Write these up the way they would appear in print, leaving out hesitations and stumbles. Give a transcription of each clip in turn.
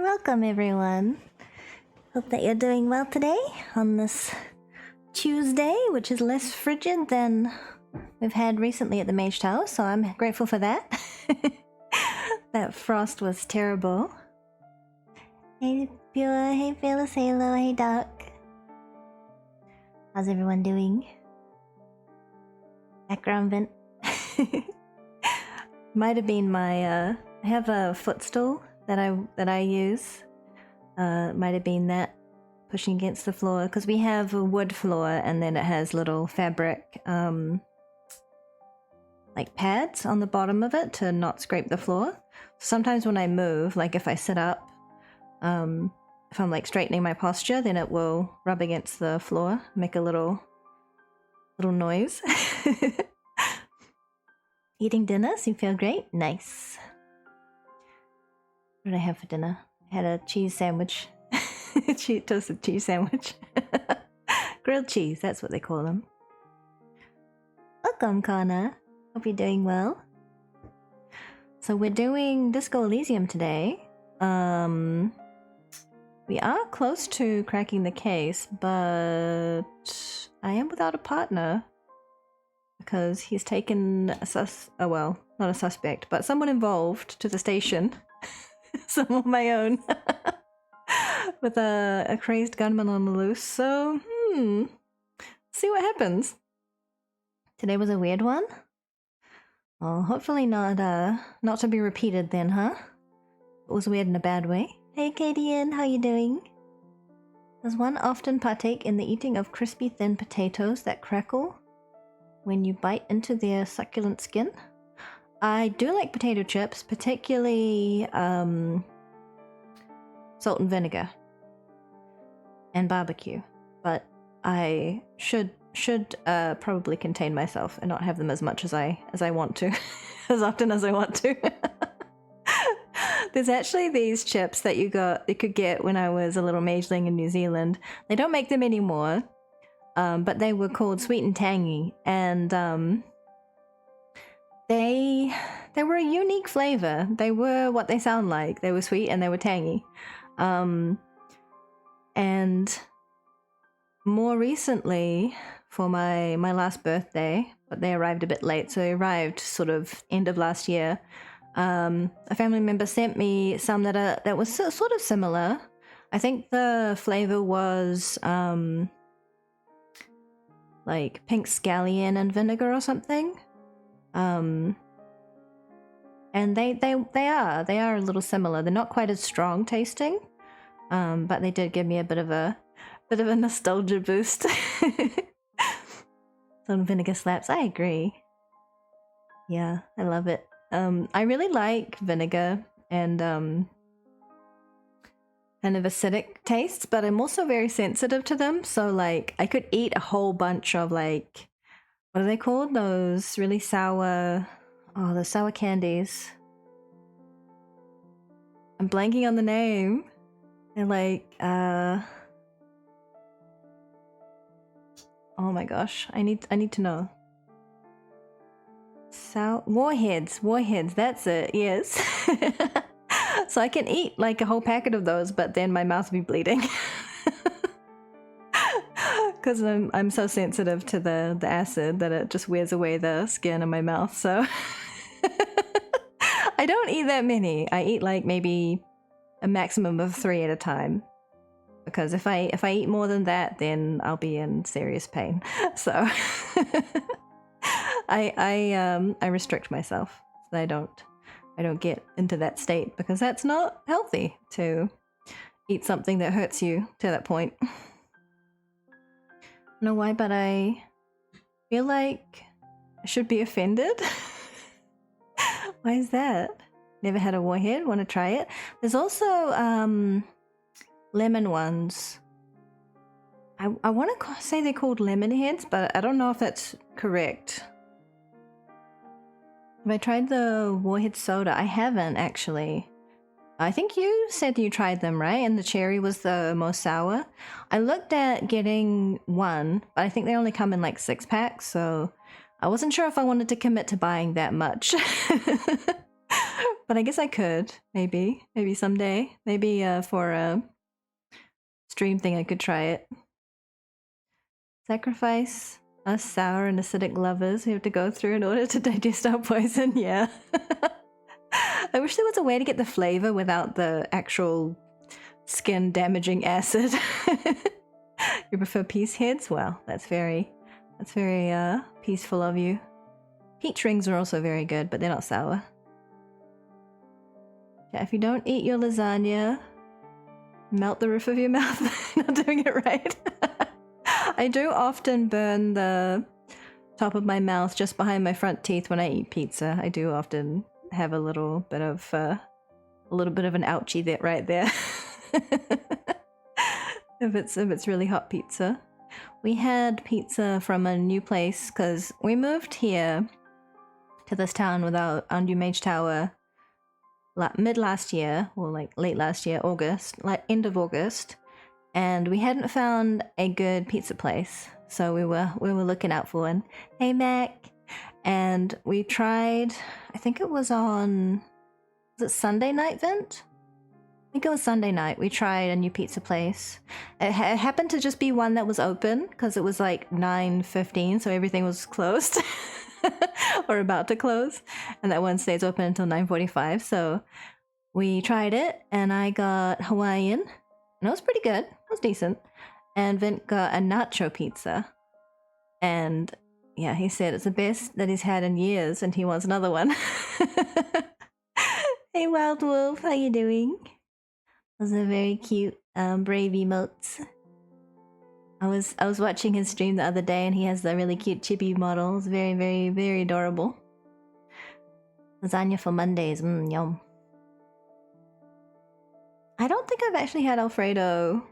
welcome everyone. Hope that you're doing well today on this Tuesday, which is less frigid than we've had recently at the Mage Tower, so I'm grateful for that. That frost was terrible. Hey Pure, hey Fearless Halo, hey Duck. How's everyone doing? Background vent. Might have been my I have a footstool that I use. Might have been that pushing against the floor, because we have a wood floor and then it has little fabric like pads on the bottom of it to not scrape the floor. Sometimes when I move, like if I sit up, if I'm like straightening my posture, then it will rub against the floor, make a little noise. Eating dinner, so you feel great? Nice. What did I have for dinner? I had a cheese sandwich. Toasted cheese sandwich. Grilled cheese, that's what they call them. Welcome, Connor. Hope you're doing well. So we're doing Disco Elysium today. We are close to cracking the case, but I am without a partner. Because he's taken a well, not a suspect, but someone involved to the station. Some of my own. With a crazed gunman on the loose, so see what happens. Today was a weird one. Oh, hopefully not to be repeated then, huh? It was weird in a bad way. Hey Kadian, how you doing? Does one often partake in the eating of crispy thin potatoes that crackle when you bite into their succulent skin? I do like potato chips, particularly salt and vinegar and barbecue, but I should probably contain myself and not have them as much as I want to, as often as I want to. There's actually these chips that you could get when I was a little mageling in New Zealand. They don't make them anymore. But they were called Sweet and Tangy, and they were a unique flavor. They were what they sound like. They were sweet and they were tangy. And more recently, for my last birthday, but they arrived a bit late, so they arrived sort of end of last year. A family member sent me some that was sort of similar. I think the flavor was like pink scallion and vinegar or something. And they are a little similar. They're not quite as strong tasting, but they did give me a bit of a nostalgia boost. Some vinegar slaps. I agree. Yeah, I love it. I really like vinegar and kind of acidic tastes, but I'm also very sensitive to them. So like I could eat a whole bunch of like, what are they called? Those really sour, the sour candies. I'm blanking on the name. They're like, oh my gosh, I need to know. Warheads, that's it, yes. So I can eat like a whole packet of those, but then my mouth will be bleeding. Because I'm so sensitive to the acid that it just wears away the skin in my mouth, so I don't eat that many. I eat like maybe a maximum of 3 at a time. Because if I eat more than that, then I'll be in serious pain. So I restrict myself so I don't get into that state, because that's not healthy to eat something that hurts you to that point. I don't know why, but I feel like I should be offended. Why is that? Never had a warhead, want to try it? There's also lemon ones. I want to say they're called lemon heads, but I don't know if that's correct. Have I tried the warhead soda? I haven't, actually. I think you said you tried them, right? And the cherry was the most sour. I looked at getting one, but I think they only come in like 6-packs, so I wasn't sure if I wanted to commit to buying that much. but I guess I could. Maybe someday. Maybe for a stream thing I could try it. Sacrifice us sour and acidic lovers we have to go through in order to digest our poison. Yeah. I wish there was a way to get the flavor without the actual skin damaging acid. You prefer peace heads? Well, that's very peaceful of you. Peach rings are also very good, but they're not sour. Yeah, if you don't eat your lasagna, melt the roof of your mouth. Not doing it right. I do often burn the top of my mouth just behind my front teeth when I eat pizza. I do often have a little bit of an ouchie there, right there. if it's really hot pizza. We had pizza from a new place because we moved here to this town without our new Mage Tower mid last year, or like late last year, August, like end of August, and we hadn't found a good pizza place, so we were looking out for one. Hey Mac, and we tried. I think it was Sunday night, Vint? I think it was Sunday night. We tried a new pizza place. It happened to just be one that was open because it was like 9:15, so everything was closed or about to close, and that one stays open until 9:45. So we tried it, and I got Hawaiian, and it was pretty good. It was decent. And Vint got a nacho pizza, and yeah, he said it's the best that he's had in years, and he wants another one. Hey Wild Wolf, how you doing? Those are very cute brave emotes. I was watching his stream the other day, and he has the really cute chibi models. Very, very, very adorable. Lasagna for Mondays, yum. I don't think I've actually had Alfredo,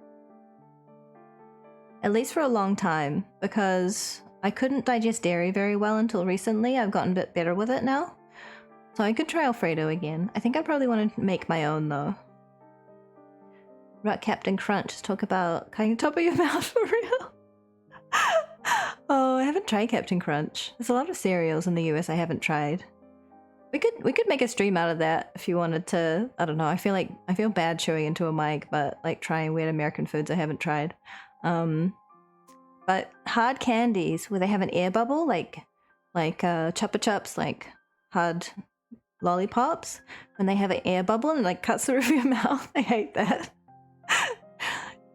at least for a long time, because I couldn't digest dairy very well until recently. I've gotten a bit better with it now. So I could try Alfredo again. I think I probably want to make my own though. About Captain Crunch, talk about cutting the top of your mouth for real. Oh, I haven't tried Captain Crunch. There's a lot of cereals in the US I haven't tried. We could make a stream out of that if you wanted to. I don't know. I feel bad chewing into a mic, but like trying weird American foods I haven't tried. But hard candies where they have an air bubble, like Chupa Chups, like hard lollipops, when they have an air bubble and it like cuts the roof of your mouth. I hate that.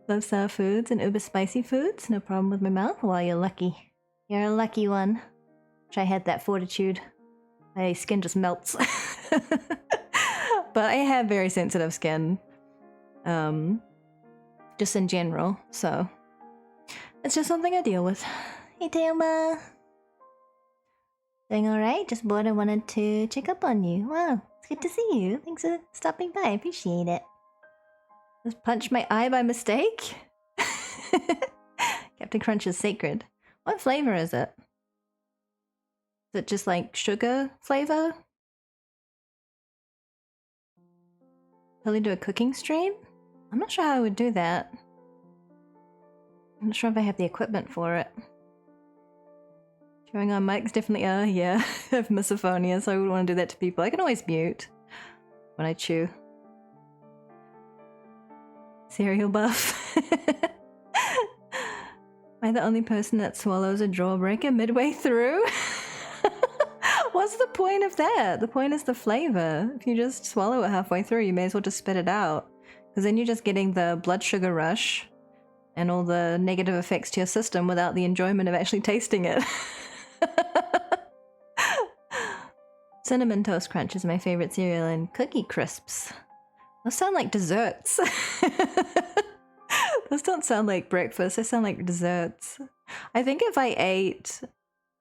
Love sour foods and uber spicy foods. No problem with my mouth. Well, you're lucky. You're a lucky one. Wish I had that fortitude. My skin just melts. But I have very sensitive skin. Just in general. So it's just something I deal with. Hey Thelma. Doing alright? Just bored and wanted to check up on you. Wow, it's good to see you. Thanks for stopping by. I appreciate it. Just punched my eye by mistake? Captain Crunch is sacred. What flavor is it? Is it just like sugar flavor? Probably do a cooking stream? I'm not sure how I would do that. I'm not sure if I have the equipment for it. Chewing on mics definitely yeah. I have misophonia, so I wouldn't want to do that to people. I can always mute when I chew. Cereal buff. Am I the only person that swallows a jawbreaker midway through? What's the point of that? The point is the flavor. If you just swallow it halfway through, you may as well just spit it out. Because then you're just getting the blood sugar rush and all the negative effects to your system without the enjoyment of actually tasting it. Cinnamon Toast Crunch is my favorite cereal, and Cookie Crisps. Those sound like desserts. Those don't sound like breakfast, they sound like desserts. I think if I ate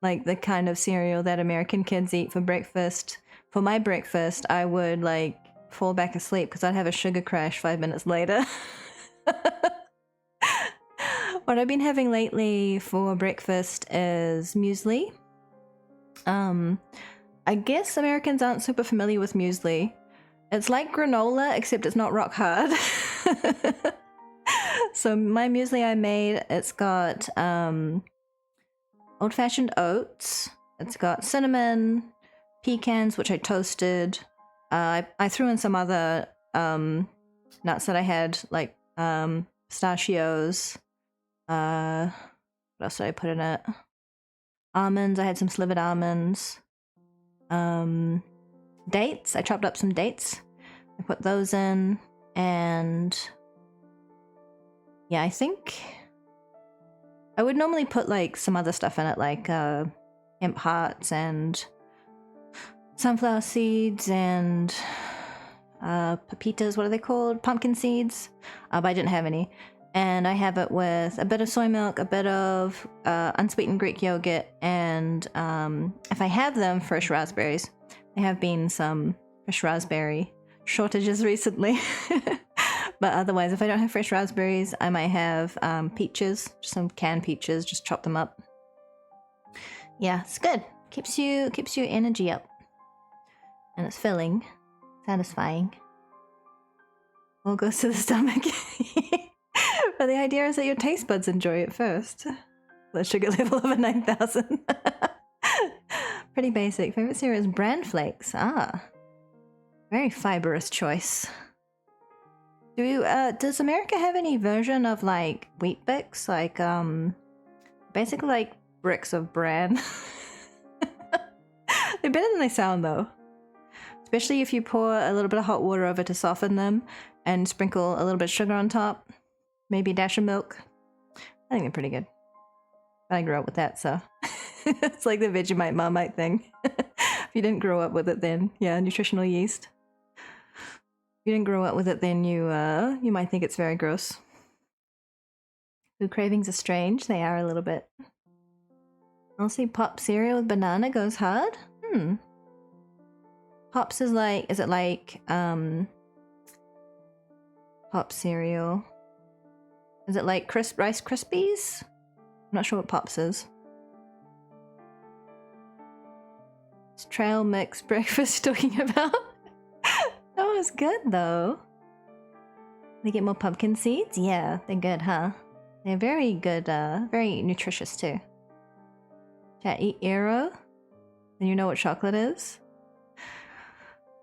like the kind of cereal that American kids eat for breakfast, for my breakfast, I would like fall back asleep because I'd have a sugar crash 5 minutes later. What I've been having lately for breakfast is muesli. I guess Americans aren't super familiar with muesli. It's like granola, except it's not rock hard. So my muesli I made, it's got old-fashioned oats. It's got cinnamon, pecans, which I toasted, I threw in some other nuts that I had, like pistachios. What else did I put in it? Almonds. I had some slivered almonds. Dates. I chopped up some dates. I put those in, and yeah, I think I would normally put like some other stuff in it, like hemp hearts and sunflower seeds and pepitas. What are they called? Pumpkin seeds. But I didn't have any. And I have it with a bit of soy milk, a bit of unsweetened Greek yogurt, and if I have them, fresh raspberries. There have been some fresh raspberry shortages recently. But otherwise, if I don't have fresh raspberries, I might have peaches, just some canned peaches, just chop them up. Yeah, it's good. Keeps your energy up. And it's filling, satisfying. All goes to the stomach. But the idea is that your taste buds enjoy it first. The sugar level of a 9,000. Pretty basic. Favorite cereal is bran flakes. Ah. Very fibrous choice. Does America have any version of like wheat bix? Like basically like bricks of bran. They're better than they sound though. Especially if you pour a little bit of hot water over to soften them and sprinkle a little bit of sugar on top. Maybe a dash of milk. I think they're pretty good. I grew up with that, so it's like the Vegemite Marmite thing. If you didn't grow up with it, then yeah, nutritional yeast. If you didn't grow up with it, then you might think it's very gross. Food cravings are strange. They are a little bit. I'll see pop cereal with banana goes hard. Pops is like, is it like pop cereal? Is it like Rice Krispies? I'm not sure what Pops is. It's trail mix breakfast talking about. That was good though. They get more pumpkin seeds? Yeah, they're good, huh? They're very good, very nutritious too. Chat, eat Aero? Then you know what chocolate is?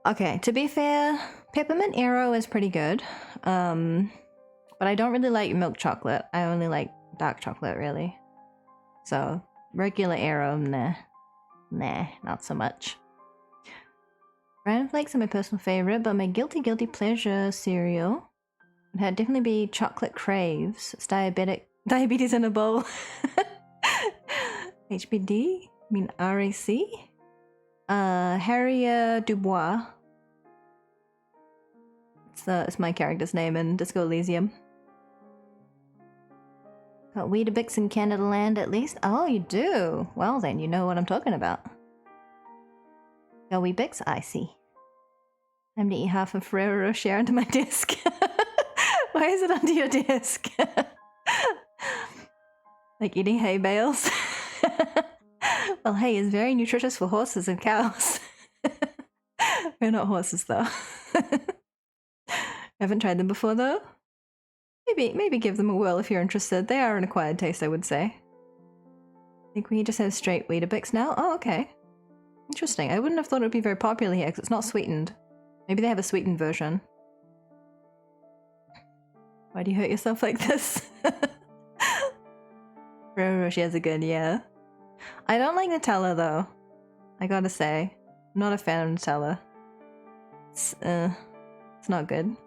Okay, to be fair, peppermint Aero is pretty good. But I don't really like milk chocolate. I only like dark chocolate, really. So, regular Aero, nah. Nah, not so much. Bran flakes are my personal favorite, but my guilty pleasure cereal would definitely be chocolate craves. It's diabetes in a bowl. HBD? I mean RAC? Harrier Dubois. It's my character's name in Disco Elysium. Got Weetabix in Canada Land at least? Oh, you do? Well then, you know what I'm talking about. Got Weetabix? I see. Time to eat half of Ferrero Rocher onto my disc. Why is it under your disc? Like eating hay bales? Well, hay is very nutritious for horses and cows. We're not horses though. Haven't tried them before though? Maybe give them a whirl if you're interested. They are an acquired taste, I would say. I think we just have straight Weetabix now. Oh, okay. Interesting. I wouldn't have thought it would be very popular here because it's not sweetened. Maybe they have a sweetened version. Why do you hurt yourself like this? Ferrero Rochers are good, yeah. I don't like Nutella though. I gotta say. I'm not a fan of Nutella. It's not good.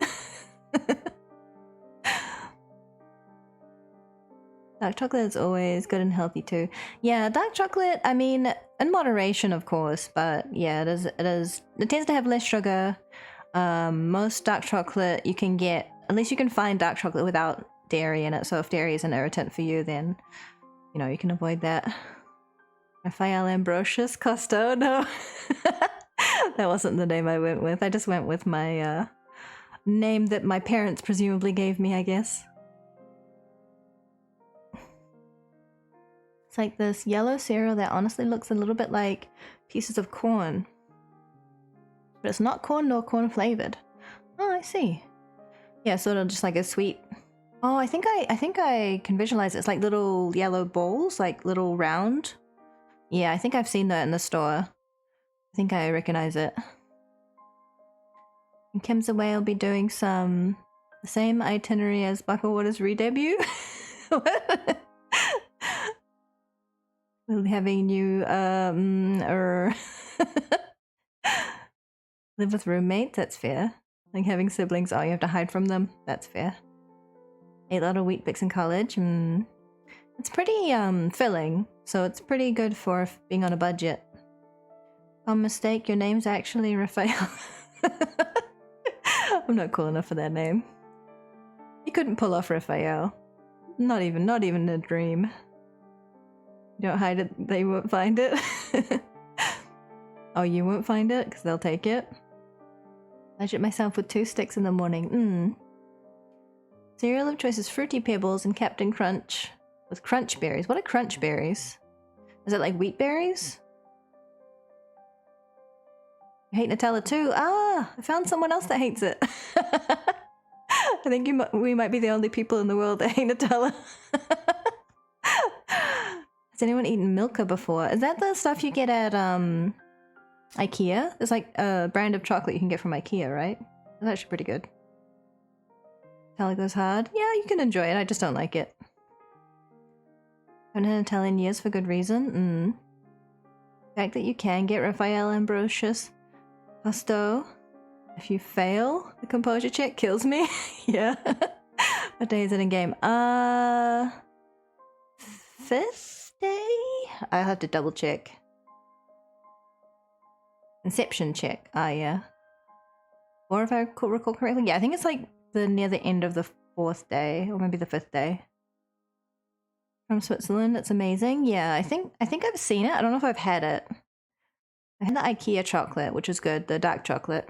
Dark chocolate is always good and healthy too. Yeah, dark chocolate, I mean, in moderation of course, but yeah, it tends to have less sugar. Most dark chocolate you can get, at least you can find dark chocolate without dairy in it, so if dairy is an irritant for you, then, you know, you can avoid that. Raphael Ambrosius Costo, no. That wasn't the name I went with. I just went with my name that my parents presumably gave me, I guess. It's like this yellow cereal that honestly looks a little bit like pieces of corn. But it's not corn nor corn flavored. Oh, I see. Yeah, sort of just like a sweet... Oh, I think I can visualize it. It's like little yellow balls, like little round. Yeah, I think I've seen that in the store. I think I recognize it. And Kim's away, I'll be doing the same itinerary as Bucklewater's re-debut. We'll be having new live with roommates, that's fair. Like having siblings, oh, you have to hide from them, that's fair. Ate a lot of Wheat Bix in college. It's pretty filling, so it's pretty good for being on a budget. Mistake, your name's actually Raphael. I'm not cool enough for that name. You couldn't pull off Raphael. Not even a dream. You don't hide it, they won't find it. Oh, you won't find it? Because they'll take it. Budget myself with 2 sticks in the morning. Cereal of choice is Fruity Pebbles and Captain Crunch with crunch berries. What are crunch berries? Is it like wheat berries? You hate Nutella too? Ah, I found someone else that hates it. I think we might be the only people in the world that hate Nutella. Has anyone eaten Milka before? Is that the stuff you get at IKEA? There's like a brand of chocolate you can get from IKEA, right? It's actually pretty good. Nutella goes hard. Yeah, you can enjoy it. I just don't like it. Haven't had Nutella in years for good reason. The fact that you can get Raphael Ambrosius Pasto. If you fail, the composure check kills me. Yeah. What day is it in game? 5th day? I'll have to double check. Inception check. Ah, yeah. Or if I recall correctly, yeah, I think it's like near the end of the 4th day, or maybe the 5th day. From Switzerland, it's amazing. Yeah, I think I've seen it. I don't know if I've had it. I had the IKEA chocolate, which is good, the dark chocolate.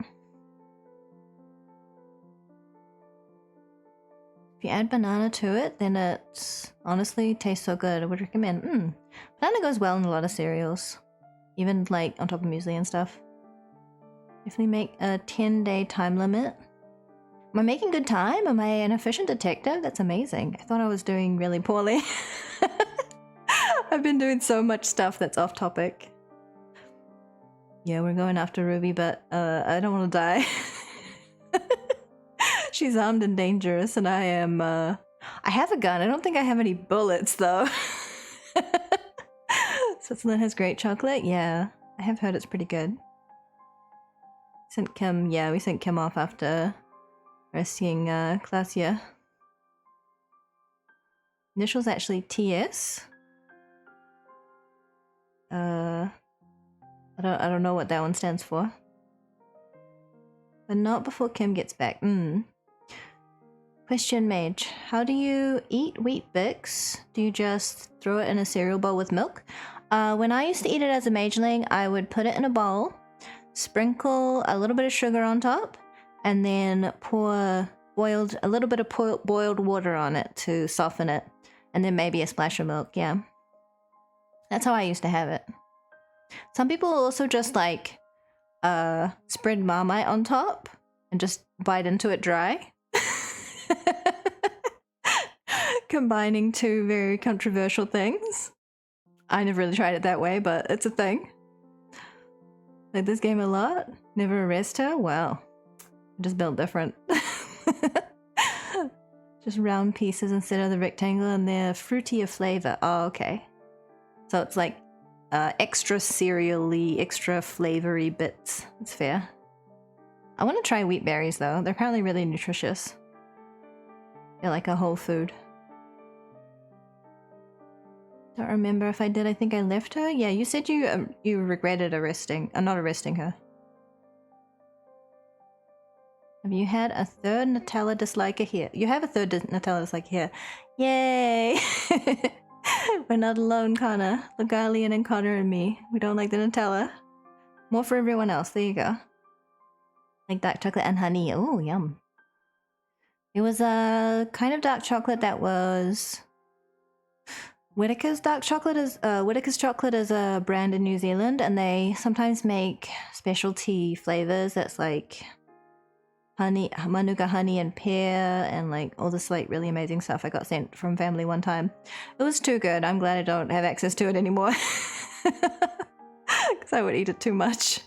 If you add banana to it, then it honestly tastes so good. I would recommend. Banana goes well in a lot of cereals, even like on top of muesli and stuff. Definitely make a 10-day time limit. Am I making good time? Am I an efficient detective? That's amazing. I thought I was doing really poorly. I've been doing so much stuff that's off topic. Yeah, we're going after Ruby, but I don't want to die. She's armed and dangerous, and I am, I have a gun. I don't think I have any bullets, though. Switzerland has great chocolate? Yeah, I have heard it's pretty good. We sent Kim off after rescuing Klasia. Initials actually TS. I don't know what that one stands for. But not before Kim gets back. Question Mage. How do you eat Wheat Bix? Do you just throw it in a cereal bowl with milk? When I used to eat it as a mageling, I would put it in a bowl, sprinkle a little bit of sugar on top, and then pour a little bit of boiled water on it to soften it, and then maybe a splash of milk. Yeah, that's how I used to have it. Some people also just like spread Marmite on top and just bite into it dry. Combining 2 very controversial things. I never really tried it that way, but it's a thing. Played this game a lot. Never arrest her? Wow. Just built different. Just round pieces instead of the rectangle, and they're fruitier flavor. Oh, okay. So it's like extra cereal-y, extra flavory bits. That's fair. I want to try wheat berries though. They're apparently really nutritious. They're like a whole food. Don't remember if I did. I think I left her. Yeah, you said you regretted not arresting her. Have you had a 3rd Nutella disliker here? You have a 3rd Nutella disliker here. Yay! We're not alone, Connor. Legalian and Connor and me. We don't like the Nutella. More for everyone else. There you go. Like dark chocolate and honey. Oh, yum. It was a kind of dark chocolate that was... Whittaker's dark chocolate is Whittaker's chocolate is a brand in New Zealand, and they sometimes make specialty flavors that's like honey, manuka honey and pear, and like all this like really amazing stuff I got sent from family one time. It was too good. I'm glad I don't have access to it anymore, because I would eat it too much.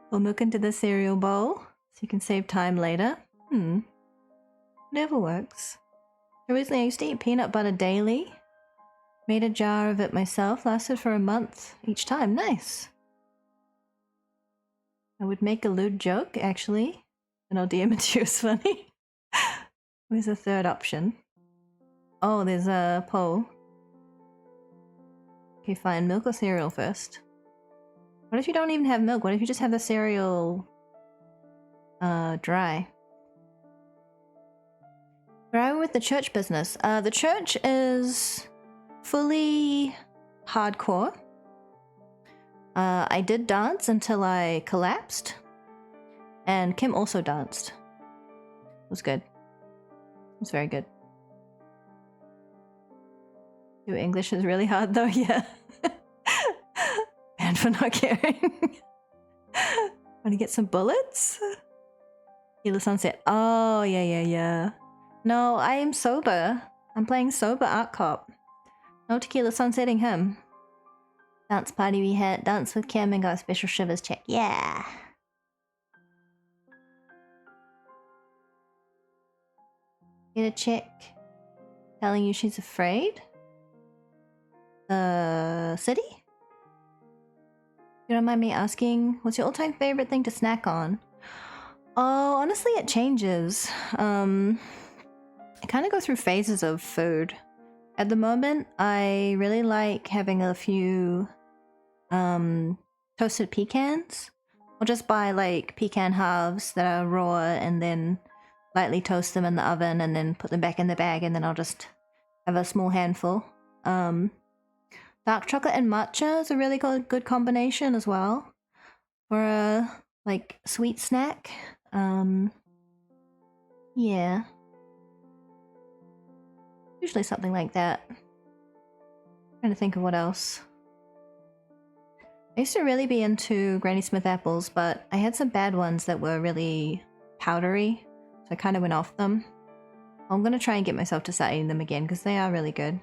Pour milk into the cereal bowl. So you can save time later. Whatever works. Originally I used to eat peanut butter daily. Made a jar of it myself, lasted for a month each time. Nice. I would make a lewd joke, actually, and I'll DM it to you as funny. Where's the third option? Oh, there's a poll. Okay, fine. Milk or cereal first? What if you don't even have milk? What if you just have the cereal dry? Where are we with the church business? The church is fully hardcore. I did dance until I collapsed. And Kim also danced. It was good. It was very good. Your English is really hard though, yeah. Banned for not caring. Want to get some bullets? Tequila Sunset. Oh, yeah. No, I am sober. I'm playing sober art cop. No tequila sunsetting him. Dance party we had. Dance with Kim and got a special shivers check. Yeah. Get a check. Telling you she's afraid. City? You don't mind me asking, what's your all-time favorite thing to snack on? Oh, honestly, it changes. I kind of go through phases of food. At the moment, I really like having a few toasted pecans. I'll just buy like pecan halves that are raw and then lightly toast them in the oven and then put them back in the bag, and then I'll just have a small handful. Dark chocolate and matcha is a really good combination as well for a like sweet snack. Yeah. Usually something like that. Trying to think of what else. I used to really be into Granny Smith apples, but I had some bad ones that were really powdery, so I kind of went off them. I'm gonna try and get myself to start eating them again because they are really good.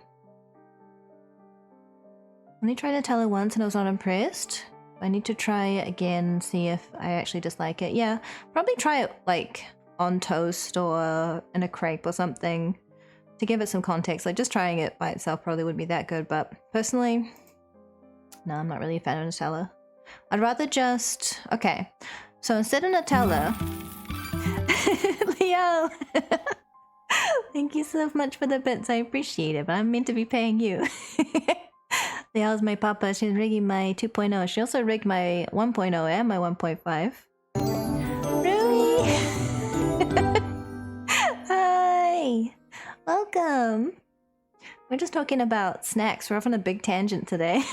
Only tried Nutella once and I was not impressed. I need to try it again, see if I actually dislike it. Yeah, probably try it like on toast or in a crepe or something to give it some context. Like just trying it by itself probably wouldn't be that good, but personally, no, I'm not really a fan of Nutella. I'd rather just... Okay, so instead of Nutella... Leo! Thank you so much for the bits, I appreciate it, but I'm meant to be paying you. Leo's my papa, she's rigging my 2.0. She also rigged my 1.0 and my 1.5. Rui! Hi! Welcome! We're just talking about snacks. We're off on a big tangent today.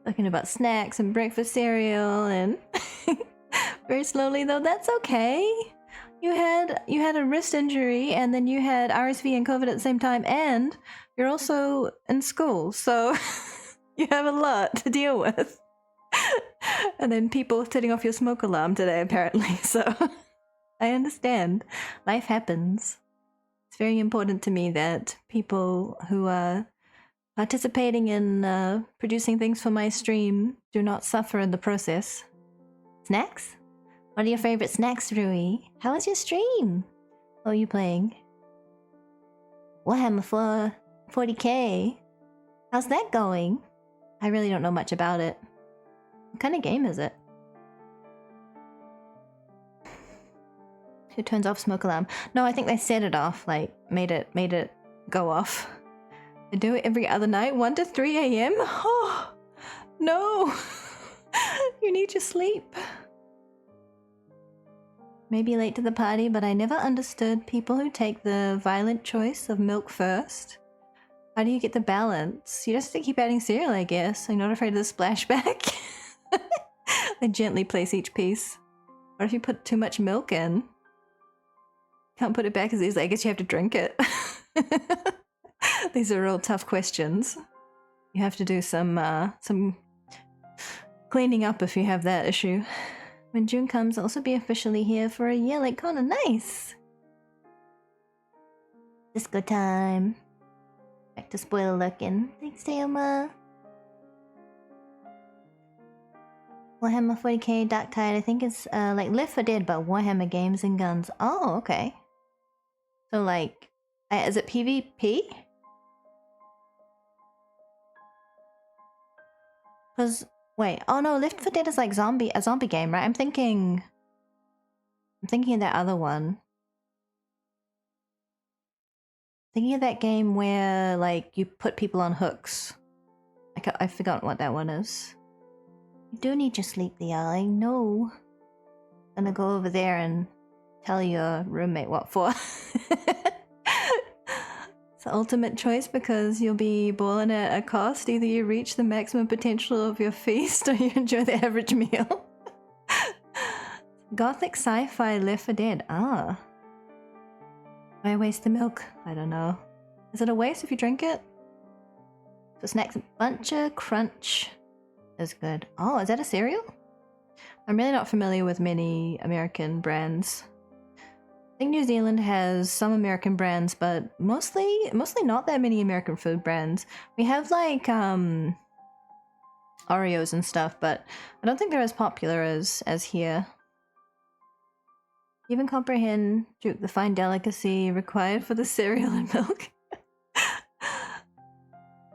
Talking about snacks and breakfast cereal and... Very slowly though, that's okay. You had a wrist injury and then you had RSV and COVID at the same time, and you're also in school, so you have a lot to deal with. And then people setting off your smoke alarm today apparently, so I understand. Life happens. It's very important to me that people who are participating in producing things for my stream do not suffer in the process. Snacks? What are your favorite snacks, Rui? How was your stream? What are you playing? Warhammer 40k. How's that going? I really don't know much about it. What kind of game is it? Who turns off smoke alarm? No, I think they set it off, like made it go off. They do it every other night, 1 to 3 a.m. Oh no! You need your sleep. Maybe late to the party, but I never understood people who take the violent choice of milk first. How do you get the balance? You just have to keep adding cereal, I guess. I'm not afraid of the splashback. I gently place each piece. What if you put too much milk in? Can't put it back as easily. I guess you have to drink it. These are real tough questions. You have to do some cleaning up if you have that issue. When June comes, I'll also be officially here for a year like Connor. Nice! Disco time. Back to spoiler looking. Thanks, Teoma. Warhammer 40k Dark Tide, I think it's like Left 4 Dead, but Warhammer games and guns. Oh, okay. So like, is it PvP? Because wait, oh no, Left 4 Dead is like a zombie game, right? I'm thinking of that other one. Thinking of that game where like you put people on hooks. I forgot what that one is. You do need your sleep, Leah. I know. I'm gonna go over there and tell your roommate what for. It's the ultimate choice because you'll be balling at a cost. Either you reach the maximum potential of your feast or you enjoy the average meal. Gothic sci-fi Left 4 Dead. Ah. Why waste the milk? I don't know. Is it a waste if you drink it? So snacks, Buncha Crunch is good. Oh, is that a cereal? I'm really not familiar with many American brands. I think New Zealand has some American brands, but mostly not that many American food brands. We have like Oreos and stuff, but I don't think they're as popular as here. Even comprehend the fine delicacy required for the cereal and milk.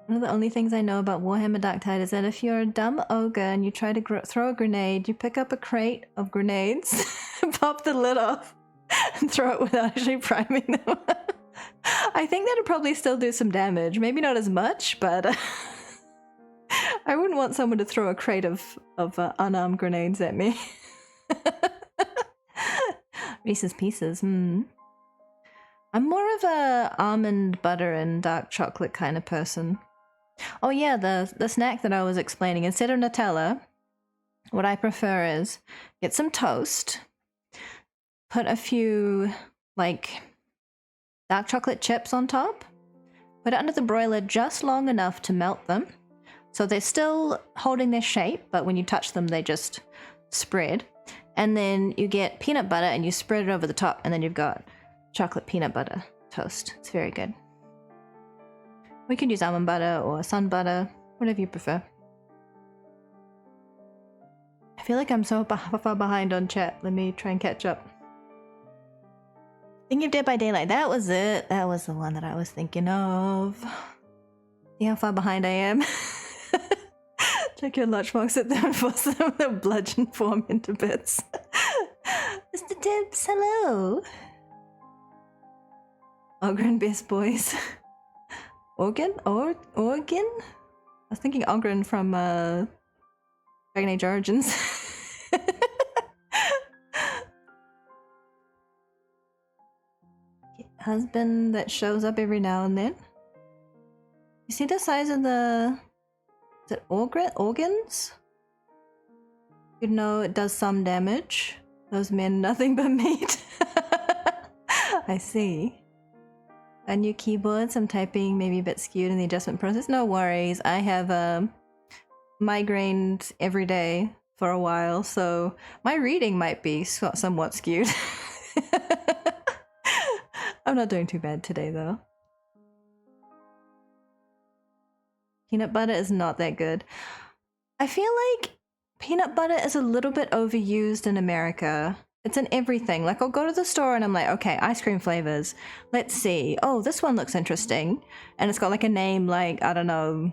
One of the only things I know about Warhammer Dark Tide is that if you're a dumb ogre and you try to throw a grenade, you pick up a crate of grenades, pop the lid off, and throw it without actually priming them. I think that'd probably still do some damage. Maybe not as much, but I wouldn't want someone to throw a crate of unarmed grenades at me. Reese's Pieces, I'm more of a almond butter and dark chocolate kind of person. Oh yeah, the snack that I was explaining, instead of Nutella, what I prefer is get some toast, put a few like dark chocolate chips on top, put it under the broiler just long enough to melt them, so they're still holding their shape, but when you touch them they just spread. And then you get peanut butter and you spread it over the top, and then you've got chocolate peanut butter toast. It's very good. We could use almond butter or sun butter, whatever you prefer. I feel like I'm so far behind on chat. Let me try and catch up. Thinking of Dead by Daylight. That was it. That was the one that I was thinking of. See how far behind I am? Check your lunchbox at them and force them to bludgeon form into bits. Mr. Dibs, hello! Ogren Best Boys. Organ? Organ? I was thinking Ogren from Dragon Age Origins. Husband that shows up every now and then. You see the size of the... Is it organs? You know it does some damage. Those men nothing but meat. I see. A new keyboards, I'm typing maybe a bit skewed in the adjustment process. No worries, I have migraines every day for a while, so my reading might be somewhat skewed. I'm not doing too bad today though. Peanut butter is not that good. I feel like peanut butter is a little bit overused in America. It's in everything. Like, I'll go to the store and I'm like, okay, ice cream flavors. Let's see. Oh, this one looks interesting. And it's got like a name like, I don't know,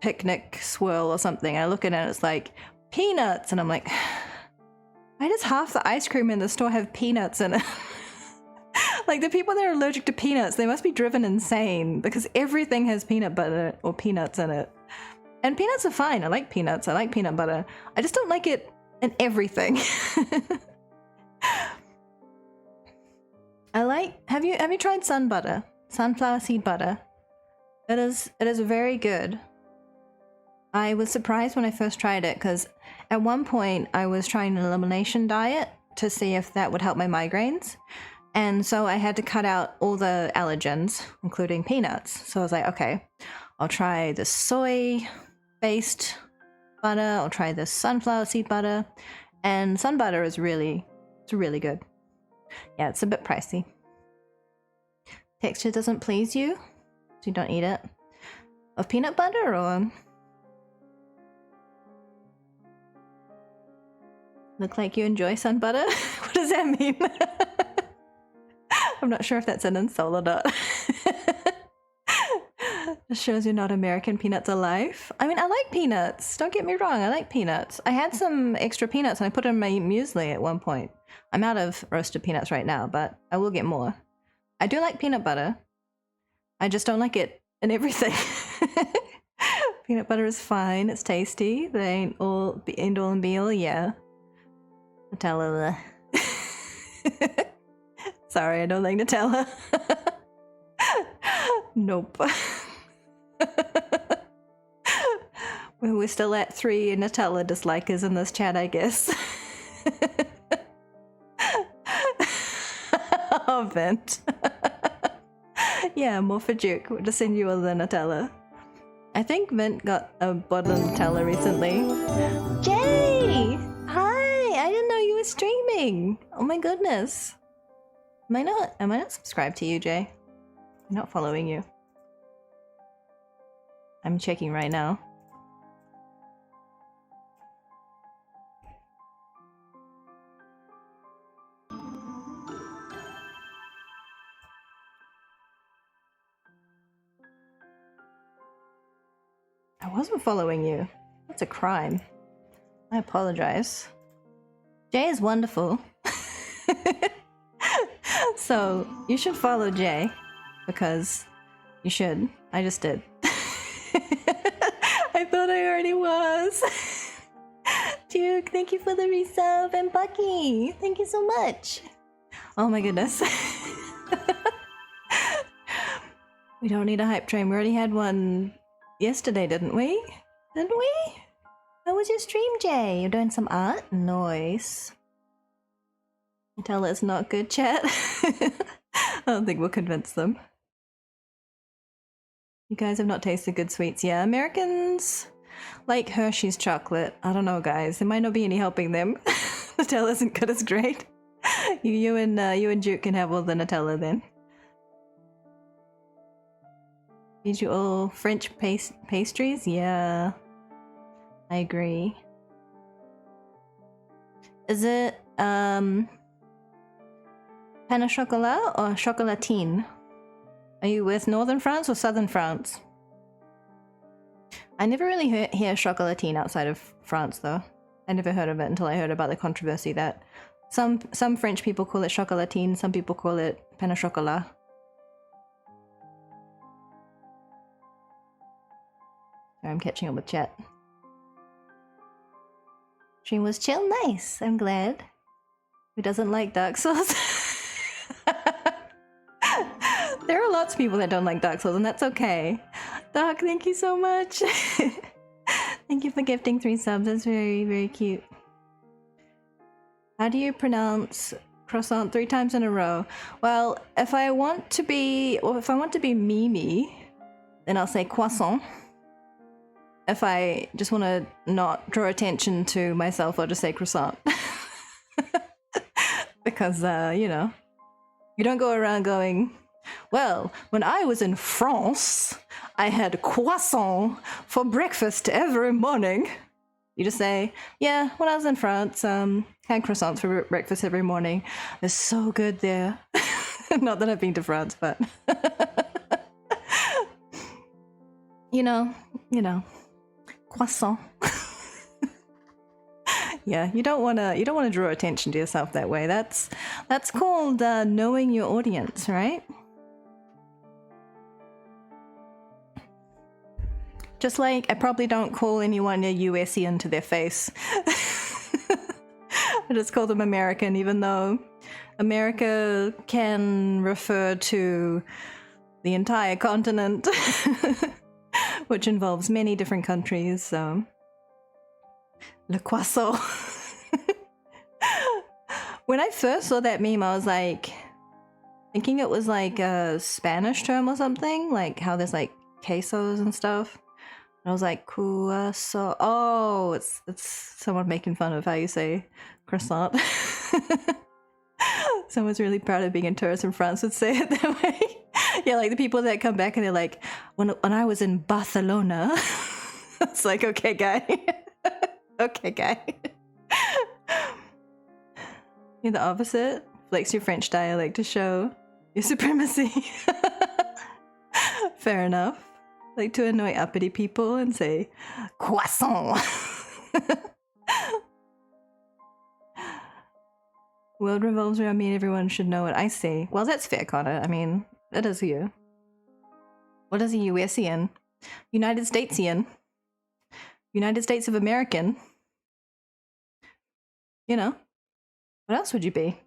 Picnic Swirl or something. I look at it and it's like, peanuts. And I'm like, why does half the ice cream in the store have peanuts in it? Like, the people that are allergic to peanuts, they must be driven insane because everything has peanut butter or peanuts in it. And peanuts are fine. I like peanuts. I like peanut butter. I just don't like it in everything. Have you tried sun butter? Sunflower seed butter. It is very good. I was surprised when I first tried it because at one point I was trying an elimination diet to see if that would help my migraines. And so I had to cut out all the allergens, including peanuts. So I was like, okay, I'll try the soy-based butter, I'll try this sunflower seed butter, and sun butter is really good. Yeah, it's a bit pricey. Texture doesn't please you, so you don't eat it. Of peanut butter or... Look like you enjoy sun butter? What does that mean? I'm not sure if that's an insult or not. Just shows you're not American. Peanuts alive. I mean, I like peanuts. Don't get me wrong. I like peanuts. I had some extra peanuts and I put them in my muesli at one point. I'm out of roasted peanuts right now, but I will get more. I do like peanut butter. I just don't like it in everything. Peanut butter is fine. It's tasty. They ain't all end all and be all. Yeah. Nutella. Sorry, I don't like Nutella. Nope. We're still at 3 Nutella dislikers in this chat, I guess. Oh, Vent. Yeah, more for Duke. We'll just send you all the Nutella. I think Vent got a bottle of Nutella recently. Jay! Hi! I didn't know you were streaming! Oh my goodness. Am I not subscribed to you, Jay? I'm not following you. I'm checking right now. I wasn't following you. That's a crime. I apologize. Jay is wonderful. So, you should follow Jay. Because you should. I just did. I thought I already was. Duke, thank you for the resub. And Bucky, thank you so much. Oh my goodness. We don't need a hype train. We already had one yesterday, didn't we? Didn't we? How was your stream, Jay? You're doing some art? Nice. Tell it's not good, chat. I don't think we'll convince them. You guys have not tasted good sweets. Yeah, Americans like Hershey's chocolate. I don't know, guys. There might not be any helping them. Nutella isn't good as great. You and Duke can have all the Nutella then. Did you all French pastries? Yeah, I agree. Is it pain au chocolat or chocolatine? Are you with Northern France or Southern France? I never really hear chocolatine outside of France, though. I never heard of it until I heard about the controversy that some French people call it chocolatine, some people call it pain au chocolat. I'm catching up with chat. Stream was chill, nice. I'm glad. Who doesn't like Dark Souls? There are lots of people that don't like Dark Souls, and that's okay. Doc, thank you so much. Thank you for gifting 3 subs. That's very, very cute. How do you pronounce croissant 3 times in a row? Well, if I want to be Mimi, then I'll say croissant. If I just want to not draw attention to myself, I'll just say croissant. Because, you know, you don't go around going, well, when I was in France, I had croissant for breakfast every morning. You just say, yeah, when I was in France, had croissants for breakfast every morning. They're so good there. Not that I've been to France, but you know, croissant. Yeah, you don't want to draw attention to yourself that way. That's called knowing your audience, right? Just like I probably don't call anyone a USian to their face. I just call them American, even though America can refer to the entire continent, which involves many different countries, so... Le croissant. When I first saw that meme, I was like, thinking it was like a Spanish term or something, like how there's like quesos and stuff. And I was like, croissant. Oh, it's someone making fun of how you say croissant. Someone's really proud of being a tourist in France would say it that way. Yeah, like the people that come back and they're like, when I was in Barcelona. It's like, okay, guy. Okay, guy. You're the opposite. Flex your French dialect to show your supremacy. Fair enough. Like to annoy uppity people and say, croissant. World revolves around me and everyone should know what I see. Well, that's fair, Connor. I mean, it is you. What is a USian? United Statesian. United States of American. You know, what else would you be?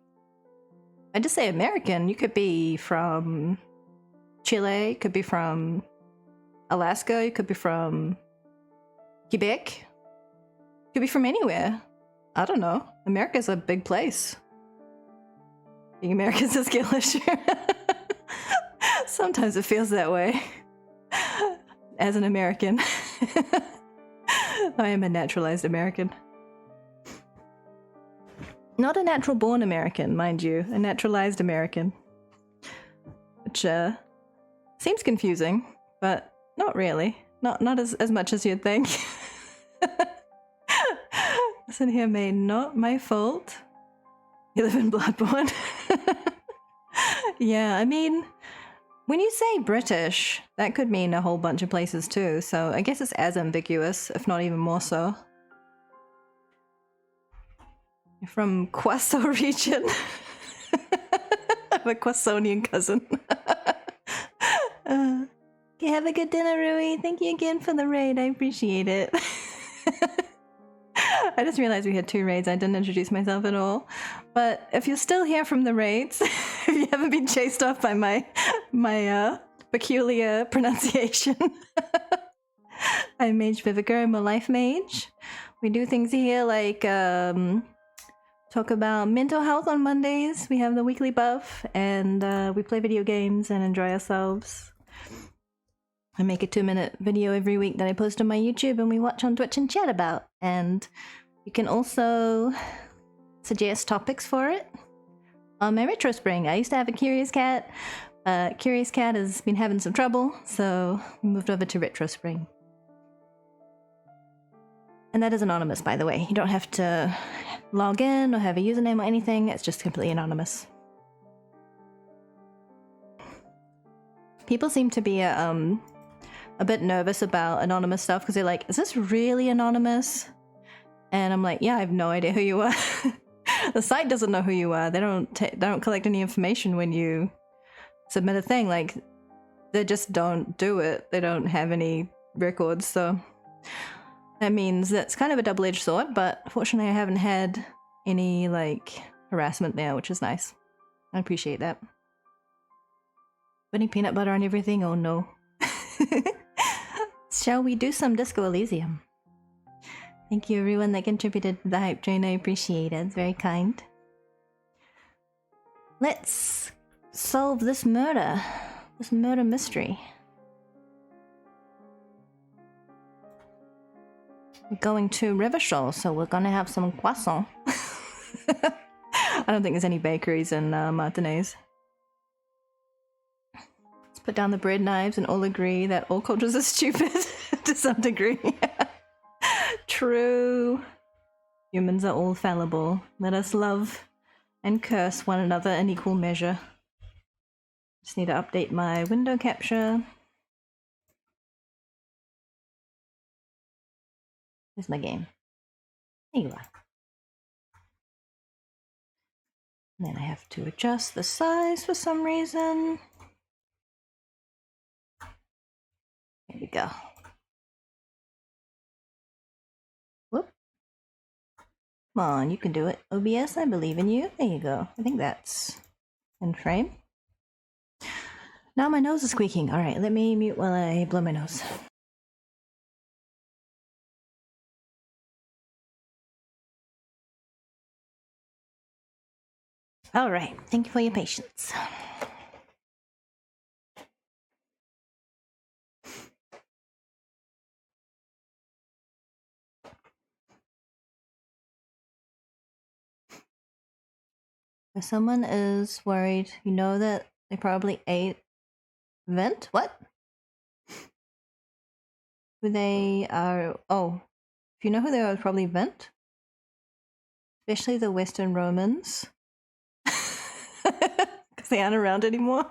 I just say American. You could be from Chile, could be from Alaska, you could be from Quebec, could be from anywhere. I don't know. America's a big place. Being American's a skill issue. Sometimes it feels that way. As an American. I am a naturalized American. Not a natural born American, mind you. A naturalized American. Which seems confusing, but not really. Not as much as you'd think. Listen here, mate, not my fault. You live in Bloodborne. Yeah, I mean, when you say British, that could mean a whole bunch of places too, so I guess it's as ambiguous, if not even more so. You're from Quaso region. I have a Quasonian cousin. Okay, have a good dinner, Rui. Thank you again for the raid. I appreciate it. I just realized we had 2 raids. I didn't introduce myself at all. But if you're still here from the raids, if you haven't been chased off by my peculiar pronunciation, I'm Mage Vivica. I'm a life mage. We do things here like talk about mental health on Mondays. We have the weekly buff, and we play video games and enjoy ourselves. I make a 2-minute video every week that I post on my YouTube and we watch on Twitch and chat about. And you can also suggest topics for it on my Retro Spring. I used to have a Curious Cat. Curious Cat has been having some trouble, so we moved over to Retro Spring. And that is anonymous, by the way. You don't have to log in or have a username or anything. It's just completely anonymous. People seem to be a bit nervous about anonymous stuff because they're like, is this really anonymous? And I'm like, yeah, I have no idea who you are. The site doesn't know who you are. They don't collect any information when you submit a thing. Like, they just don't do it. They don't have any records, so that means that's kind of a double-edged sword, but fortunately I haven't had any, like, harassment there, which is nice. I appreciate that. Putting peanut butter on everything? Oh no. Shall we do some Disco Elysium? Thank you everyone that contributed to the hype train. I appreciate it. It's very kind. Let's solve this murder. This murder mystery. We're going to Rivershaw, so we're gonna have some croissant. I don't think there's any bakeries in Martinez. Let's put down the bread knives and all agree that all cultures are stupid to some degree. True. Humans are all fallible. Let us love and curse one another in equal measure. Just need to update my window capture. Here's my game. There you are. And then I have to adjust the size for some reason. There we go. Whoop. Come on, you can do it. OBS, I believe in you. There you go. I think that's in frame. Now my nose is squeaking. All right, let me mute while I blow my nose. All right, thank you for your patience. If someone is worried, you know that they probably ate Vent? What? Who they are... Oh, if you know who they are, probably Vent. Especially the Western Romans. they aren't around anymore.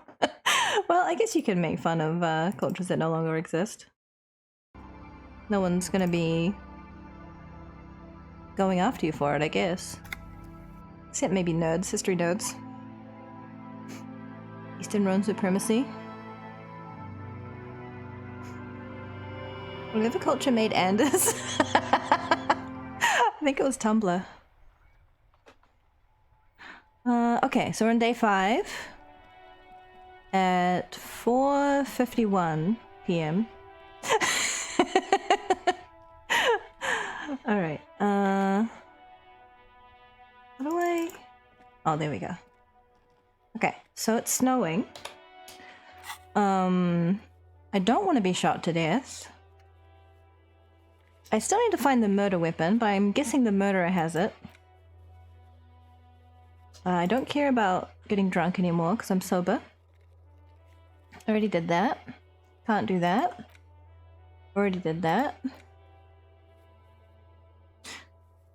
Well, I guess you can make fun of cultures that no longer exist. No one's gonna be going after you for it, I guess. Except maybe nerds, history nerds. Eastern Rome supremacy. Whatever culture made Anders. I think it was Tumblr. Okay, so we're on day 5 at 4:51 p.m. Alright, how do I... Oh, there we go. Okay, so it's snowing. I don't want to be shot to death. I still need to find the murder weapon, but I'm guessing the murderer has it. I don't care about getting drunk anymore because I'm sober. Already did that. Can't do that. Already did that.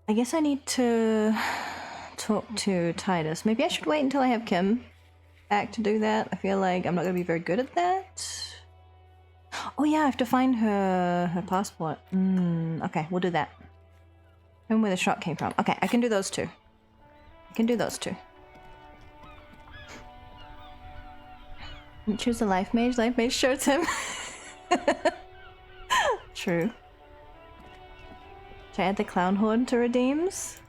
I guess I need to talk to Titus. Maybe I should wait until I have Kim back to do that. I feel like I'm not going to be very good at that. Oh yeah, I have to find her passport. Okay, we'll do that. And where the shot came from. Okay, I can do those two. I can do those two. Choose a life mage. Life mage shirts him. True. Should I add the clown horde to redeems?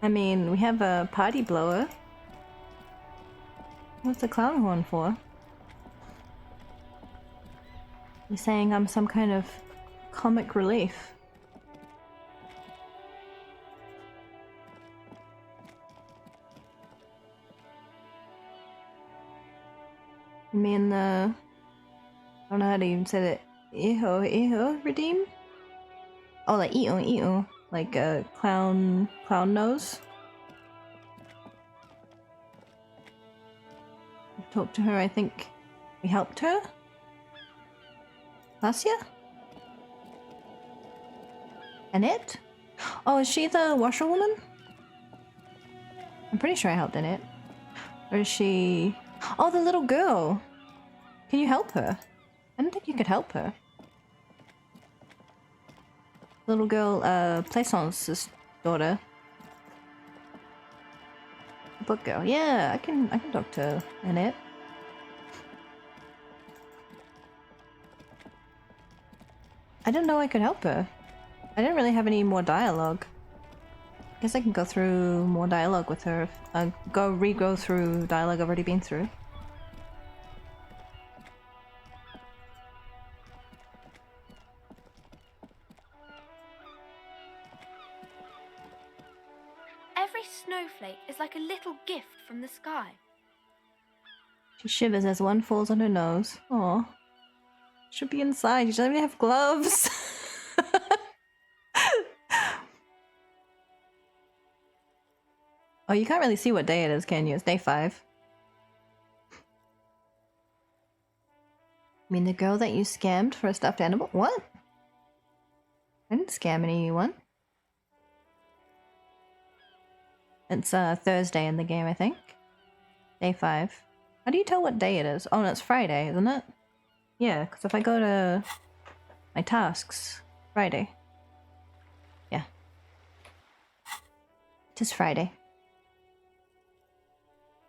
I mean, we have a party blower. What's the clown horn for? You're saying I'm some kind of comic relief. You mean the... I don't know how to even say that. Eho, redeem? Oh, like Eho. Like a clown nose? I talked to her, I think we helped her? Last year? Annette? Oh, is she the washerwoman? I'm pretty sure I helped Annette. Or is she... Oh, the little girl! Can you help her? I don't think you could help her. Little girl, Plaissance's daughter. Book girl. Yeah, I can talk to Annette. I didn't know I could help her. I didn't really have any more dialogue. I guess I can go through more dialogue with her. Re-go through dialogue I've already been through. Every snowflake is like a little gift from the sky. She shivers as one falls on her nose. Aw. Should be inside. You doesn't even have gloves. Oh, you can't really see what day it is, can you? It's day 5. I mean, the girl that you scammed for a stuffed animal? What? I didn't scam anyone. It's Thursday in the game, I think. Day 5. How do you tell what day it is? Oh, no, it's Friday, isn't it? Yeah, because if I go to my tasks, Friday. Yeah. It is Friday.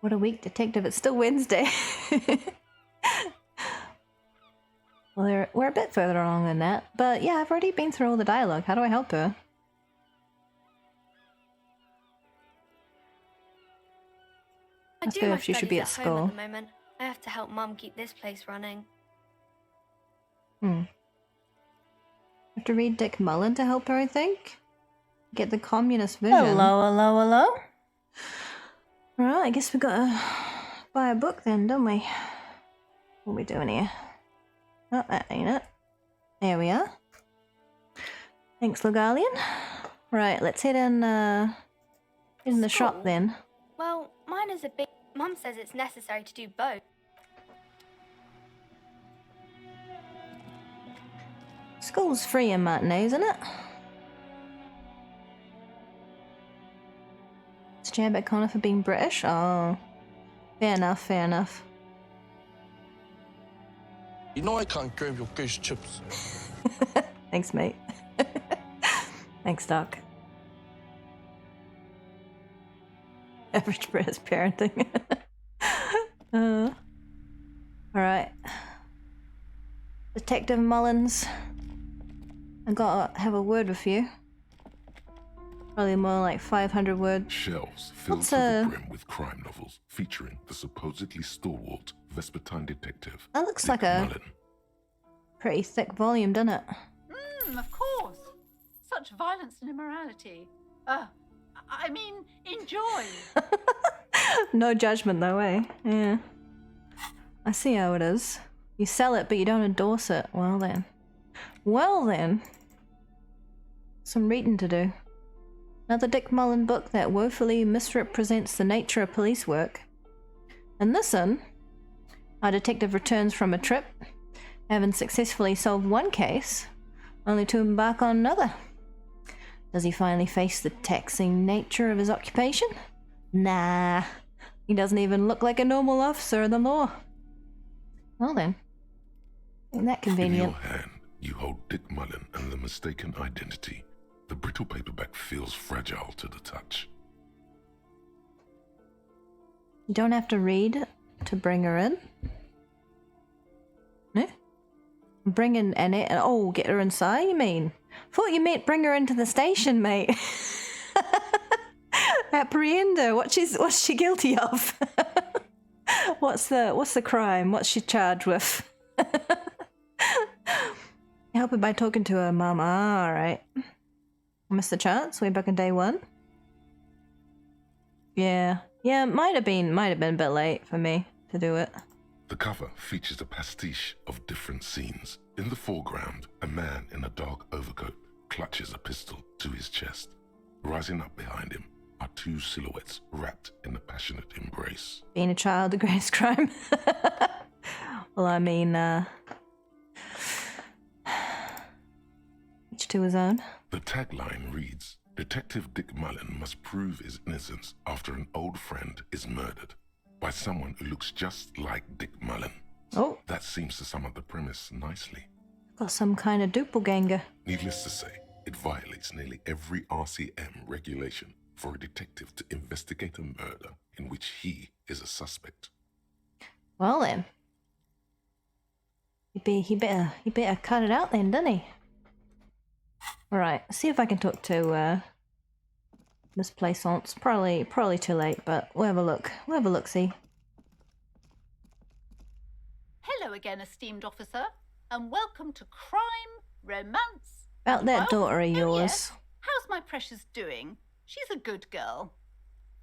What a week, detective. It's still Wednesday. Well, we're a bit further along than that. But yeah, I've already been through all the dialogue. How do I help her? Ask her if she should be at school. At the moment. I have to help Mum keep this place running. I have to read Dick Mullen to help her, I think. Get the communist vision. Hello. Right, I guess we gotta buy a book then, don't we? What are we doing here? Oh, that ain't it. There we are. Thanks, Logalian. Right, let's head in the shop then. Well, mine is a big... Mum says it's necessary to do both. School's free in Martinet, isn't it? It's jab at Connor for being British. Oh. Fair enough, fair enough. You know I can't grab your goose chips. Thanks, mate. Thanks, Doc. Average British parenting. Alright. Detective Mullins. I gotta have a word with you. Probably more like 500 words. Shelves filled to the brim with crime novels featuring the supposedly stalwart Vespertine detective. That looks Dick like a Mullen. pretty thick volume, doesn't it? Of course. Such violence and immorality. I mean, enjoy. No judgment though, eh? Yeah. I see how it is. You sell it, but you don't endorse it. Well then. Well then. Some reading to do. Another Dick Mullen book that woefully misrepresents the nature of police work. In this one, our detective returns from a trip, having successfully solved one case, only to embark on another. Does he finally face the taxing nature of his occupation? Nah, he doesn't even look like a normal officer of the law. Well then, isn't that convenient? In your hand, you hold Dick Mullen and the mistaken identity. The brittle paperback feels fragile to the touch. You don't have to read to bring her in. No? Bring in Annette and oh, get her inside, you mean? Thought you meant bring her into the station, mate. Apprehend her. What's she guilty of? What's the crime? What's she charged with? Help her by talking to her mum. Ah, alright. Missed the chance way back in day one. Yeah, might have been a bit late for me to do it. The cover features a pastiche of different scenes. In the foreground, a man in a dark overcoat clutches a pistol to his chest. Rising up behind him are two silhouettes wrapped in a passionate embrace. Being a child, the greatest crime. Well, I mean, each to his own. The tagline reads, Detective Dick Mullen must prove his innocence after an old friend is murdered by someone who looks just like Dick Mullen. Oh. That seems to sum up the premise nicely. Got some kind of doppelganger. Needless to say, it violates nearly every RCM regulation for a detective to investigate a murder in which he is a suspect. Well then. He better cut it out then, doesn't he? Alright, see if I can talk to Miss Plaisance. Probably too late, but we'll have a look. We'll have a look-see. Hello again, esteemed officer, and welcome to Crime, Romance. About that daughter of yours. Yes. How's my precious doing? She's a good girl.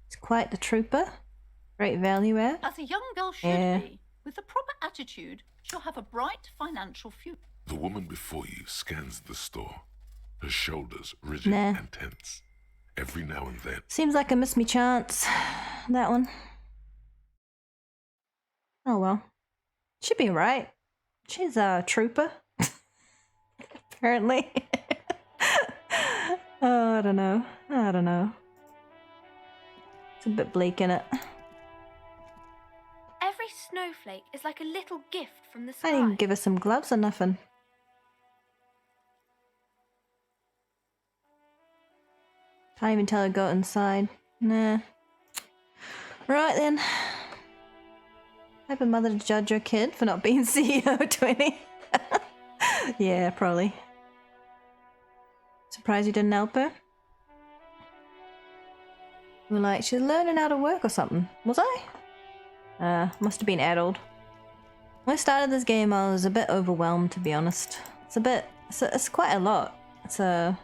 She's quite the trooper. Great value add. As a young girl should be. With the proper attitude, she'll have a bright financial future. The woman before you scans the store, her shoulders rigid Nah. and tense. Every now and then, Seems like I missed me chance. That one. Oh well. Should be alright. She's a trooper. Apparently. Oh, I don't know. It's a bit bleak, innit? Every snowflake is like a little gift from the I sky. didn't give her some gloves or nothing. Can't even tell her to go inside. Nah. Right then. Type of mother to judge her kid for not being CEO 20. Yeah, probably. Surprised you didn't help her? You were like, she's learning how to work or something. Was I? Must have been addled. When I started this game, I was a bit overwhelmed, to be honest. It's quite a lot. It's a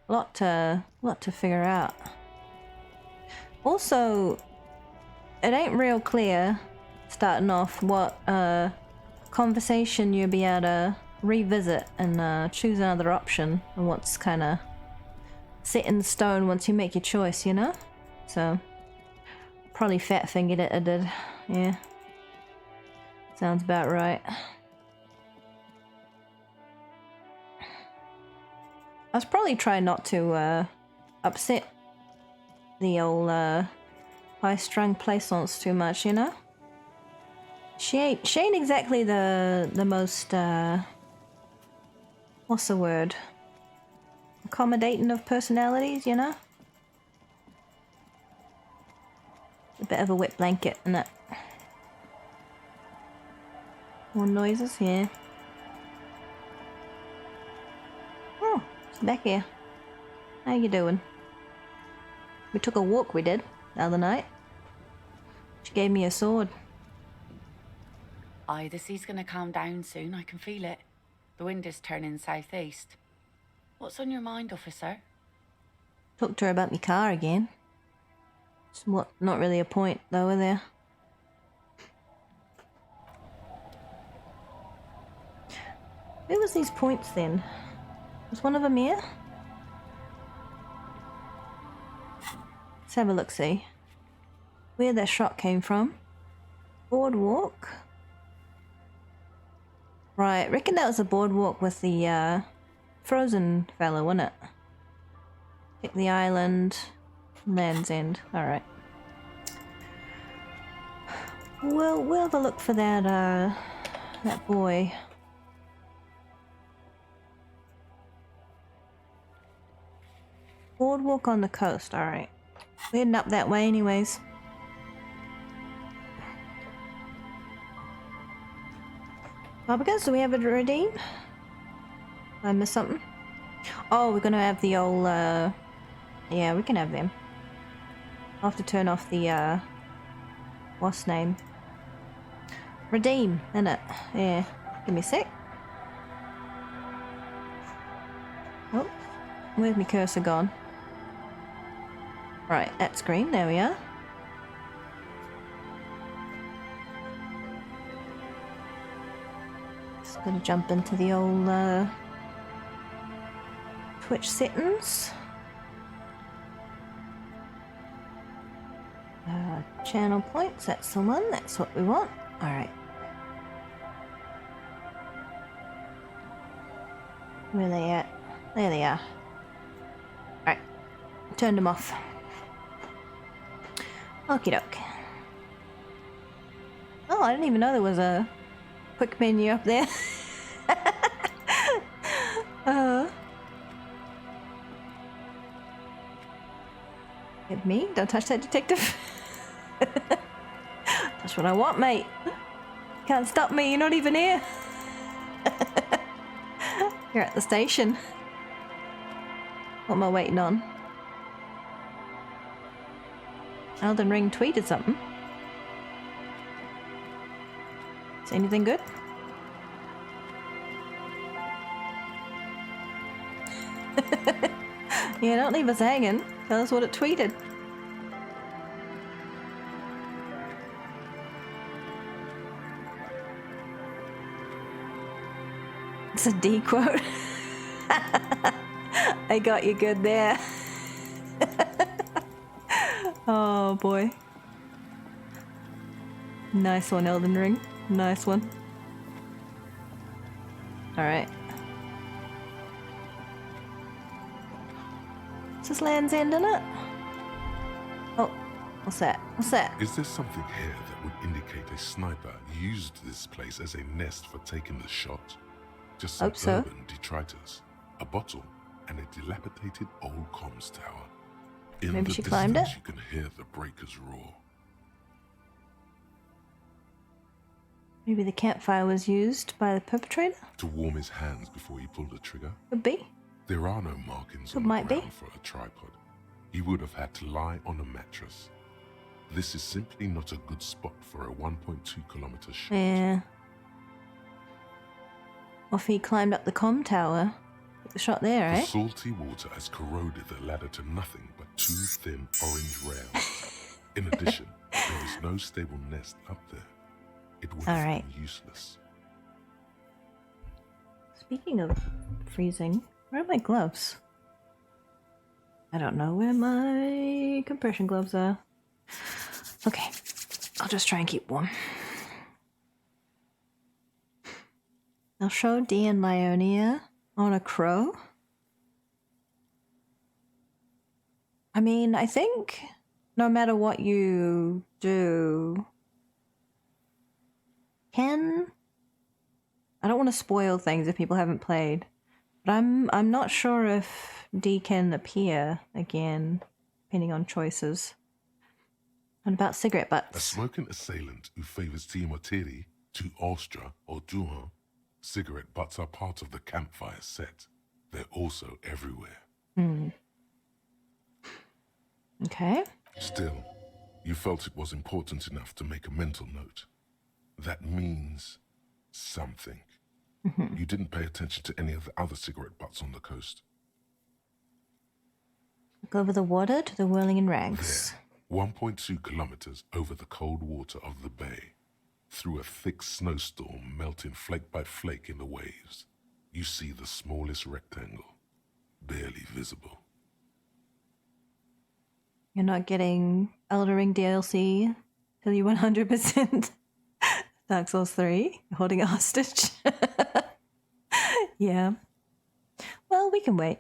lot to figure out. Also, it ain't real clear, starting off, what conversation you'll be able to revisit and choose another option, and what's kind of set in stone once you make your choice, you know? So, probably fat fingered it, I did. Yeah. Sounds about right. I was probably trying not to upset the old high-strung plaisance too much, you know? She ain't exactly the most, what's the word? Accommodating of personalities, you know? A bit of a wet blanket, isn't it? More noises here. Oh, it's back here. How you doing? We took a walk, we did, the other night. She gave me a sword. Aye, the sea's gonna calm down soon, I can feel it. The wind is turning southeast. What's on your mind, officer? Talked to her about my car again. It's not really a point, though, are there? Who was these points then? Was one of them here? Let's have a look-see. Where that shot came from. Boardwalk. Right, reckon that was a boardwalk with the frozen fella, wasn't it? Pick the island. Land's End. Alright. We'll have a look for that boy. Boardwalk on the coast, alright. We're heading up that way anyways. Barbecues, do we have a redeem? I missed something? Oh, we're gonna have the old, yeah, we can have them. I'll have to turn off the, what's name? Redeem, innit? Yeah. Give me a sec. Oh, where's my cursor gone? Right, at screen, there we are. Just gonna jump into the old, Twitch settings. Channel points, that's the one, that's what we want. Alright. Where are they at? There they are. Alright. Turned them off. Okie doke. Oh, I didn't even know there was a quick menu up there. Hit me, don't touch that detective. That's what I want, mate. Can't stop me, you're not even here. You're at the station. What am I waiting on? Elden Ring tweeted something. Is anything good? Yeah, don't leave us hanging. Tell us what it tweeted. It's a D quote. I got you good there. Oh boy. Nice one, Elden Ring. Nice one. Alright. Is this Land's End, isn't it? Oh, what's that? What's that? Is there something here that would indicate a sniper used this place as a nest for taking the shot? Just some Hope so. urban detritus, a bottle, and a dilapidated old comms tower. In Maybe the she climbed distance, it? you can hear the breakers roar. Maybe the campfire was used by the perpetrator? To warm his hands before he pulled the trigger. Could be. There are no markings It on the might be. ground for a tripod. He would have had to lie on a mattress. This is simply not a good spot for a 1.2 kilometer shot. Yeah. Or if he climbed up the comm tower, put the shot there, The eh? salty water has corroded the ladder to nothing but two thin orange rails. In addition, there is no stable nest up there. It would have Alright. been useless. Speaking of freezing, where are my gloves? I don't know where my compression gloves are. Okay, I'll just try and keep warm. I'll show Dee and Lyonia on a crow. I mean, I think no matter what you do, I don't want to spoil things if people haven't played, but I'm not sure if D can appear again, depending on choices. What about cigarette A butts? smoking assailant who favors Timotiri to Ostra or Duhan, cigarette butts are part of the campfire set. They're also everywhere. Okay. Still, you felt it was important enough to make a mental note. That means something. You didn't pay attention to any of the other cigarette butts on the coast. Look over the water to the whirling in rags. There, 1.2 kilometers over the cold water of the bay, through a thick snowstorm melting flake by flake in the waves, you see the smallest rectangle, barely visible. You're not getting Elder Ring DLC till you 100% Dark Souls 3, holding a hostage. Yeah. Well, we can wait.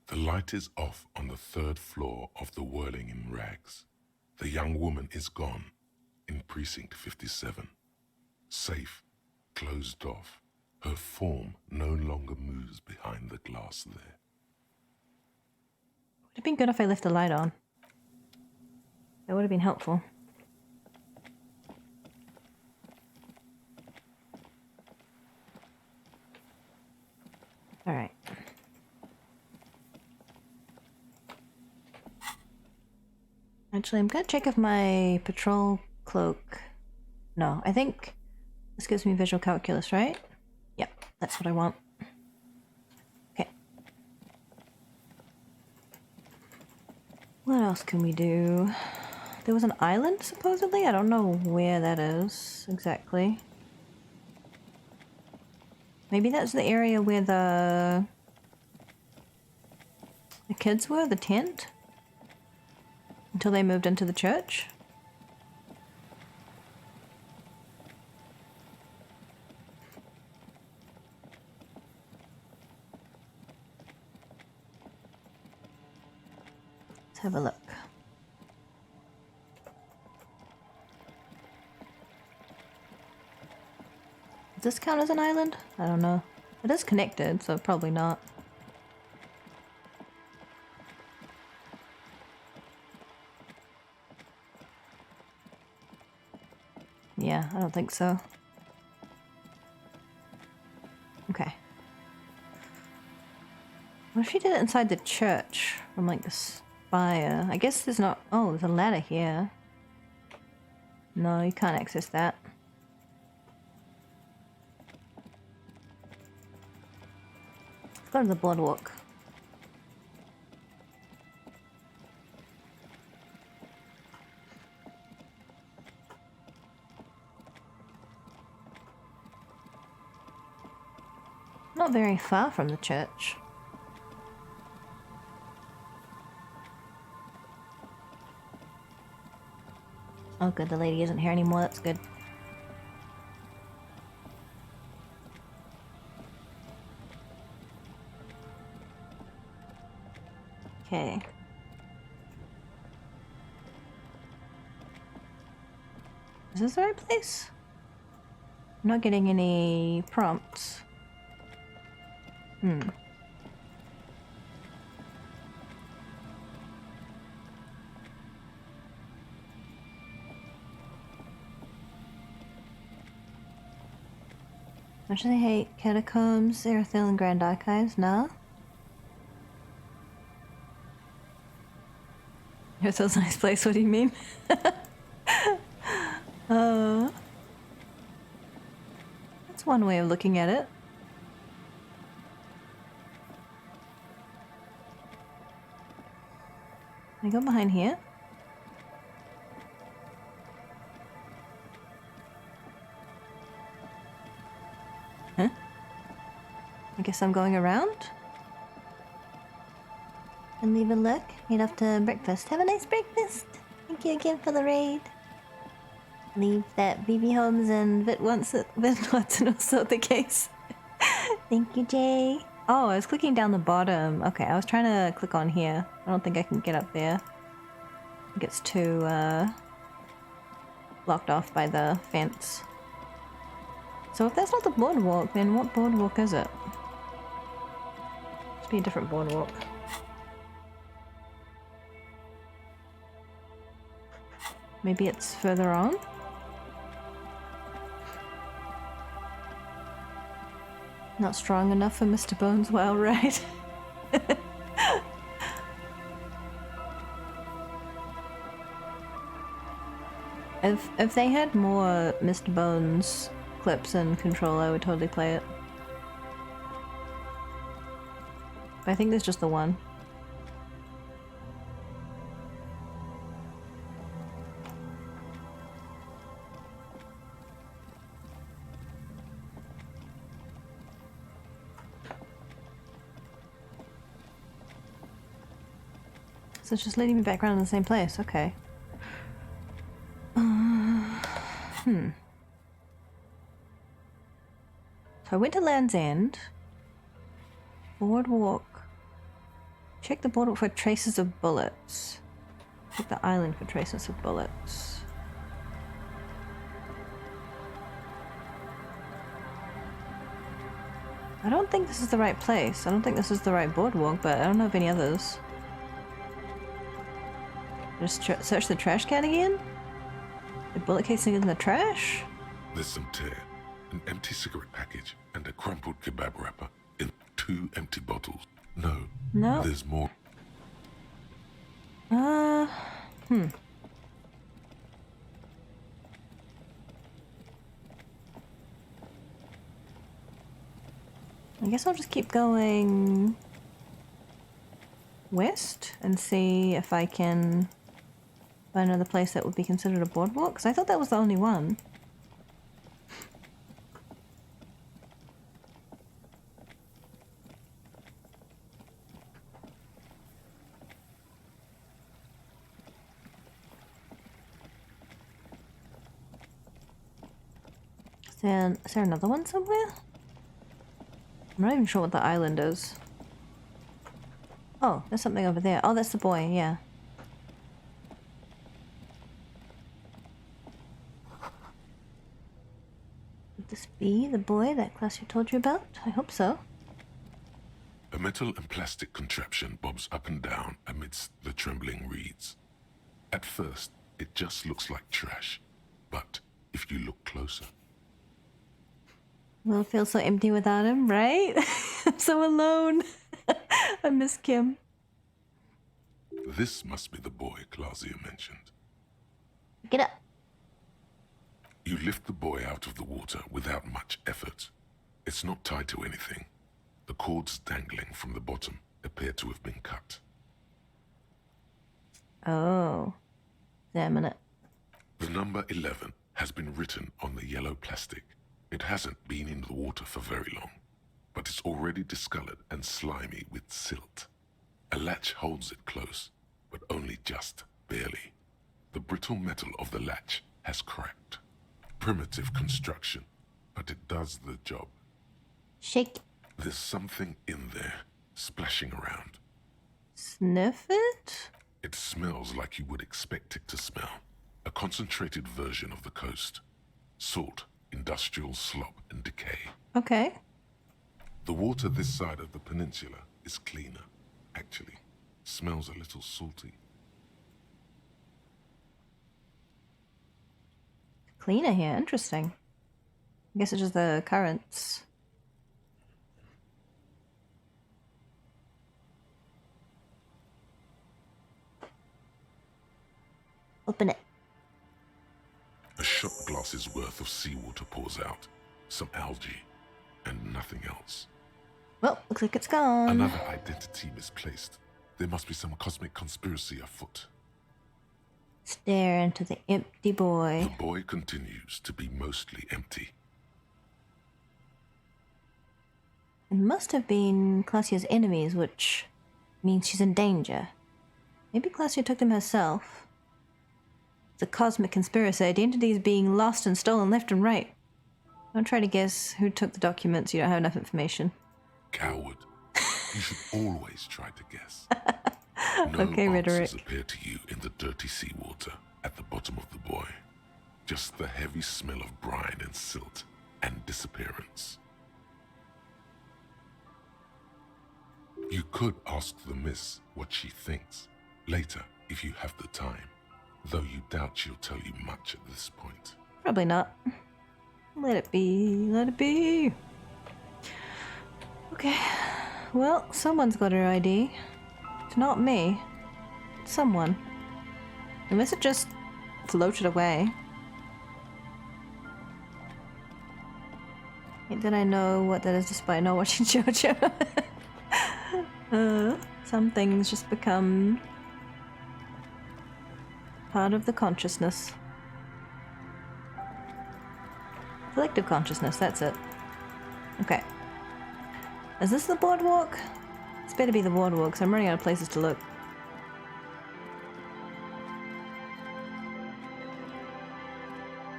The light is off on the 3rd floor of the Whirling in Rags. The young woman is gone in Precinct 57. Safe, closed off, her form no longer moves behind the glass there. Would have been good if I left the light on. That would have been helpful. Alright. Actually, I'm gonna check if my patrol cloak... No, I think this gives me visual calculus, right? Yep, that's what I want. Okay. What else can we do? There was an island, supposedly? I don't know where that is exactly. Maybe that's the area where the kids were, the tent? Until they moved into the church? Let's have a look. Does this count as an island? I don't know. It is connected, so probably not. Yeah, I don't think so. Okay. What if she did it inside the church? From like the spire? I guess there's not... Oh, there's a ladder here. No, you can't access that. Let's go to the boardwalk. Not very far from the church. Oh good, the lady isn't here anymore, that's good. Okay. Is this the right place? I'm not getting any prompts. Much as I hate catacombs, Erythil, and Grand Archives, no? Erythil's a nice place, what do you mean? That's one way of looking at it. Can I go behind here? Huh? I guess I'm going around? And leave a look. Meet after breakfast. Have a nice breakfast! Thank you again for the raid. Leave that BB Holmes and Vit Watson also the case. Thank you, Jay. Oh, I was clicking down the bottom. Okay, I was trying to click on here. I don't think I can get up there. Gets too blocked off by the fence. So if that's not the boardwalk, then what boardwalk is it? Must be a different boardwalk. Maybe it's further on? Not strong enough for Mr. Bones' wild ride. If they had more Mr. Bones clips in Control, I would totally play it. But I think there's just the one. So it's just leading me back around in the same place, okay. So I went to Land's End. Boardwalk. Check the boardwalk for traces of bullets. Check the island for traces of bullets. I don't think this is the right place. I don't think this is the right boardwalk, but I don't know of any others. Just search the trash can again? The bullet casing in the trash? There's some tear, an empty cigarette package, and a crumpled kebab wrapper in 2 empty bottles. No. There's more. I guess I'll just keep going west and see if I can find another place that would be considered a boardwalk, because I thought that was the only one. Is there another one somewhere? I'm not even sure what the island is. Oh, there's something over there. Oh, that's the boy, yeah. Would this be the boy that Clausia told you about? I hope so. A metal and plastic contraption bobs up and down amidst the trembling reeds. At first, it just looks like trash, but if you look closer... Well, it feels so empty without him, right? I'm so alone. I miss Kim. This must be the boy Clausia mentioned. Get up. You lift the boy out of the water without much effort. It's not tied to anything. The cords dangling from the bottom appear to have been cut. Oh. Examine it. The number 11 has been written on the yellow plastic. It hasn't been in the water for very long, but it's already discolored and slimy with silt. A latch holds it close, but only just barely. The brittle metal of the latch has cracked. Primitive construction, but it does the job. Shake. There's something in there, splashing around. Sniff it? It smells like you would expect it to smell. A concentrated version of the coast. Salt, industrial slop and decay. Okay. The water this side of the peninsula is cleaner. Actually, smells a little salty. Cleaner here, interesting. I guess it's just the currents. Open it. A shot glass's worth of seawater pours out. Some algae, and nothing else. Well, looks like it's gone. Another identity misplaced. There must be some cosmic conspiracy afoot. Stare into the empty boy. The boy continues to be mostly empty. It must have been Clausia's enemies, which means she's in danger. Maybe Clausia took them herself. It's a cosmic conspiracy. Identities being lost and stolen left and right. Don't try to guess who took the documents. You don't have enough information. Coward. You should always try to guess. No Okay, rhetoric. answers appear to you in the dirty seawater at the bottom of the buoy. Just the heavy smell of brine and silt and disappearance. You could ask the miss what she thinks later if you have the time, though you doubt she'll tell you much at this point. Probably not. Let it be. Let it be. Okay. Well, someone's got her ID. It's not me. It's someone. Unless it just floated away. Did I know what that is despite not watching JoJo? Some things just become part of the consciousness. Collective consciousness, that's it. Okay. Is this the boardwalk? It's better be the boardwalk, because I'm running out of places to look.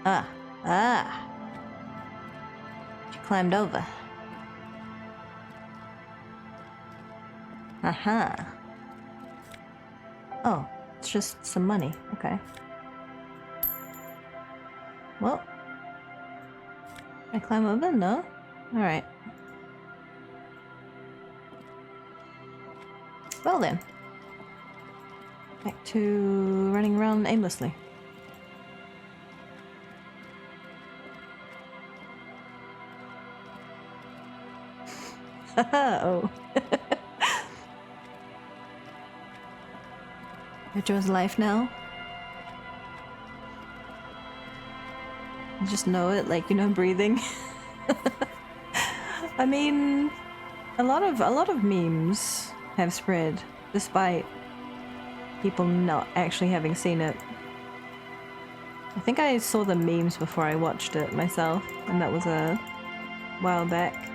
Ah. She climbed over. Aha. Oh, it's just some money. Okay. Well. Can I climb over? No? Alright. Well then. Back to running around aimlessly. Haha, oh. JoJo's life now. You just know it, like, you know, breathing. I mean, a lot of memes have spread despite people not actually having seen it. I think I saw the memes before I watched it myself, and that was a while back.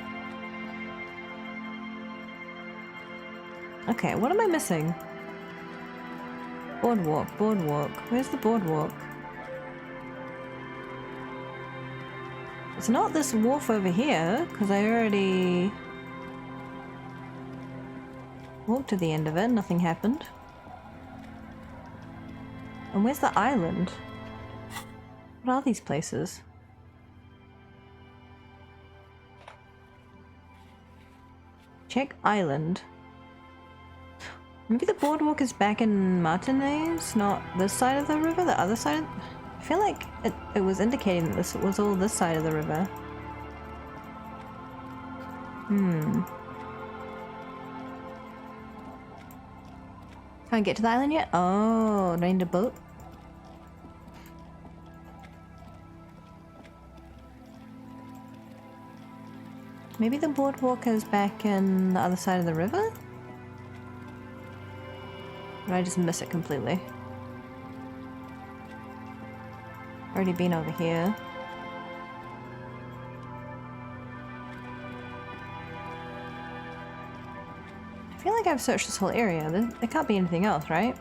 Okay, what am I missing? Boardwalk, boardwalk. Where's the boardwalk? It's not this wharf over here, because I already walked to the end of it, nothing happened. And where's the island? What are these places? Check island. Maybe the boardwalk is back in Martinez, not this side of the river, the other side of... I feel like it was indicating that this was all this side of the river. Can't get to the island yet? Oh, do I need a boat? Maybe the boardwalk is back in the other side of the river? Or did I just miss it completely? Already been over here. I feel like I've searched this whole area. There can't be anything else, right?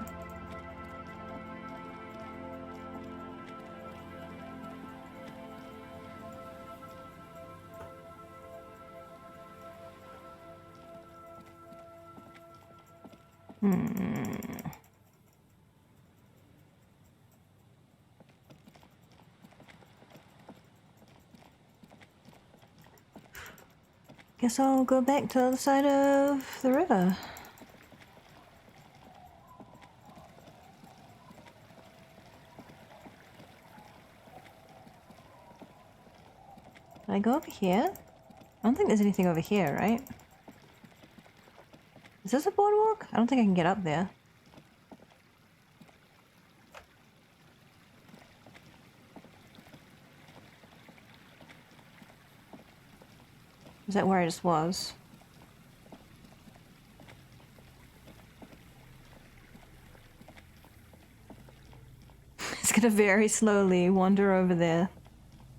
Guess I'll go back to the other side of the river. Can I go over here? I don't think there's anything over here, right? Is this a boardwalk? I don't think I can get up there. Is that where I just was? It's gonna very slowly wander over there.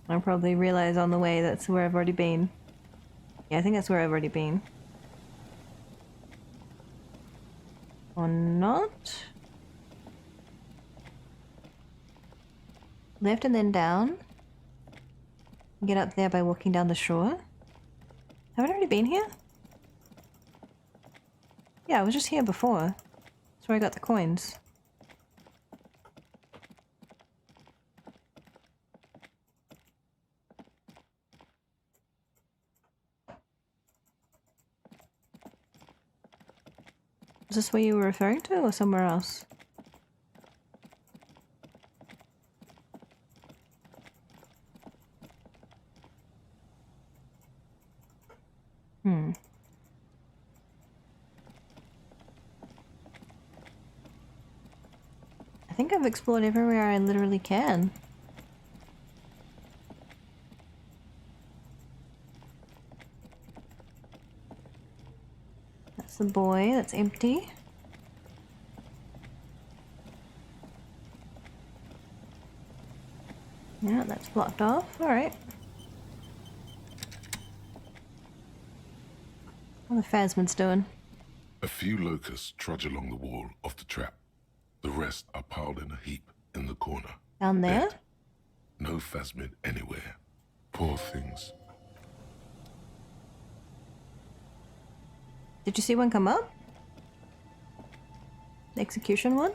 I'll probably realize on the way that's where I've already been. Yeah, I think that's where I've already been. Or not? Left and then down. Get up there by walking down the shore. Have I already been here? Yeah, I was just here before. That's where I got the coins. Is this where you were referring to, or somewhere else? Hmm. I think I've explored everywhere I literally can. That's the boy, that's empty. Yeah, that's blocked off. Alright. What are the Phasmids doing? A few locusts trudge along the wall of the trap. The rest are piled in a heap in the corner. Down there? Dead. No phasmid anywhere. Poor things. Did you see one come up? The execution one?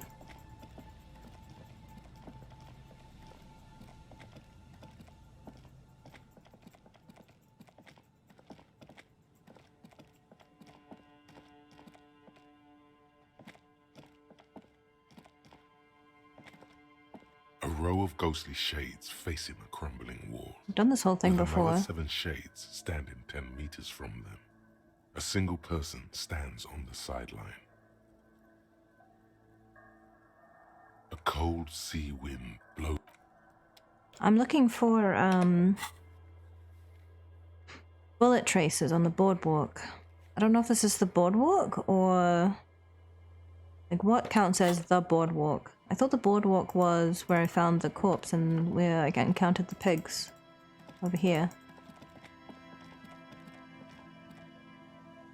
A row of ghostly shades facing a crumbling wall. I've done this whole thing with before. another 7 shades standing 10 meters from them. A single person stands on the sideline. A cold sea wind blows. I'm looking for, bullet traces on the boardwalk. I don't know if this is the boardwalk or... like, what counts as the boardwalk? I thought the boardwalk was where I found the corpse and where I encountered the pigs. Over here.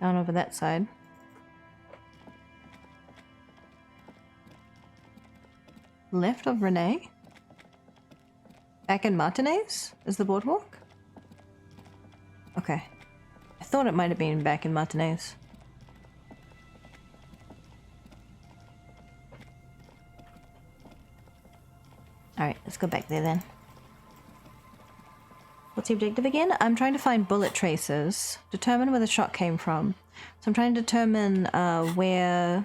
Down over that side. Left of Renee? Back in Martinez? Is the boardwalk? Okay. I thought it might have been back in Martinez. Alright, let's go back there then. What's the objective again? I'm trying to find bullet traces. Determine where the shot came from. So I'm trying to determine where...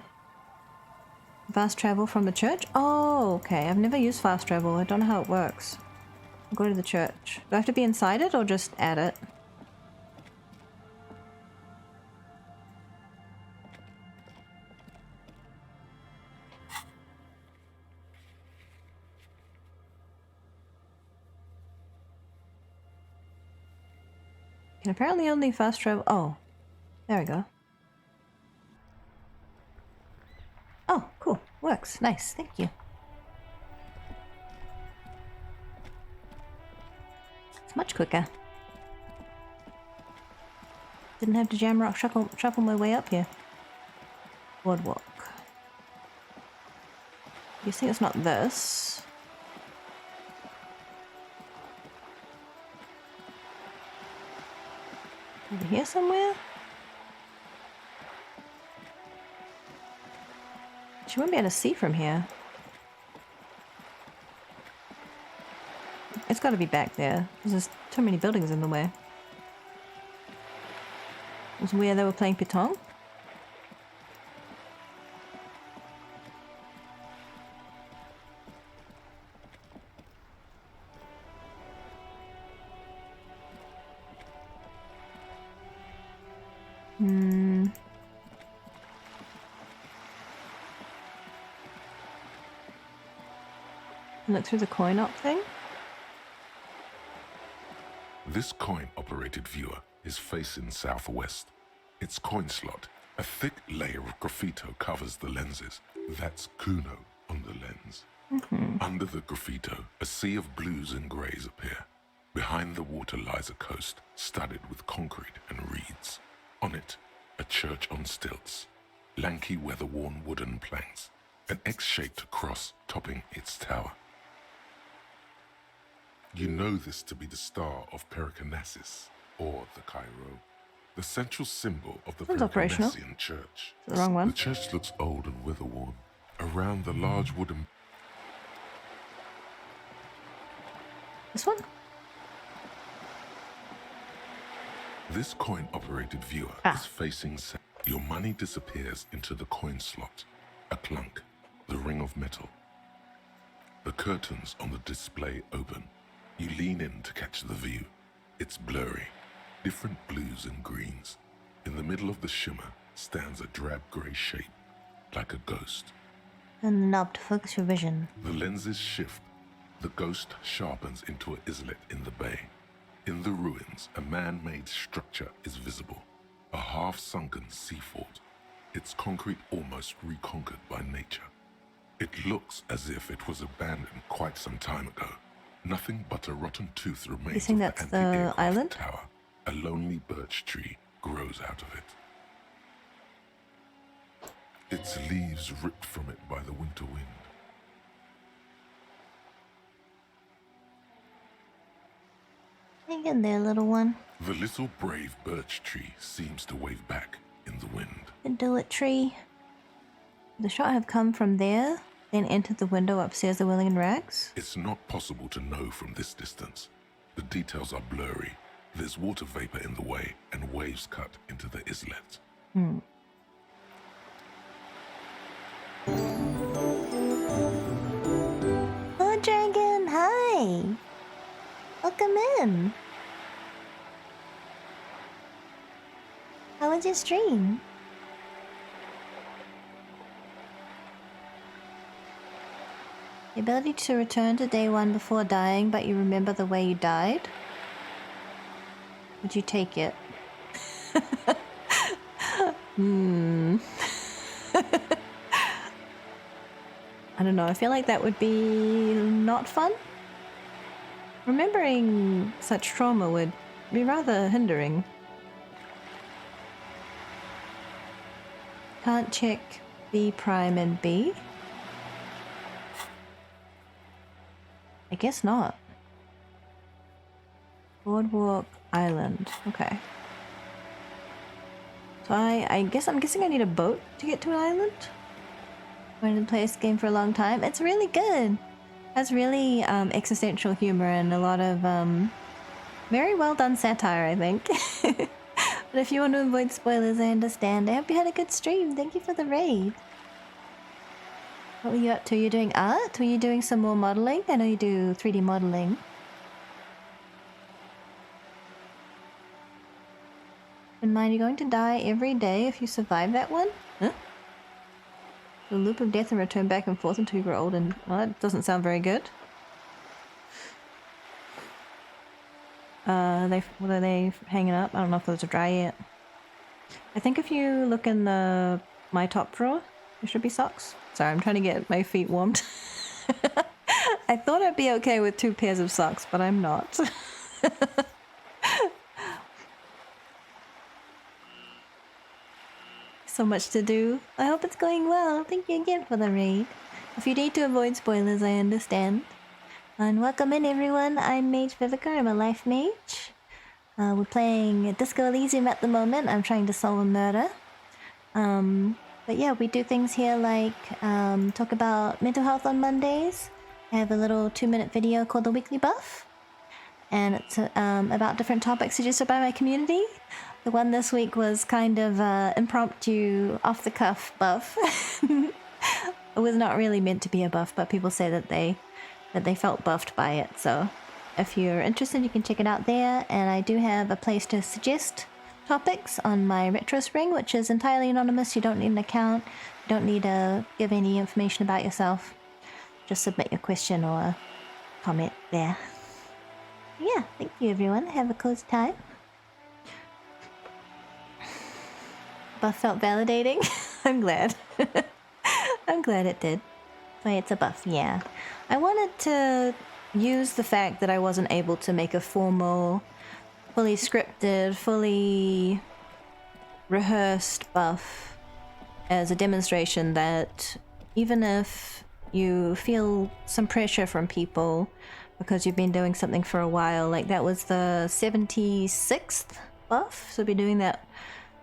Fast travel from the church? Oh, okay. I've never used fast travel. I don't know how it works. I'll go to the church. Do I have to be inside it or just at it? Can apparently only fast travel. Oh, there we go. Oh, cool. Works. Nice. Thank you. It's much quicker. Didn't have to jam rock shuffle my way up here. Boardwalk. Guessing it's not this. Over here somewhere? She won't be able to see from here. It's gotta be back there. There's too many buildings in the way. It was where they were playing Pitong? Look through the coin op thing. This coin-operated viewer is facing southwest. Its coin slot, a thick layer of graffito covers the lenses. That's Kuno on the lens. Under the graffito, a sea of blues and greys appear. Behind the water lies a coast studded with concrete and reeds. On it, a church on stilts, lanky weather-worn wooden planks, an X-shaped cross topping its tower. You know this to be the star of Pericarnassus, or the Cairo. the central symbol of the Sounds operational. Franciscan church. The wrong one. The church looks old and weather-worn. Around the large wooden... This one? This coin-operated viewer is facing... Your money disappears into the coin slot. A clunk. The ring of metal. The curtains on the display open. You lean in to catch the view. It's blurry. Different blues and greens. In the middle of the shimmer stands a drab grey shape, like a ghost. And the knob to focus your vision. The lenses shift. The ghost sharpens into an islet in the bay. In the ruins, a man-made structure is visible. A half-sunken sea fort. Its concrete almost reconquered by nature. It looks as if it was abandoned quite some time ago. Nothing but a rotten tooth remains. You think of that's the the anti-aircraft island? tower. A lonely birch tree grows out of it. Its leaves ripped from it by the winter wind. Hang in there, little one. The little brave birch tree seems to wave back in the wind. The dullet tree. The shot have come from there, then entered the window upstairs the Willing and Rags. It's not possible to know from this distance. The details are blurry. There's water vapor in the way, and waves cut into the islet. Oh, dragon, hi! Welcome in. How was your stream? The ability to return to day one before dying, but you remember the way you died? Would you take it? I don't know, I feel like that would be not fun. Remembering such trauma would be rather hindering. Can't check B prime and B? I guess not. Boardwalk Island. Okay. So I'm guessing I need a boat to get to an island. Wanted to play this game for a long time. It's really good. Has really existential humor and a lot of very well done satire, I think. But if you want to avoid spoilers, I understand. I hope you had a good stream. Thank you for the raid. What were you up to? You're doing art? Were you doing some more modeling? I know you do 3D modeling. In mind, you're going to die every day if you survive that one? Huh? The loop of death and return back and forth until you grow old and... Well, that doesn't sound very good. What are they hanging up? I don't know if those are dry yet. I think if you look in my top drawer, there should be socks. Sorry, I'm trying to get my feet warmed. I thought I'd be okay with 2 pairs of socks, but I'm not. So much to do. I hope it's going well. Thank you again for the raid. If you need to avoid spoilers, I understand. And welcome in, everyone. I'm Mage Vivica. I'm a life mage. We're playing Disco Elysium at the moment. I'm trying to solve a murder. But yeah, we do things here like talk about mental health on Mondays. I have a little 2-minute video called The Weekly Buff. And it's about different topics suggested by my community. The one this week was kind of impromptu, off-the-cuff buff. It was not really meant to be a buff, but people say that they felt buffed by it. So if you're interested, you can check it out there. And I do have a place to suggest topics on my retro spring, which is entirely anonymous. You don't need an account. You don't need to give any information about yourself. Just submit your question or comment there. Yeah, thank you everyone. Have a cozy time. Buff felt validating. I'm glad. I'm glad it did. Wait, it's a buff, yeah. I wanted to use the fact that I wasn't able to make a formal, fully scripted, fully rehearsed buff as a demonstration that even if you feel some pressure from people because you've been doing something for a while, like that was the 76th buff, so I'll be doing that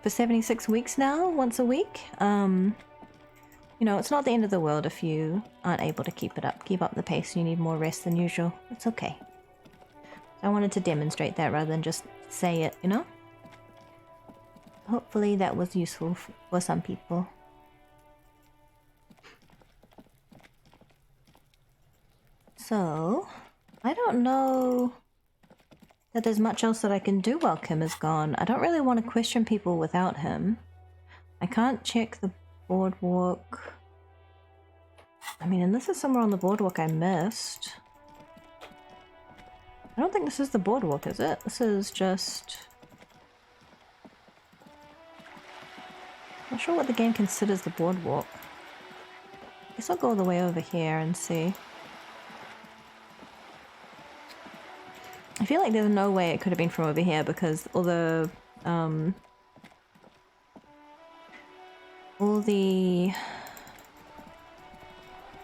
for 76 weeks now, once a week. You know, it's not the end of the world if you aren't able to keep up the pace, you need more rest than usual. It's okay. I wanted to demonstrate that rather than just say it, you know? Hopefully that was useful for some people. So, I don't know that there's much else that I can do while Kim is gone. I don't really want to question people without him. I can't check the boardwalk. I mean, and this is somewhere on the boardwalk I missed. I don't think this is the boardwalk, is it? This is just... Not sure what the game considers the boardwalk. I guess I'll go all the way over here and see. I feel like there's no way it could have been from over here because all the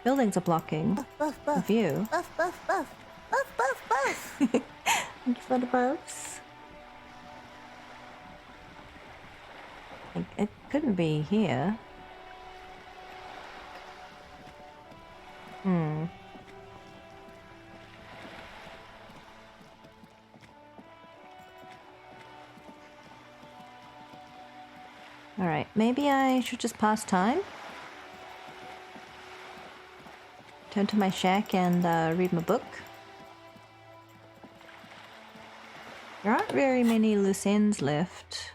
buildings are blocking the view. Buff, buff, buff. Buff, buff, buff. Thank you for the buffs. It couldn't be here. Alright, maybe I should just pass time? Turn to my shack and read my book? There aren't very many loose ends left.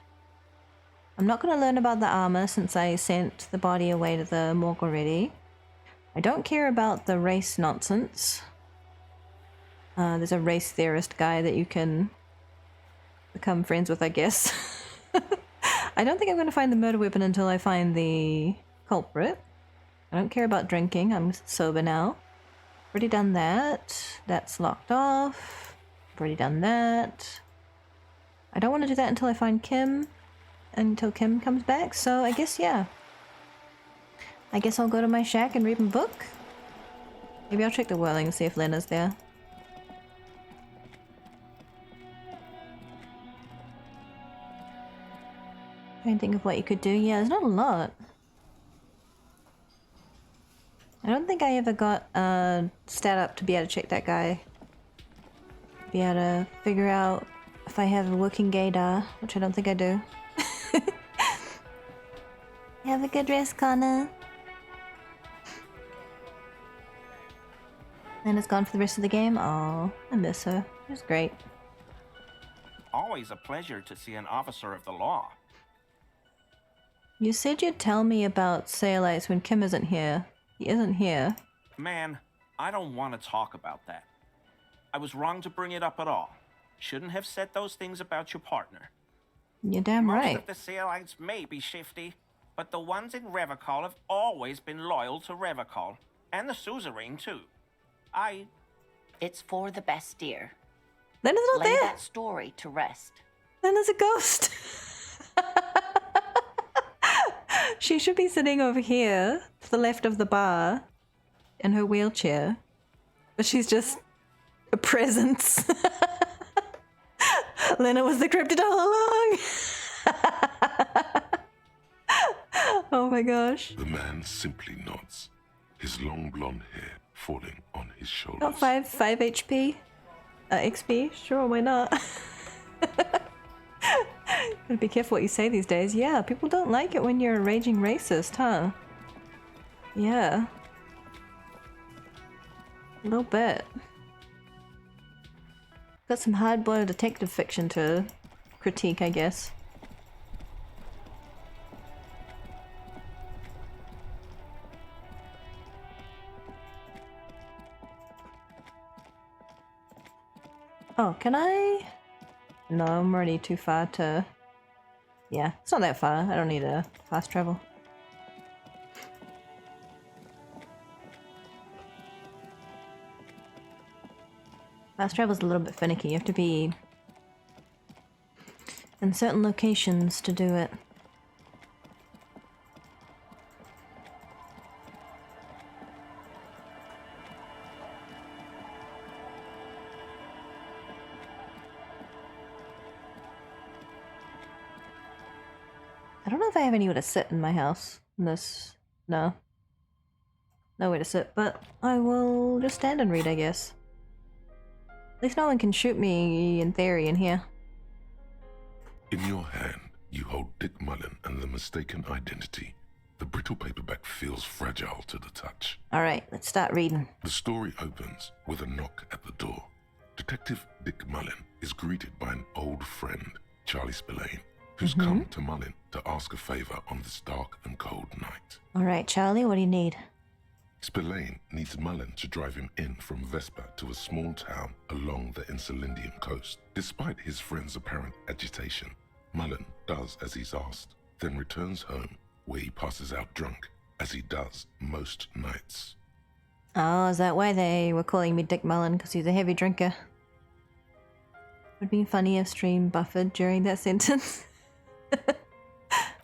I'm not going to learn about the armor since I sent the body away to the morgue already. I don't care about the race nonsense. There's a race theorist guy that you can become friends with, I guess. I don't think I'm going to find the murder weapon until I find the culprit. I don't care about drinking, I'm sober now. Already done that. That's locked off. I've already done that. I don't want to do that until I find Kim. Until Kim comes back, so I guess, yeah. I guess I'll go to my shack and read my book. Maybe I'll check the whirling and see if Lena's there. Trying to think of what you could do. Yeah, there's not a lot. I don't think I ever got stat up to be able to check that guy. Be able to figure out if I have a working gaydar, which I don't think I do. Have a good rest, Connor. Lena's gone for the rest of the game. Oh, I miss her. It was great. Always a pleasure to see an officer of the law. You said you'd tell me about Saylights when Kim isn't here. He isn't here. Man, I don't want to talk about that. I was wrong to bring it up at all. Shouldn't have said those things about your partner. You're damn right. Most of the Saylights may be shifty, but the ones in Revachol have always been loyal to Revachol. And the suzerain, too. It's for the best, dear. Lena's not Lay there. that story to rest. Lena's a ghost. She should be sitting over here to the left of the bar in her wheelchair, but she's just a presence. Lena was the cryptid all along. Oh my gosh. The man simply nods, his long blonde hair falling on his shoulders. Got 5 HP. XP? Sure, why not? Gotta be careful what you say these days. Yeah, people don't like it when you're a raging racist, huh? Yeah. A little bit. Got some hard-boiled detective fiction to critique, I guess. Oh, can I? No, I'm already too far to... Yeah, it's not that far. I don't need a fast travel. Fast travel's a little bit finicky. You have to be in certain locations to do it. don't know if I have anywhere to sit in my house. No. Nowhere to sit, but I will just stand and read, I guess. At least no one can shoot me, in theory, in here. In your hand, you hold Dick Mullen and the mistaken identity. The brittle paperback feels fragile to the touch. Alright, let's start reading. The story opens with a knock at the door. Detective Dick Mullen is greeted by an old friend, Charlie Spillane, who's come to Mullen to ask a favor on this dark and cold night. Alright, Charlie, what do you need? Spillane needs Mullen to drive him in from Vesper to a small town along the Elysium coast. Despite his friend's apparent agitation, Mullen does as he's asked, then returns home, where he passes out drunk, as he does most nights. Oh, is that why they were calling me Dick Mullen? Because he's a heavy drinker. Would have been funny if stream buffered during that sentence.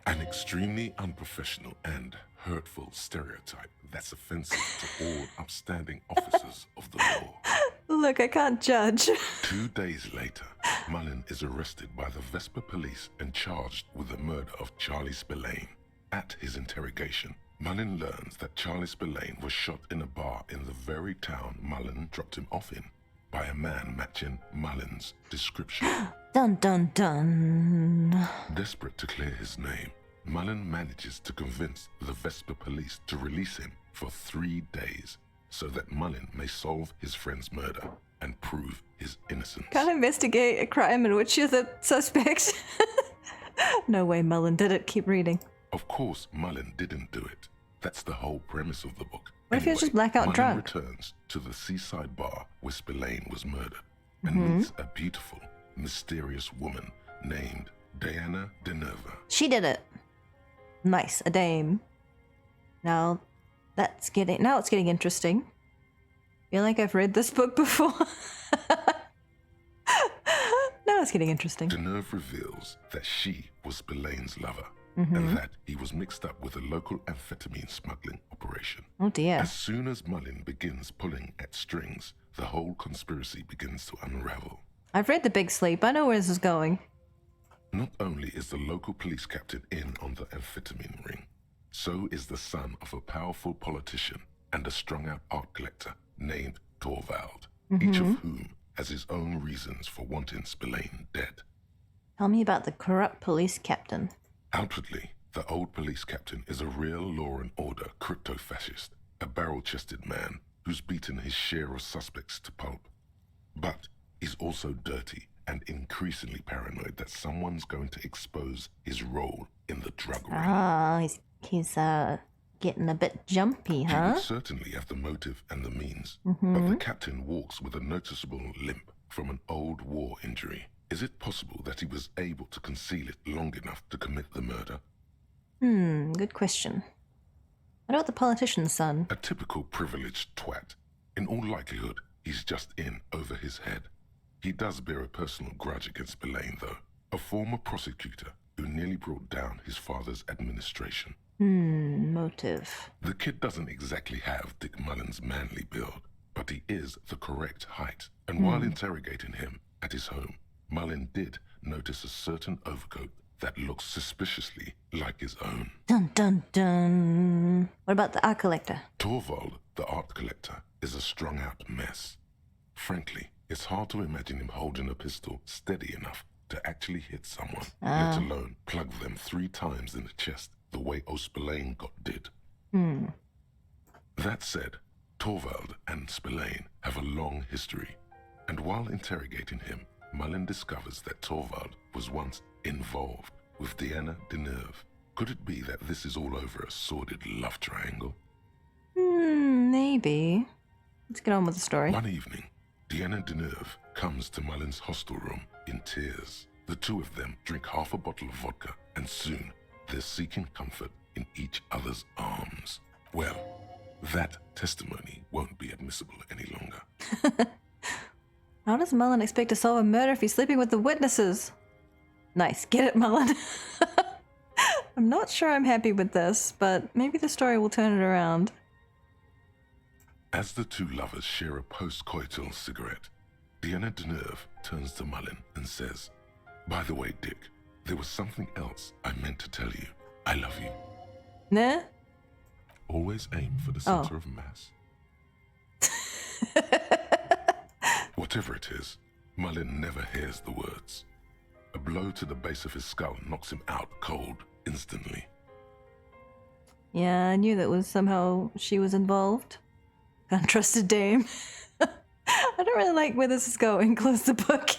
An extremely unprofessional and hurtful stereotype that's offensive to all upstanding officers of the law. Look, I can't judge. 2 days later, Mullen is arrested by the Vesper police and charged with the murder of Charlie Spillane. At his interrogation, Mullen learns that Charlie Spillane was shot in a bar in the very town Mullen dropped him off in by a man matching Mullen's description. Dun dun dun. Desperate to clear his name, Mullen manages to convince the Vesper police to release him for 3 days so that Mullen may solve his friend's murder and prove his innocence. Can't investigate a crime in which you're the suspect. No way Mullen did it. Keep reading. Of course, Mullen didn't do it. That's the whole premise of the book. What if he was just blackout Mullen drunk? returns to the seaside bar where Spillane was murdered and meets a beautiful, mysterious woman named Diana DeNerva. She did it. Nice, a dame. Now it's getting interesting. Feel like I've read this book before. Now it's getting interesting. DeNerva reveals that she was Spillane's lover and that he was mixed up with a local amphetamine smuggling operation. Oh dear. As soon as Mullen begins pulling at strings, the whole conspiracy begins to unravel. I've read The Big Sleep. I know where this is going. Not only is the local police captain in on the amphetamine ring, so is the son of a powerful politician and a strung-out art collector named Torvald, each of whom has his own reasons for wanting Spillane dead. Tell me about the corrupt police captain. Outwardly, the old police captain is a real law and order crypto-fascist, a barrel-chested man who's beaten his share of suspects to pulp. But he's also dirty and increasingly paranoid that someone's going to expose his role in the drug ring. Ah, he's getting a bit jumpy, He huh? would certainly have the motive and the means, but the captain walks with a noticeable limp from an old war injury. Is it possible that he was able to conceal it long enough to commit the murder? Good question. What about the politician's son? A typical privileged twat. In all likelihood, he's just in over his head. He does bear a personal grudge against Spillane, though, a former prosecutor who nearly brought down his father's administration. Motive. The kid doesn't exactly have Dick Mullen's manly build, but he is the correct height. And while interrogating him at his home, Mullen did notice a certain overcoat that looks suspiciously like his own. Dun dun dun. What about the art collector? Torvald, the art collector, is a strung-out mess. Frankly, it's hard to imagine him holding a pistol steady enough to actually hit someone, let alone plug them 3 times in the chest the way Spillane got did. That said, Torvald and Spillane have a long history, and while interrogating him, Mullen discovers that Torvald was once involved with Diana DeNerva. Could it be that this is all over a sordid love triangle? Maybe. Let's get on with the story. One evening, Diana DeNerva comes to Mullen's hostel room in tears. The two of them drink half a bottle of vodka, and soon they're seeking comfort in each other's arms. Well, that testimony won't be admissible any longer. How does Mullen expect to solve a murder if he's sleeping with the witnesses? Nice. Get it, Mullen. I'm not sure I'm happy with this, but maybe the story will turn it around. As the two lovers share a post-coital cigarette, Diana DeNerva turns to Mullen and says, "By the way, Dick, there was something else I meant to tell you." I love you. Nah? Always aim for the center of mass. Whatever it is, Mullen never hears the words. A blow to the base of his skull knocks him out cold instantly. Yeah, I knew that was somehow she was involved. Can't trust a dame. I don't really like where this is going. Close the book.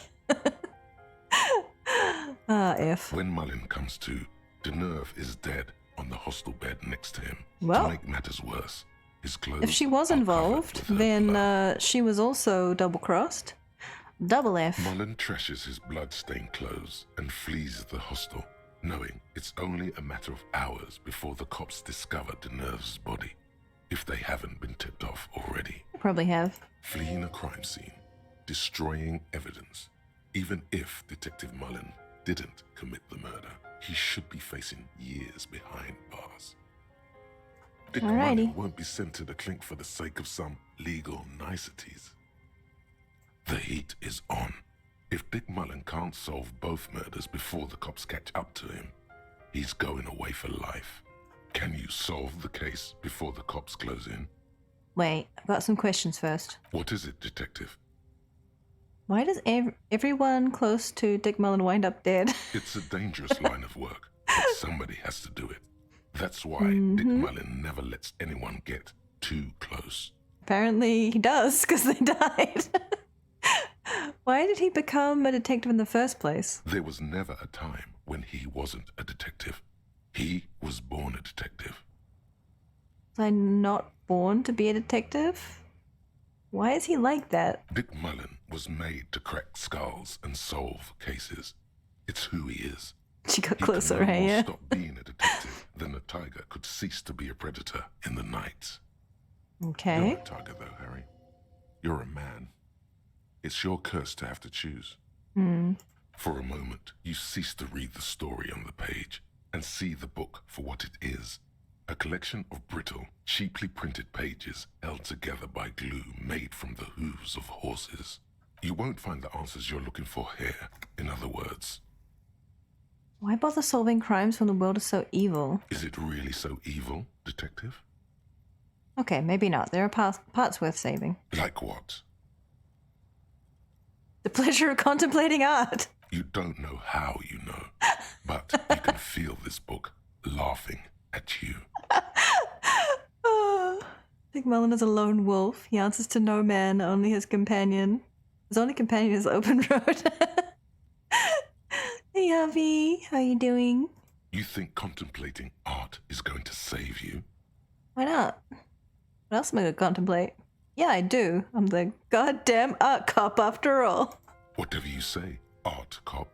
F. When Mullen comes to, Deneuve is dead on the hostel bed next to him. Well, to make matters worse, his clothes if she was are covered involved, with her then blood. she was also double-crossed. Double F. Mullen trashes his blood-stained clothes and flees the hostel, knowing it's only a matter of hours before the cops discover Deneuve's body, if they haven't been tipped off already. Probably have. Fleeing a crime scene, destroying evidence. Even if Detective Mullen didn't commit the murder, he should be facing years behind bars. Dick Alrighty. Mullen won't be sent to the clink for the sake of some legal niceties. The heat is on. If Dick Mullen can't solve both murders before the cops catch up to him, he's going away for life. Can you solve the case before the cops close in? Wait, I've got some questions first. What is it, Detective? Why does everyone close to Dick Mullen wind up dead? It's a dangerous line of work, but somebody has to do it. That's why Dick Mullen never lets anyone get too close. Apparently he does, because they died. Why did he become a detective in the first place? There was never a time when he wasn't a detective. He was born a detective. Was I not born to be a detective? Why is he like that? Dick Mullen was made to crack skulls and solve cases. It's who he is. She got He closer, can no right? more Yeah. stop being a detective than a tiger could cease to be a predator in the night. You're Okay. a tiger, though, Harry. You're a man. It's your curse to have to choose. For a moment, you cease to read the story on the page and see the book for what it is. A collection of brittle, cheaply printed pages held together by glue made from the hooves of horses. You won't find the answers you're looking for here, in other words. Why bother solving crimes when the world is so evil? Is it really so evil, Detective? Okay, maybe not. There are parts worth saving. Like what? The pleasure of contemplating art. You don't know how you know, but you can feel this book laughing at you. Dick Mullen is a lone wolf. He answers to no man, only his companion. His only companion is open road. Hey, Harvey. How you doing? You think contemplating art is going to save you? Why not? What else am I going to contemplate? Yeah, I do. I'm the goddamn art cop after all. Whatever you say, art cop.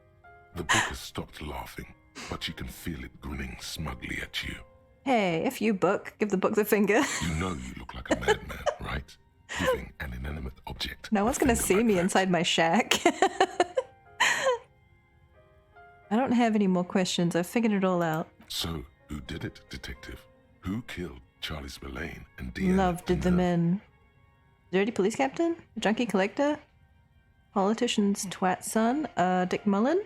The book has stopped laughing, but you can feel it grinning smugly at you. Hey, if you book, give the book the finger. You know you look like a madman, right? Giving an inanimate object. No one's a going to finger see like me that. inside my shack. I don't have any more questions. I've figured it all out. So, who did it, Detective? Who killed Charlie Spillane and Deanna? Love did them in. Dirty police captain? Junkie collector? Politician's twat son? Dick Mullen?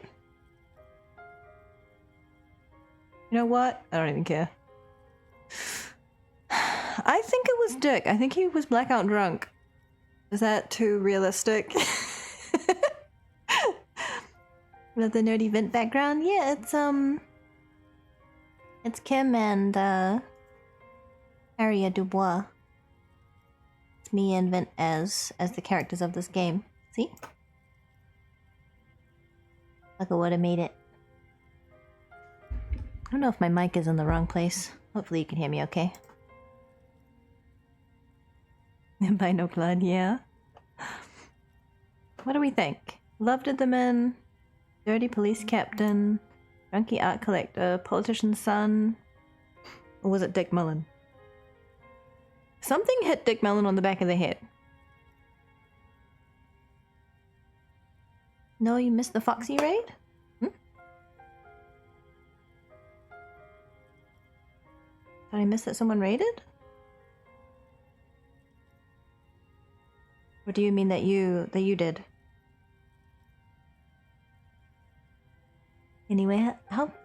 You know what? I don't even care. I think it was Dick. I think he was blackout drunk. Is that too realistic? With the nerdy vent background? Yeah, it's Kim and, Aria Dubois. It's me and Vent as the characters of this game. See? Look at what I made it. I don't know if my mic is in the wrong place. Hopefully you can hear me okay. By no blood, yeah. What do we think? Love did them in. Dirty police captain. Junkie art collector. Politician's son. Or was it Dick Mullen? Something hit Dick Mullen on the back of the head. No, you missed the Foxy raid? Did I miss that someone raided? Or do you mean that you did? Anyway,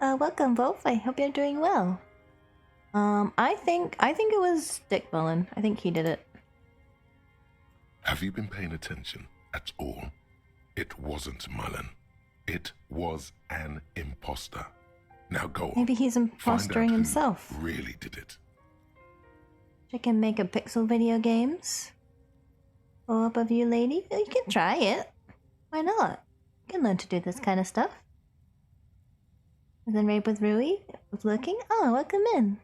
welcome, Wolf. I hope you're doing well. I think it was Dick Mullen. I think he did it. Have you been paying attention at all? It wasn't Mullen. It was an imposter. Now go on. Maybe he's impostering himself. Who really did it? I can make a pixel video games. Follow up of you, lady. You can try it. Why not? You can learn to do this kind of stuff. And then rape with Rui with looking. Oh, welcome in.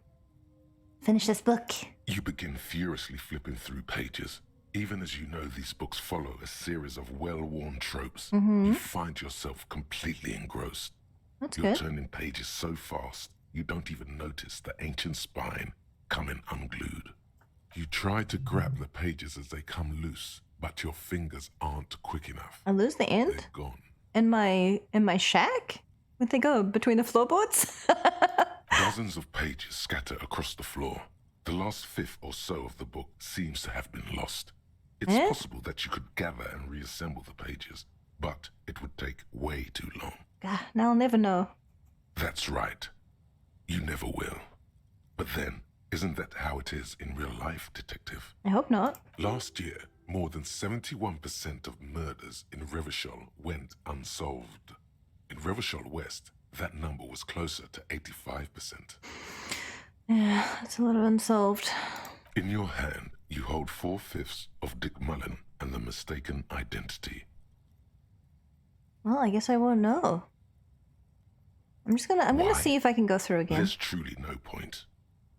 Finish this book. You begin furiously flipping through pages. Even as you know these books follow a series of well-worn tropes, you find yourself completely engrossed. That's You're good. turning pages so fast, you don't even notice the ancient spine coming unglued. You try to grab the pages as they come loose, but your fingers aren't quick enough. I lose the end They're gone. in my shack. Where'd they go? Between the floorboards? Dozens of pages scatter across the floor. The last fifth or so of the book seems to have been lost. It's possible that you could gather and reassemble the pages, but it would take way too long. God, now I'll never know. That's right. You never will. But then, isn't that how it is in real life, Detective? I hope not. Last year, more than 71% of murders in Revachol went unsolved. In Revachol West, that number was closer to 85%. Yeah, that's a lot of unsolved. In your hand, you hold 4/5 of Dick Mullen and the mistaken identity. Well, I guess I won't know. I'm gonna Why? see if I can go through again. There's truly no point.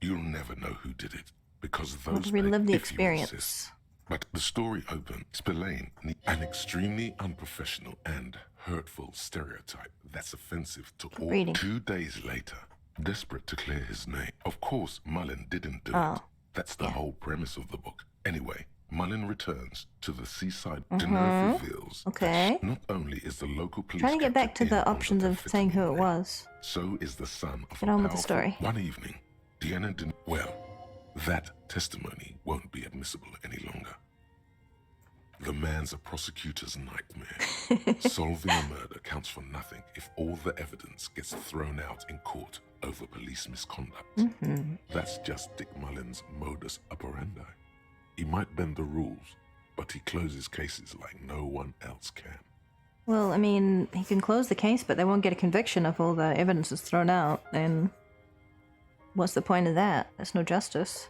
You'll never know who did it, because I'll those relive the if you experience. insist. But the story opens, Spillane, an extremely unprofessional and hurtful stereotype that's offensive to all. reading. 2 days later, desperate to clear his name. Of course, Mullen didn't do Oh, it. That's the yeah. whole premise of the book. Anyway, Mullen returns to the seaside. Deneuve reveals Okay. that not only is the local police Trying to get back captain to in the on options of saying who it amphetamine was. so is the son of Get a on with the powerful- story. One evening, Deanna didn't. Well, that testimony won't be admissible any longer. The man's a prosecutor's nightmare. Solving a murder counts for nothing if all the evidence gets thrown out in court over police misconduct. That's just Dick Mullen's modus operandi. He might bend the rules, but he closes cases like no one else can. Well, I mean, he can close the case, but they won't get a conviction if all the evidence is thrown out. Then what's the point of that? That's no justice.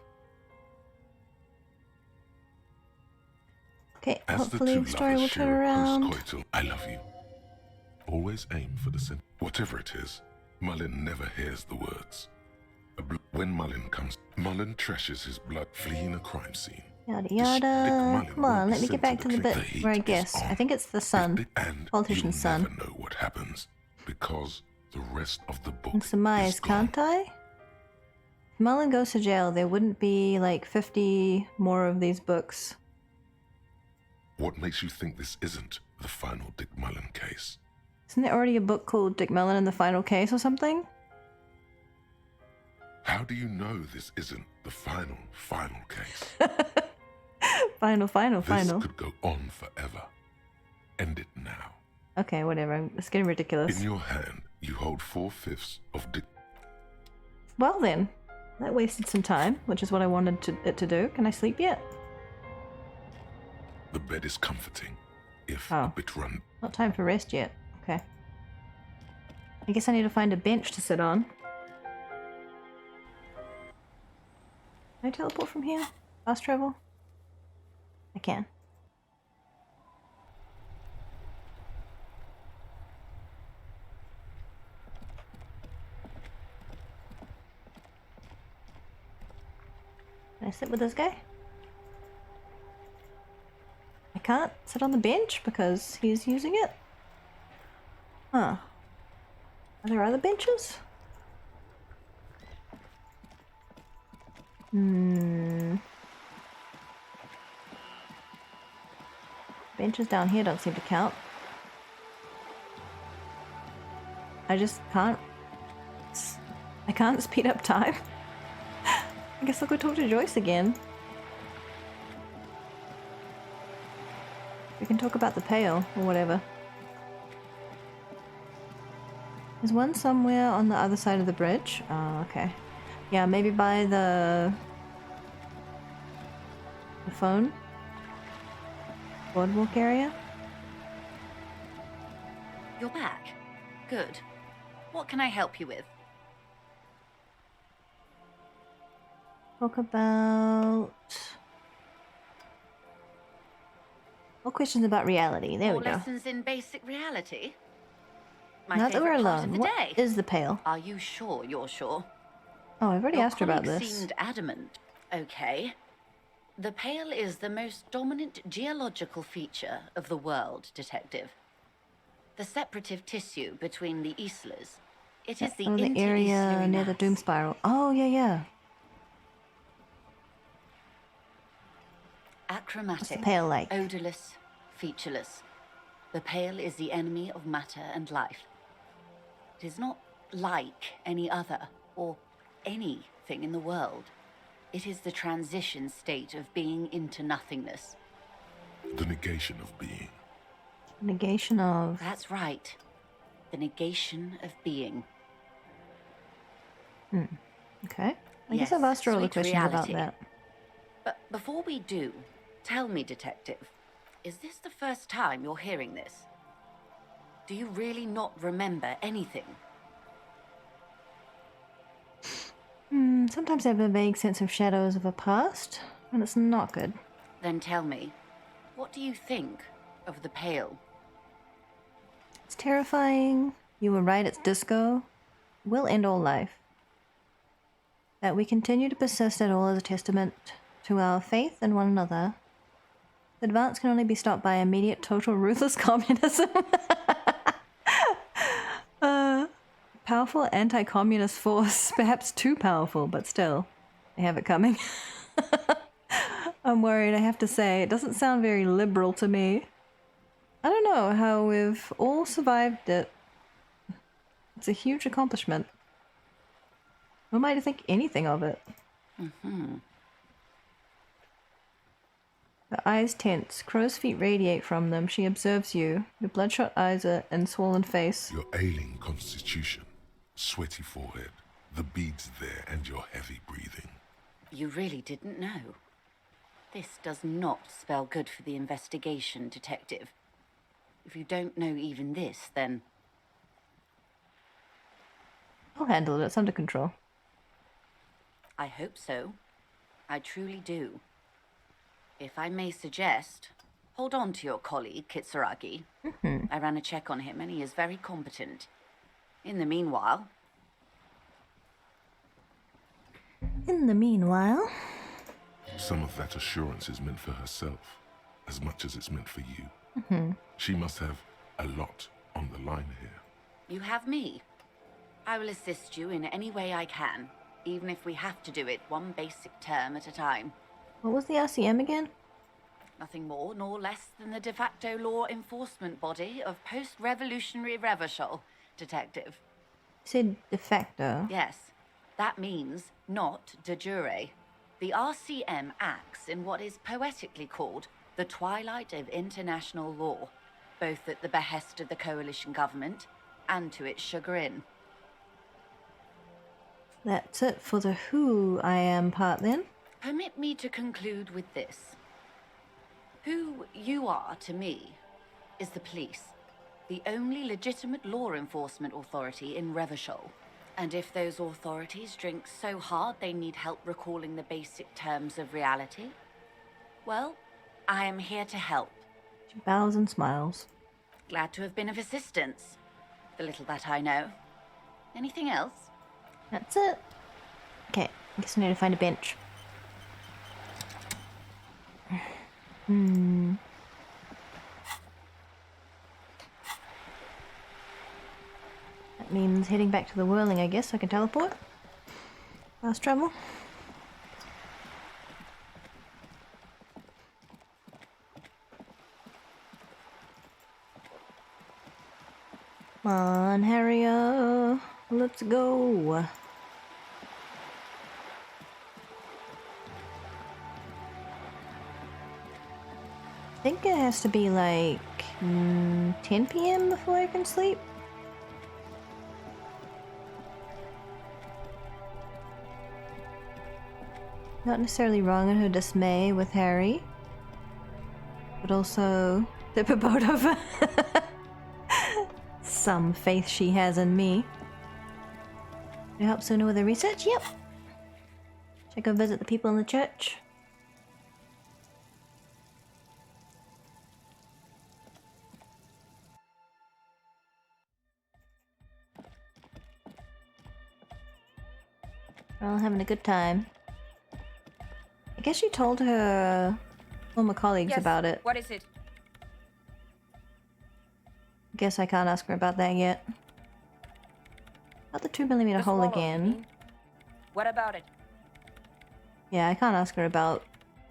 Okay, As hopefully the the two story will lovers turn share a around. post-coital, I love you. Always aim for the center. Whatever it is, Mullen never hears the words. When Mullen comes, Mullen trashes his blood, fleeing a crime scene. Yada Dick yada. Mullen Come on, won't let me sent get back to the bit heat where I is guess. on. I think it's the son. And Politician's you'll son. never know what happens, because the rest of the book And surmise, is gone. can't I? If Mullen goes to jail, there wouldn't be like 50 more of these books. What makes you think this isn't the final Dick Mullen case? Isn't there already a book called Dick Mullen and the Final Case or something? How do you know this isn't the final case? Final. This could go on forever. End it now. Okay, whatever. It's getting ridiculous. In your hand, you hold 4/5 of Dick. Well then, that wasted some time, which is what I wanted it to do. Can I sleep yet? The bed is comforting, if Oh. a bit run. Not time for rest yet. Okay. I guess I need to find a bench to sit on. Can I teleport from here? Fast travel? I can. Can I sit with this guy? I can't sit on the bench because he's using it? Huh. Are there other benches? Benches down here don't seem to count. I just can't... I can't speed up time. I guess I'll go talk to Joyce again. We can talk about the pail or whatever. There's one somewhere on the other side of the bridge. Oh, okay. Yeah, maybe by the phone boardwalk area. You're back. Good. What can I help you with? Talk about more questions about reality. There More we go. lessons in basic reality? My Now that we're favourite part of alone, the what day. is the Pale? Are you sure you're sure? Oh, I've already Your asked her about colleague this. seemed adamant. Okay. The Pale is the most dominant geological feature of the world, Detective. The separative tissue between the islas. It is the Oh, the area inter-islary near the mass. Doom Spiral. Oh, yeah, yeah. Achromatic. What's the Pale like? Odorless, featureless. The Pale is the enemy of matter and life. It is not like any other, or anything in the world. It is the transition state of being into nothingness. The negation of being. Negation of. That's right. The negation of being. Okay. I Yes, guess I've asked her all the sweet questions about reality. that. But before we do, tell me, Detective, is this the first time you're hearing this? Do you really not remember anything? Sometimes I have a vague sense of shadows of a past, and it's not good. Then tell me, what do you think of the Pale? It's terrifying. You were right, it's disco. Will end all life. That we continue to persist at all is a testament to our faith in one another. The advance can only be stopped by immediate, total, ruthless communism. Powerful anti-communist force. Perhaps too powerful, but still. They have it coming. I'm worried, I have to say. It doesn't sound very liberal to me. I don't know how we've all survived it. It's a huge accomplishment. Who am I to think anything of it? Her eyes tense. Crow's feet radiate from them. She observes you. Your bloodshot eyes and swollen face. Your ailing constitution, sweaty forehead, the beads there, and your heavy breathing. You really didn't know. This does not spell good for the investigation, Detective. If you don't know even this, then... I'll handle it. It's under control. I hope so. I truly do. If I may suggest, hold on to your colleague, Kitsuragi. I ran a check on him and he is very competent. In the meanwhile... Some of that assurance is meant for herself, as much as it's meant for you. She must have a lot on the line here. You have me. I will assist you in any way I can, even if we have to do it one basic term at a time. What was the RCM again? Nothing more nor less than the de facto law enforcement body of post-revolutionary Revachol, Detective. You said de facto. Yes, that means not de jure. The RCM acts in what is poetically called the twilight of international law, both at the behest of the coalition government and to its chagrin. That's it for the who I am part then. Permit me to conclude with this. Who you are to me is the police, the only legitimate law enforcement authority in Revachol. And if those authorities drink so hard they need help recalling the basic terms of reality, well, I am here to help. She bows and smiles. Glad to have been of assistance, the little that I know. Anything else? That's it. Okay, I guess I need to find a bench. That means heading back to the whirling, I guess. I can teleport. Fast travel. Come on, Harrier. Let's go. I think it has to be like 10 p.m. before I can sleep. not necessarily wrong in her dismay with Harry, but also tip her boat over. Some faith she has in me. Can you help sooner with the research? Yep. Should I go visit the people in the church? Well, having a good time. I guess she told her former colleagues about it. What is it? Guess I can't ask her about that yet. About the 2mm The hole swallow, again. you mean? What about it? Yeah, I can't ask her about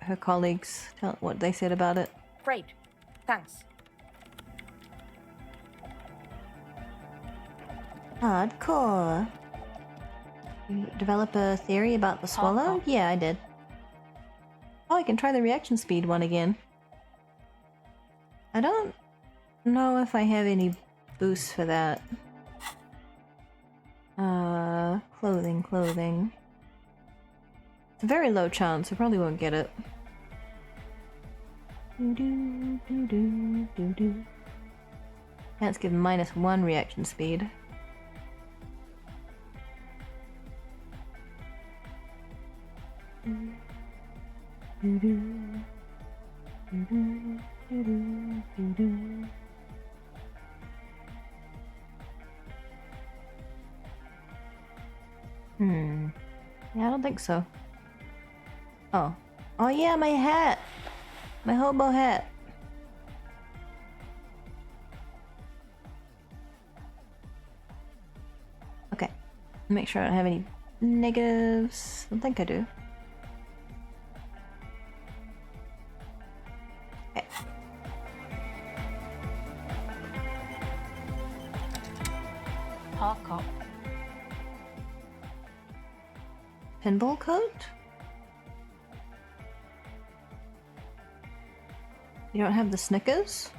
her colleagues, tell what they said about it. Great. Thanks. Hardcore. You develop a theory about the swallow? Yeah, I did. Oh, I can try the reaction speed one again. I don't know if I have any boosts for that. Clothing. It's a very low chance, I probably won't get it. Chance give -1 reaction speed. Yeah, I don't think so. Oh. Oh yeah, my hat! My hobo hat. Okay. Make sure I don't have any negatives. I don't think I do. Okay. Park up. Pinball coat? You don't have the Snickers?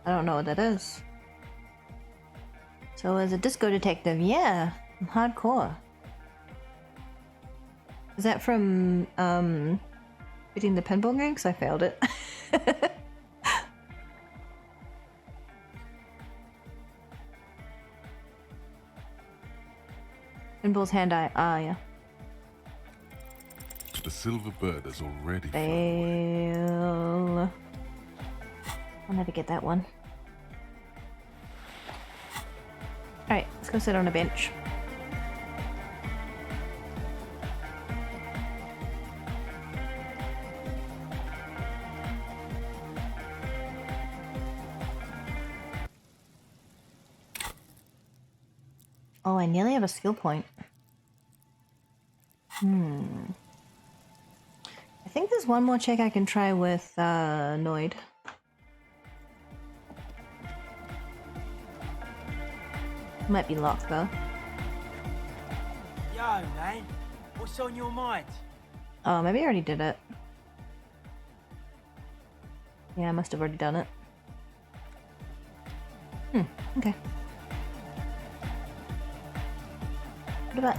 I don't know what that is. So as a disco detective, yeah, I'm hardcore. Is that from beating the pinball game? 'Cause I failed it. Pinball's hand-eye. Ah, yeah. The silver bird has already Fail. I'll never get that one. Alright, let's go sit on a bench. Oh, I nearly have a skill point. I think there's one more check I can try with Noid. Might be locked though. Yo, man, what's on your mind? Oh, maybe I already did it. Yeah, I must have already done it. Okay. What about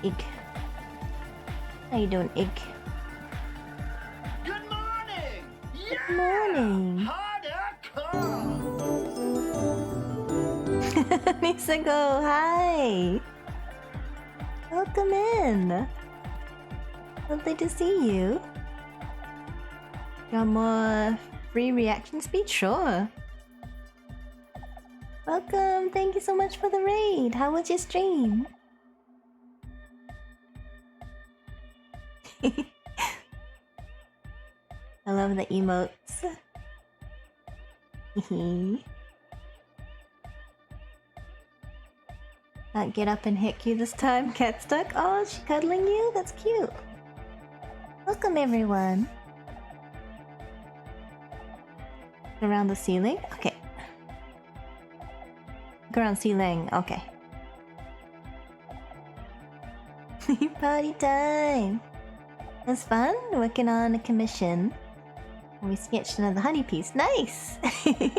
Egg? How you doing, Egg? Good morning! Good morning! Nisigo, hi! Welcome in! Lovely to see you. Got more free reaction speed? Sure. Welcome! Thank you so much for the raid! How was your stream? I love the emotes. Not get up and hit you this time, cat stuck. Oh, is she cuddling you? That's cute. Welcome everyone. Around the ceiling? Okay. Go around ceiling, okay. Party time! It was fun working on a commission. We sketched another honey piece. Nice! We're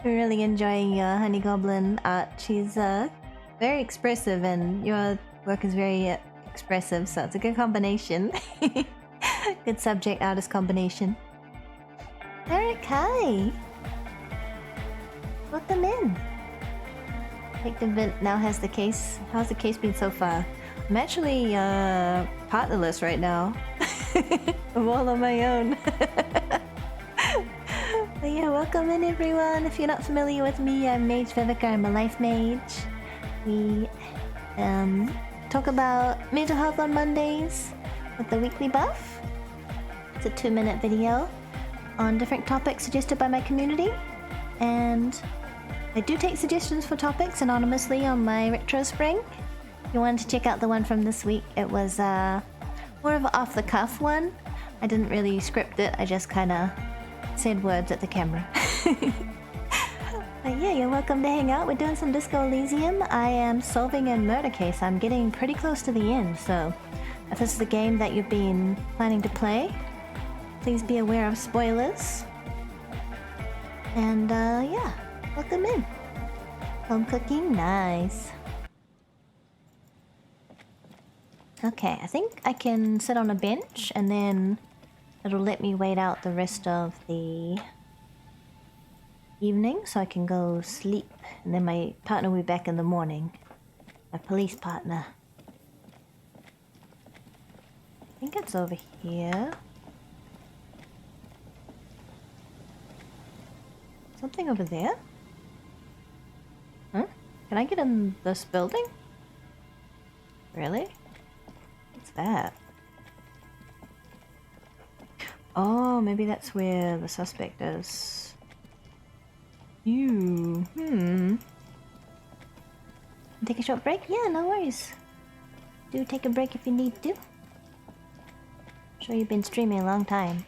really enjoying your honey goblin art. She's very expressive and your work is very expressive, so it's a good combination. Good subject artist combination. Eric, hi! Welcome in. Victim Vint now has the case. How's the case been so far? I'm actually partnerless right now. I'm all on my own. But yeah, welcome in everyone. If you're not familiar with me, I'm Mage Vivica. I'm a life mage. We talk about mental health on Mondays with the weekly buff. It's a 2-minute video on different topics suggested by my community, and I do take suggestions for topics anonymously on my retro spring. If you wanted to check out the one from this week, it was more of an off-the-cuff one. I didn't really script it, I just kind of said words at the camera. But yeah, you're welcome to hang out. We're doing some Disco Elysium. I am solving a murder case. I'm getting pretty close to the end, so if this is a game that you've been planning to play, please be aware of spoilers. And yeah, welcome in. Home cooking, nice. Okay, I think I can sit on a bench and then it'll let me wait out the rest of the evening so I can go sleep. And then my partner will be back in the morning. My police partner. I think it's over here. Something over there? Huh? Can I get in this building? Really? What's that? Oh, maybe that's where the suspect is. Take a short break? Yeah, no worries. Do take a break if you need to. I'm sure you've been streaming a long time.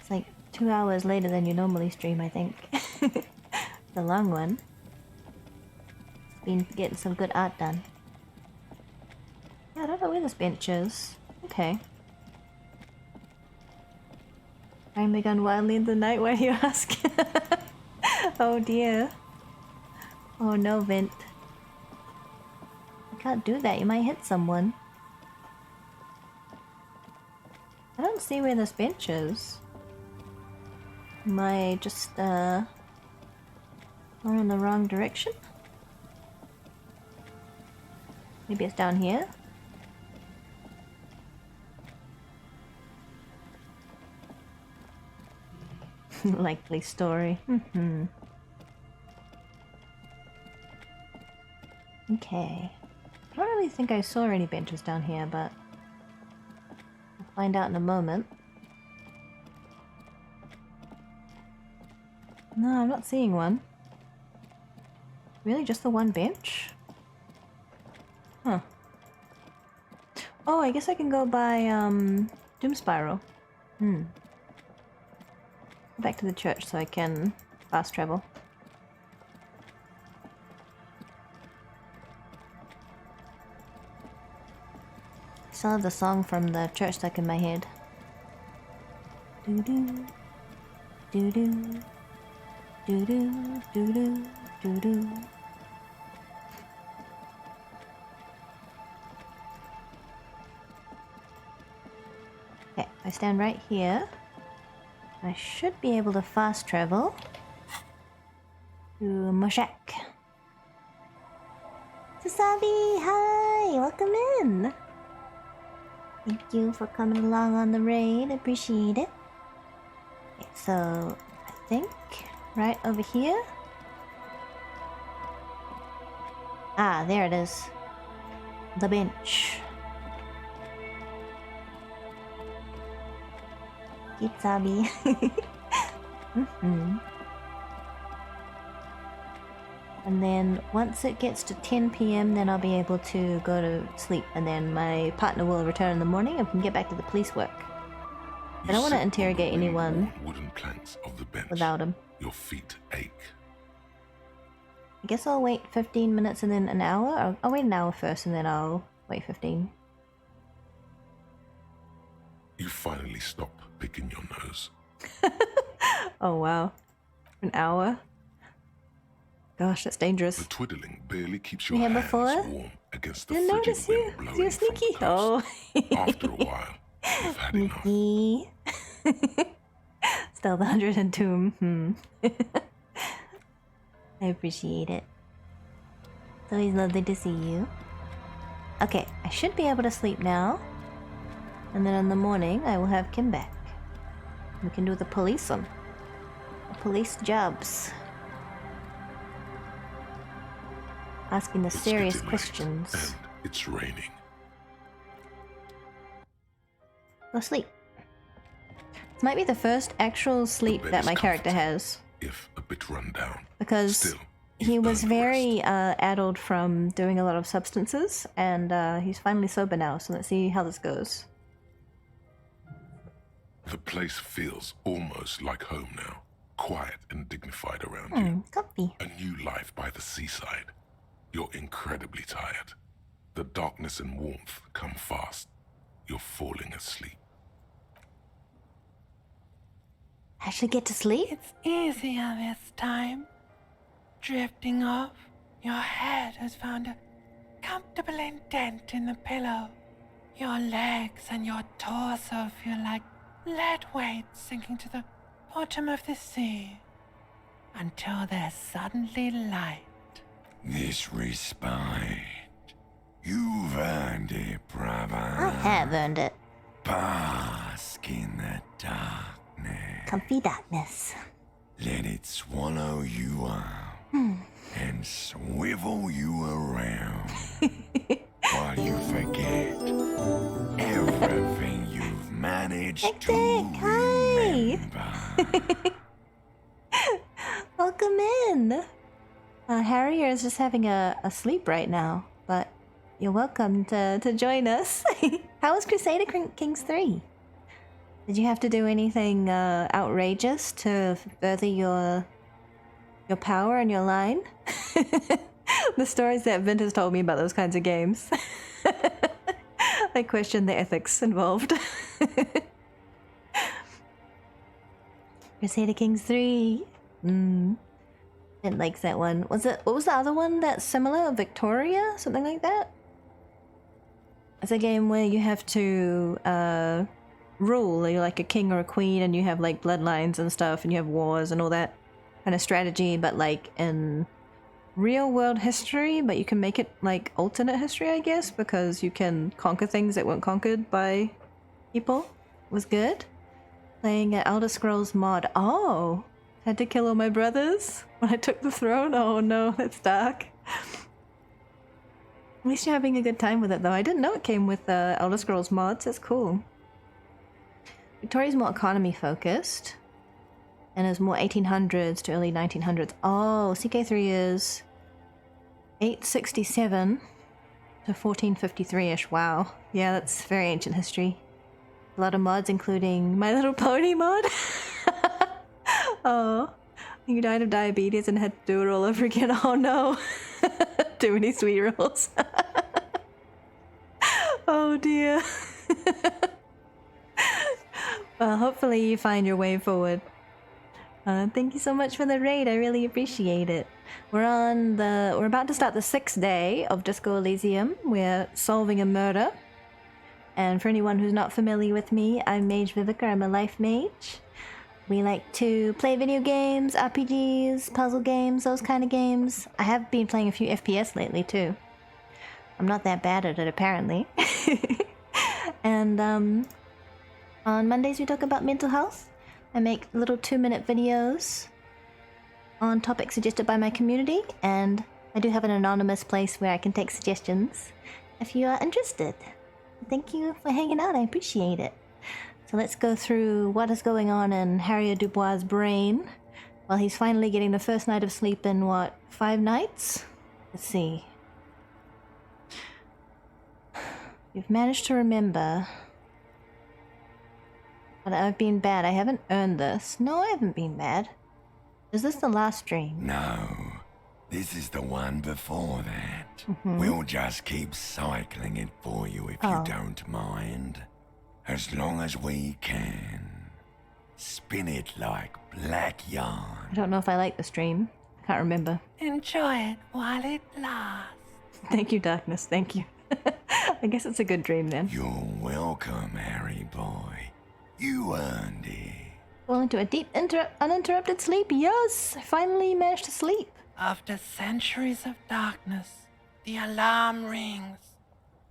It's like 2 hours later than you normally stream, I think. The long one. It's been getting some good art done. Yeah, I don't know where this bench is. Okay. I'm begun wildly in the night, why do you ask? Oh dear. Oh no, Vint. You can't do that, you might hit someone. I don't see where this bench is. Am I just, we're in the wrong direction? Maybe it's down here? Likely story. Okay. I don't really think I saw any benches down here, but I'll find out in a moment. No, I'm not seeing one. Really, just the one bench? Huh. Oh, I guess I can go by, Doom Spiral. Go back to the church so I can fast travel. I still have the song from the church stuck in my head. Doo-doo, doo-doo, doo-doo, doo-doo, doo-doo. Okay, I stand right here. I should be able to fast travel to Moshak. Sasabi, hi! Welcome in! Thank you for coming along on the raid, appreciate it. Okay, so I think right over here. Ah, there it is. The bench. Kitsabi. And then once it gets to 10 PM, then I'll be able to go to sleep, and then my partner will return in the morning and we can get back to the police work. I don't want to interrogate anyone wooden planks of the bench. without him. Your feet ache. I guess I'll wait 15 minutes and then an hour. I'll wait an hour first and then I'll wait 15. You finally stop picking your nose. Oh wow. An hour? Gosh, that's The dangerous. twiddling barely keeps You your here hands before? warm against the Didn't frigid notice wind you. blowing You're from the sneaky. coast. Oh. After a while, you've had enough. Sneaky. Still the 102. I appreciate it. It's always lovely to see you. Okay, I should be able to sleep now. And then in the morning, I will have Kim back. We can do the police one. The police jobs. Asking the It's serious getting late, questions. and it's raining. Go sleep. This might be the first actual sleep bed that is my character comforting. has. If a bit run down. Because Still, he you've was earned the very rest. addled from doing a lot of substances, and he's finally sober now, so let's see how this goes. The place feels almost like home now. Quiet and dignified around you. Comfy. A new life by the seaside. You're incredibly tired. The darkness and warmth come fast. You're falling asleep. I should get to sleep? It's easier this time. Drifting off, your head has found a comfortable indent in the pillow. Your legs and your torso feel like lead weights sinking to the bottom of the sea. Until there's suddenly light. This respite. You've earned it, brother. I have earned it. Bask in the darkness. Comfy darkness. Let it swallow you up and swivel you around while you forget everything you've managed to remember. Welcome in. Harrier is just having a sleep right now, but you're welcome to join us. How was Crusader Kings 3? Did you have to do anything outrageous to further your power and your line? The stories that Vint has told me about those kinds of games. I question the ethics involved. Crusader Kings 3. Didn't like that one. What was the other one that's similar? Victoria? Something like that? It's a game where you have to rule. You're like a king or a queen, and you have like bloodlines and stuff, and you have wars and all that kind of strategy, but like in real world history, but you can make it like alternate history, I guess, because you can conquer things that weren't conquered by people. It was good. Playing an Elder Scrolls mod. Oh! Had to kill all my brothers when I took the throne? Oh no, that's dark. At least you're having a good time with it though. I didn't know it came with Elder Scrolls mods. That's cool. Victoria's more economy focused. And is more 1800s to early 1900s. Oh, CK3 is 867 to 1453-ish. Wow. Yeah, that's very ancient history. A lot of mods, including My Little Pony mod. Oh, you died of diabetes and had to do it all over again. Oh no. Too many sweet rolls. Oh dear. Well, hopefully you find your way forward. Thank you so much for the raid. I really appreciate it. We're about to start the 6th day of Disco Elysium. We're solving a murder. And for anyone who's not familiar with me, I'm Mage Vivica. I'm a life mage. We like to play video games, RPGs, puzzle games, those kind of games. I have been playing a few FPS lately too. I'm not that bad at it apparently. And on Mondays we talk about mental health. I make little 2-minute videos on topics suggested by my community, and I do have an anonymous place where I can take suggestions if you are interested. Thank you for hanging out, I appreciate it. So let's go through what is going on in Harrier Dubois' brain while he's finally getting the first night of sleep in, what, 5 nights? Let's see. You've managed to remember. But I've been bad. I haven't earned this. No, I haven't been bad. Is this the last dream? No, this is the one before that. Mm-hmm. We'll just keep cycling it for you if you don't mind. As long as we can. Spin it like black yarn. I don't know if I like this dream. Can't remember. Enjoy it while it lasts. Thank you, darkness. Thank you. I guess it's a good dream then. You're welcome, Harry boy. You earned it. Fall into a deep, uninterrupted sleep. Yes! I finally managed to sleep. After centuries of darkness, the alarm rings.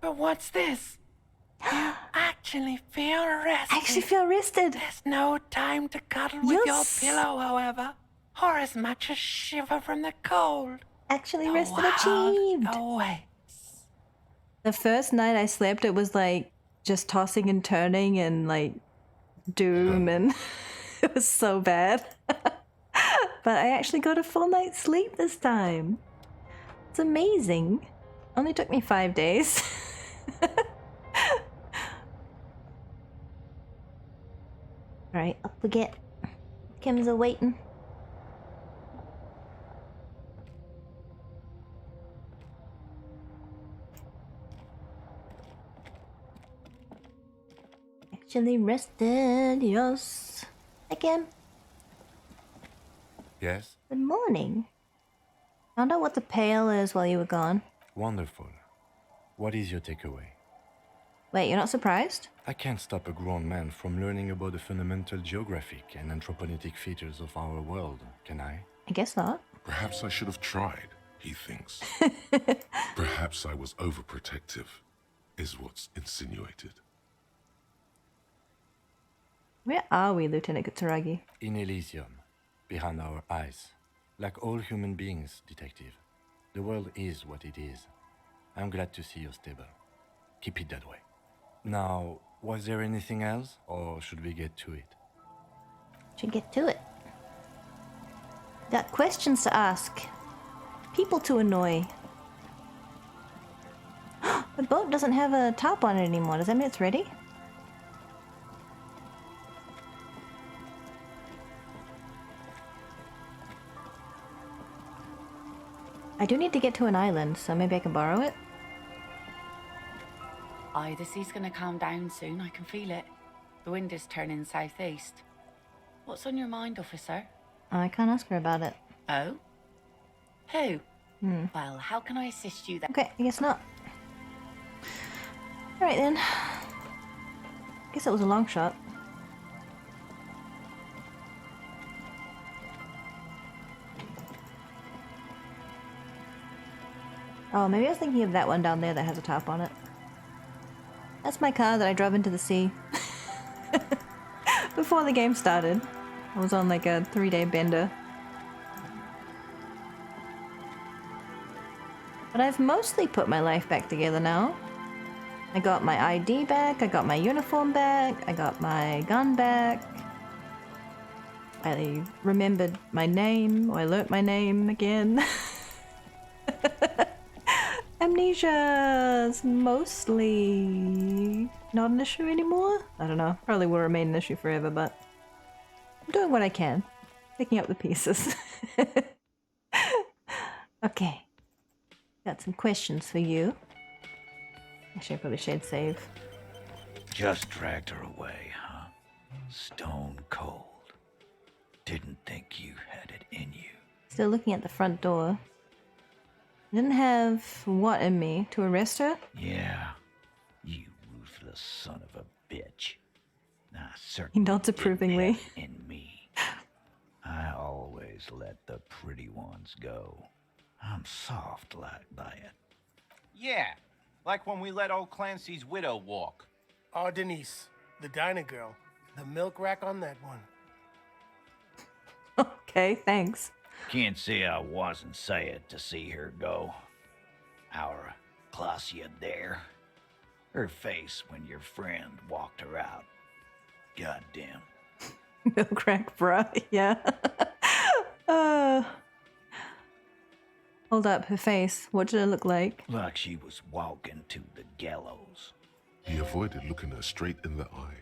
But what's this? You actually feel rested. I actually feel rested. There's no time to cuddle with your pillow, however, or as much as shiver from the cold. Actually The rested world achieved. awaits. The first night I slept, it was like just tossing and turning and like doom, and it was so bad. But I actually got a full night's sleep this time. It's amazing. Only took me 5 days. Alright, up we get. Kim's a waiting. Actually rested, yes. Hi, Kim. Yes? Good morning. Found out what the Pale is while you were gone. Wonderful. What is your takeaway? Wait, you're not surprised? I can't stop a grown man from learning about the fundamental geographic and anthropogenic features of our world, can I? I guess not. Perhaps I should have tried, he thinks. Perhaps I was overprotective, is what's insinuated. Where are we, Lieutenant Kutaragi? In Elysium, behind our eyes. Like all human beings, detective. The world is what it is. I'm glad to see you're stable. Keep it that way. Now, was there anything else, or should we get to it? Should get to it. Got questions to ask. People to annoy. The boat doesn't have a top on it anymore. Does that mean it's ready? I do need to get to an island, so maybe I can borrow it. Aye, the sea's gonna calm down soon. I can feel it. The wind is turning southeast. What's on your mind, officer? I can't ask her about it. Oh? Who? Well, how can I assist you then? Okay, I guess not. Alright then. Guess it was a long shot. Oh, maybe I was thinking of that one down there that has a top on it. That's my car that I drove into the sea. Before the game started. I was on like a 3-day bender. But I've mostly put my life back together now. I got my ID back, I got my uniform back, I got my gun back. I remembered my name, or I learnt my name again. Amnesia's mostly not an issue anymore. I don't know, probably will remain an issue forever, but I'm doing what I can. Picking up the pieces. Okay. Got some questions for you. Actually, I probably should save. Just dragged her away, huh? Stone cold. Didn't think you had it in you. Still looking at the front door. Didn't have what in me? To arrest her? Yeah, you ruthless son of a bitch. I He certainly nods approvingly. didn't have it in me. I always let the pretty ones go. I'm soft like that. Yeah, like when we let old Clancy's widow walk. Oh, Denise, the diner girl. The milk rack on that one. Okay, thanks. Can't say I wasn't sad to see her go. Our Clausia there. Her face when your friend walked her out. Goddamn. Milk rack, bruh. Yeah. Hold up, her face. What did it look like? Like she was walking to the gallows. He avoided looking her straight in the eye.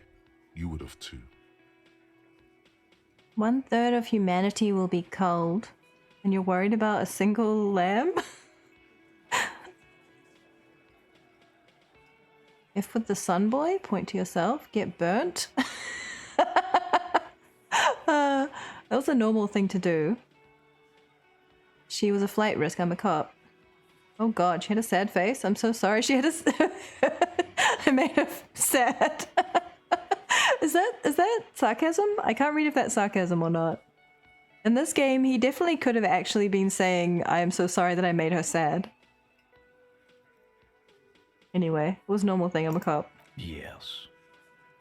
You would have too. 1/3 of humanity will be cold, and you're worried about a single lamb? If with the sun boy, point to yourself, get burnt. That was a normal thing to do. She was a flight risk. I'm a cop. Oh god, she had a sad face. I'm so sorry. She had a... I made her sad. Is that sarcasm? I can't read if that's sarcasm or not. In this game, he definitely could have actually been saying, I am so sorry that I made her sad. Anyway, it was a normal thing. I'm a cop. Yes.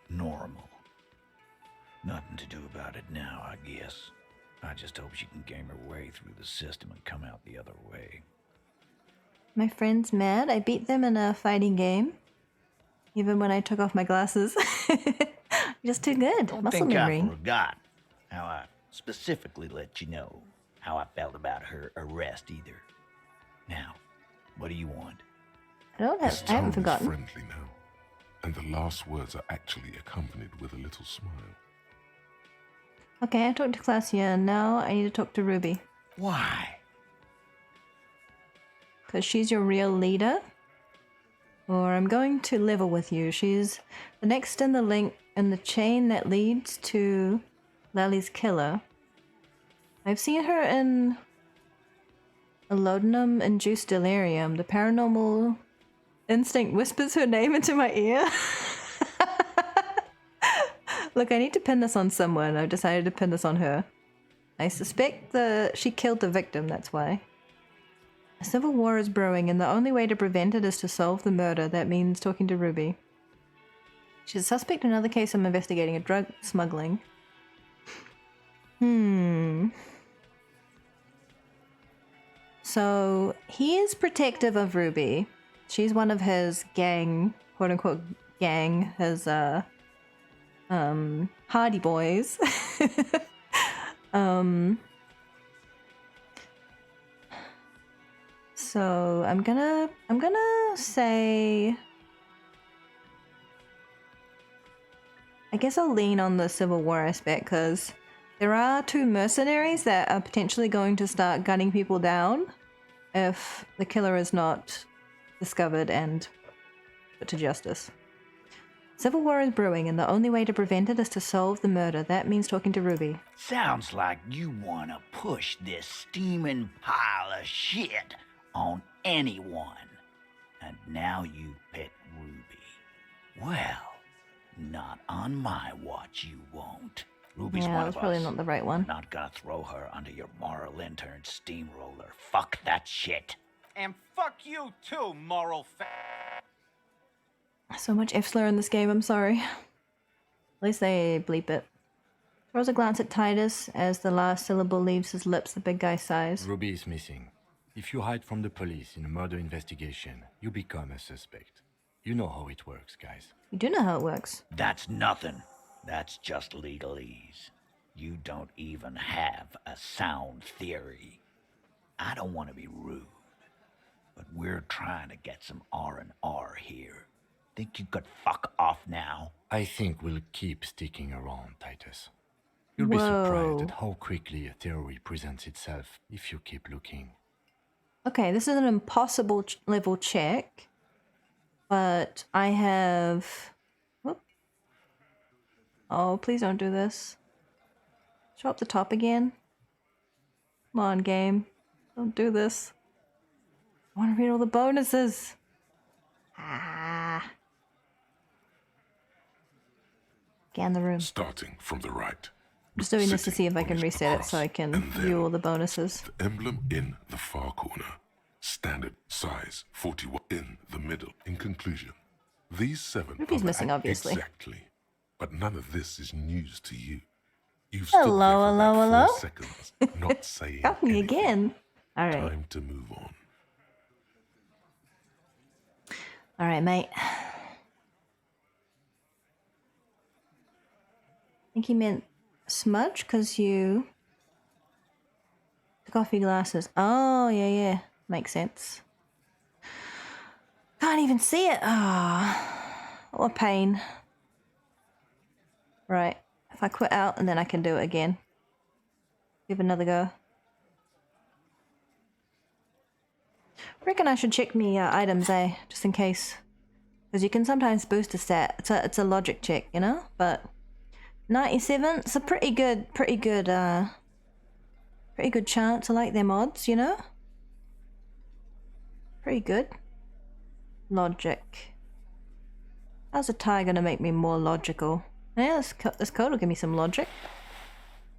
Normal. Nothing to do about it now, I guess. I just hope she can game her way through the system and come out the other way. My friend's mad. I beat them in a fighting game. Even when I took off my glasses. Just too good. Don't Muscle think memory. I forgot how I specifically let you know how I felt about her arrest either. Now, what do you want? I haven't forgotten. Is friendly now, and the last words are actually accompanied with a little smile. Okay, I talked to Claudia, and now I need to talk to Ruby. Why? Because she's your real leader. Or I'm going to level with you. She's the next in the link in the chain that leads to Lally's killer. I've seen her in a laudanum-induced delirium. The paranormal instinct whispers her name into my ear. Look, I need to pin this on someone. I've decided to pin this on her. I suspect she killed the victim, that's why. A civil war is brewing, and the only way to prevent it is to solve the murder. That means talking to Ruby. She's a suspect in another case I'm investigating, a drug smuggling. So, he is protective of Ruby. She's one of his gang, quote-unquote gang, his, hardy boys. So I'm gonna say, I guess I'll lean on the Civil War aspect, because there are two mercenaries that are potentially going to start gunning people down if the killer is not discovered and put to justice. Civil war is brewing, and the only way to prevent it is to solve the murder. That means talking to Ruby. Sounds like you want to push this steaming pile of shit on anyone. And now you pick Ruby. Well, not on my watch you won't. Ruby's Yeah, one that's of probably us. not the right one. Not gonna throw her under your moral intern steamroller. Fuck that shit. And fuck you too, moral So much F-slur in this game, I'm sorry. At least they bleep it. Throws a glance at Titus as the last syllable leaves his lips, the big guy sighs. Ruby is missing. If you hide from the police in a murder investigation, you become a suspect. You know how it works, guys. You do know how it works. That's nothing. That's just legalese. You don't even have a sound theory. I don't want to be rude, but we're trying to get some R&R here. Think you could fuck off now? I think we'll keep sticking around, Titus. You'll be Whoa. surprised at how quickly a theory presents itself if you keep looking. Okay, this is an impossible level check, but I have... Whoop. Oh, please don't do this. Show up the top again. Come on, game. Don't do this. I want to read all the bonuses. Ah. Scan the room. Starting from the right. I'm just doing this to Sitting see if I on can his reset it cross, so I can and then view all the bonuses. The emblem in the far corner. Standard size 41 in the middle. In conclusion, these 7 Ruby's missing, overlap obviously. exactly, but none of this is news to you. You've Hello, stood there for hello, about hello. 4 seconds, not saying Got me anything. again. All right. Time to move on. All right, mate. I think he meant smudge because you took off your glasses. Oh, yeah. Makes sense. Can't even see it. Ah, what a pain. Right. If I quit out and then I can do it again. Give it another go. Reckon I should check me items, just in case. Because you can sometimes boost a stat. It's a logic check, you know? But 97, it's a pretty good chance. I like them odds, you know? Pretty good. Logic. How's a tie gonna make me more logical? Yeah, this coat will give me some logic.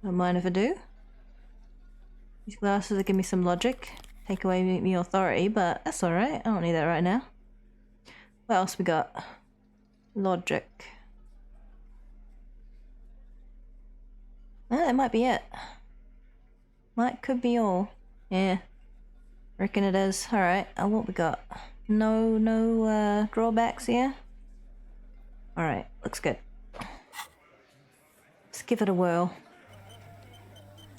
Don't mind if I do. These glasses will give me some logic. Take away me authority, but that's alright. I don't need that right now. What else we got? Logic. Oh, that might be it. Could be all. Yeah. Reckon it is. Alright, what we got? No drawbacks here? Alright, looks good. Let's give it a whirl.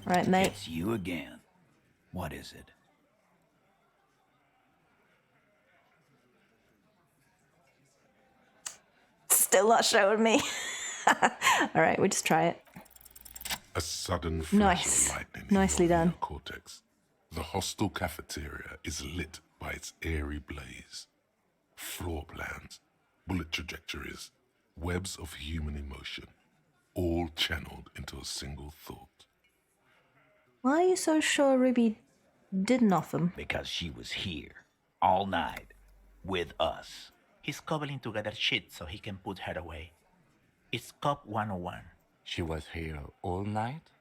Alright, mate. It's you again. What is it? Still not showing me. Alright, we just try it. A sudden flash of lightning in Nicely your done. inner cortex. The hostel cafeteria is lit by its airy blaze. Floor plans, bullet trajectories, webs of human emotion, all channeled into a single thought. Why are you so sure Ruby didn't off him? Because she was here, all night, with us. He's cobbling together shit so he can put her away. It's Cop 101. She was here all night?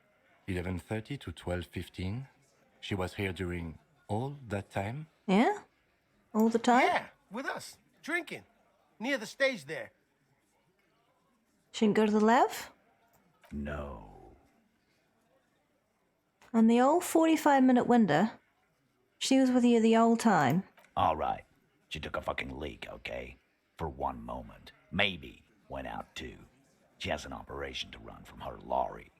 11:30 to 12:15? She was here during all that time? Yeah? All the time? Yeah, with us, drinking, near the stage there. She didn't go to the lab? No. On the old 45-minute window, she was with you the whole time. All right. She took a fucking leak, okay? For one moment. Maybe went out too. She has an operation to run from her lorry.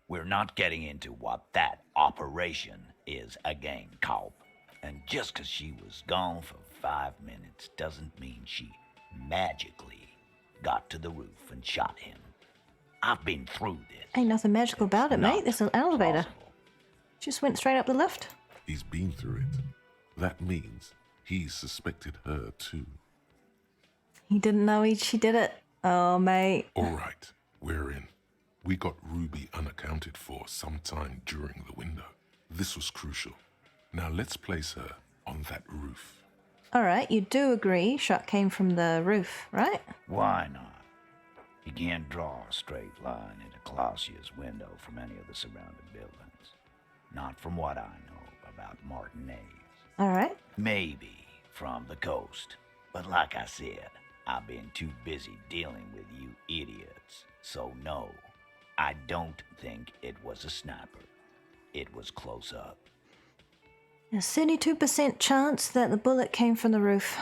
We're not getting into what that operation is again, Culp. And just 'cause she was gone for 5 minutes doesn't mean she magically got to the roof and shot him. I've been through this. Ain't nothing magical about it, mate. There's an elevator. Plausible. Just went straight up the lift. He's been through it. That means he suspected her too. He didn't know she did it. Oh, mate. All right, we're in. We got Ruby unaccounted for sometime during the window. This was crucial. Now let's place her on that roof. Alright, you do agree shot came from the roof, right? Why not? You can't draw a straight line into Clausia's window from any of the surrounding buildings. Not from what I know about Martinez. Alright. Maybe from the coast. But like I said, I've been too busy dealing with you idiots. So no, I don't think it was a sniper. It was close up. A 72% chance that the bullet came from the roof.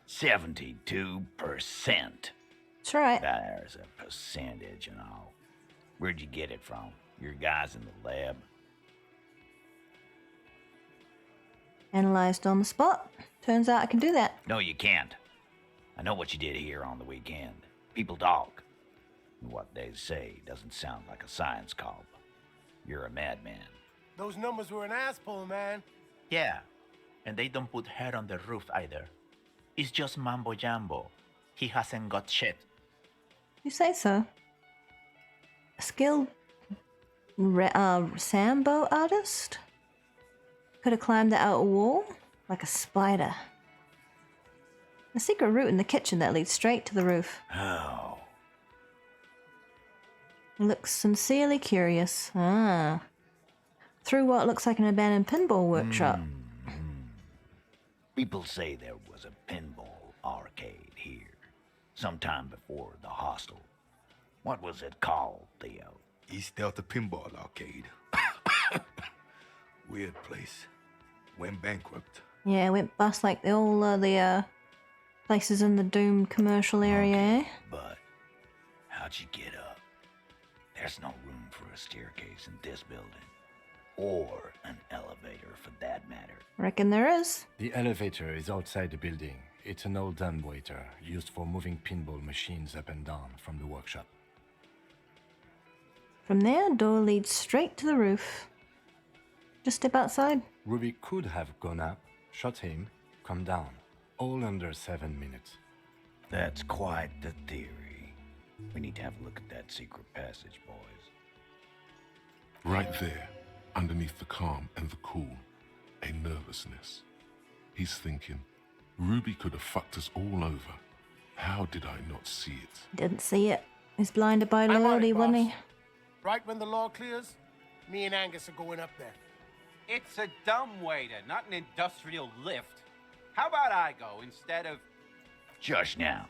72%. That's right. There's a percentage and all. Where'd you get it from? Your guys in the lab? Analyzed on the spot. Turns out I can do that. No, you can't. I know what you did here on the weekend. People talk. And what they say doesn't sound like a science call. You're a madman. Those numbers were an ass pull, man. Yeah, and they don't put her on the roof either. It's just mambo jumbo. He hasn't got shit. You say so. A skilled Sambo artist? Could have climbed the outer wall like a spider. A secret route in the kitchen that leads straight to the roof. Oh. Looks sincerely curious. Ah. Through what looks like an abandoned pinball workshop. People say there was a pinball arcade here, sometime before the hostel. What was it called, Theo? East Delta Pinball Arcade. Weird place. Went bankrupt. Yeah, went bust like all the places in the Doom commercial area, eh? But how'd you get up? There's no room for a staircase in this building. Or an elevator, for that matter. Reckon there is. The elevator is outside the building. It's an old dumbwaiter used for moving pinball machines up and down from the workshop. From there, door leads straight to the roof. Just step outside. Ruby could have gone up, shot him, come down. All under 7 minutes. That's quite the theory. We need to have a look at that secret passage, boys. Right there, underneath the calm and the cool, a nervousness. He's thinking, Ruby could have fucked us all over. How did I not see it? Didn't see it. He's blinded by I'm on loyalty, it, wasn't boss. he? Right when the law clears, me and Angus are going up there. It's a dumb waiter, not an industrial lift. How about I go instead of... Shush now.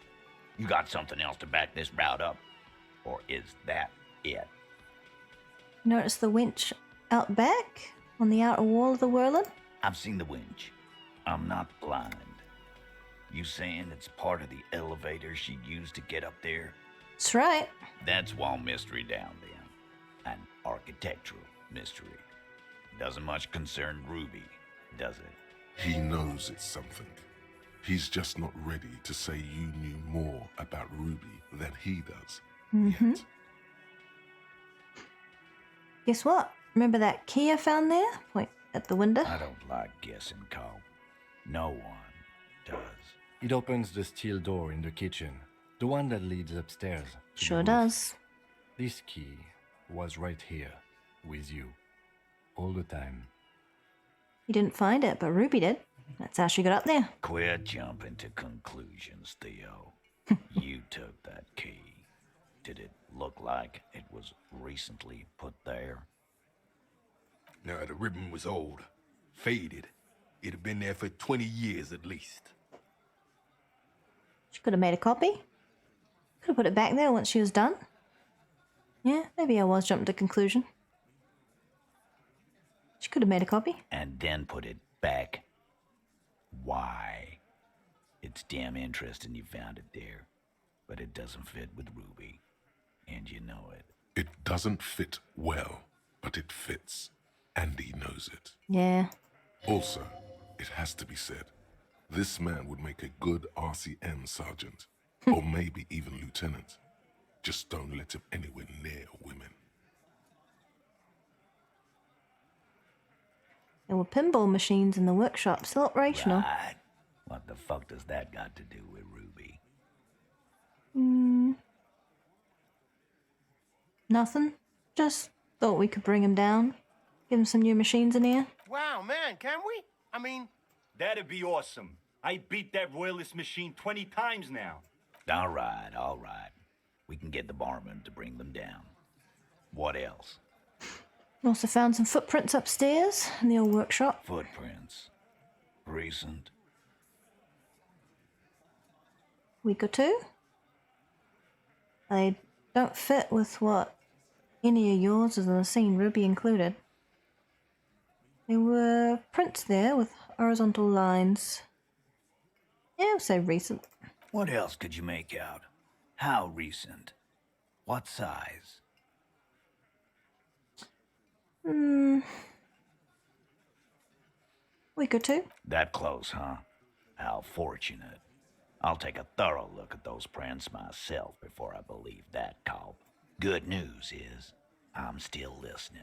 You got something else to back this route up? Or is that it? Notice the winch out back on the outer wall of the whirling? I've seen the winch. I'm not blind. You saying it's part of the elevator she used to get up there? That's right. That's wall mystery down then. An architectural mystery. Doesn't much concern Ruby, does it? He knows it's something. He's just not ready to say you knew more about Ruby than he does. Mm-hmm. Yet. Guess what? Remember that key I found there? Point at the window. I don't like guessing, Carl. No one does. It opens the steel door in the kitchen, the one that leads upstairs. Sure does. This key was right here, with you, all the time. You didn't find it, but Ruby did. That's how she got up there. Quit jumping to conclusions, Theo. You took that key. Did it look like it was recently put there? No, the ribbon was old, faded. It had been there for 20 years at least. She could have made a copy. Could have put it back there once she was done. Yeah, maybe I was jumping to conclusion. She could have made a copy. And then put it back. Why? It's damn interesting you found it there, but it doesn't fit with Ruby, and you know it. It doesn't fit well, but it fits, and he knows it. Yeah. Also, it has to be said, this man would make a good RCM sergeant, or maybe even lieutenant. Just don't let him anywhere near women. There were pinball machines in the workshop, still operational. Right. What the fuck does that got to do with Ruby? Nothing. Just thought we could bring him down. Give him some new machines in here. Wow, man, can we? I mean... That'd be awesome. I beat that royalist machine 20 times now. All right, all right. We can get the barman to bring them down. What else? Also found some footprints upstairs in the old workshop. Footprints. Recent. Week or two. They don't fit with what any of yours is in the scene, Ruby included. There were prints there with horizontal lines. Yeah, I'll say recent. What else could you make out? How recent? What size? Week or two. That close, huh? How fortunate. I'll take a thorough look at those prints myself before I believe that, Cobb. Good news is, I'm still listening.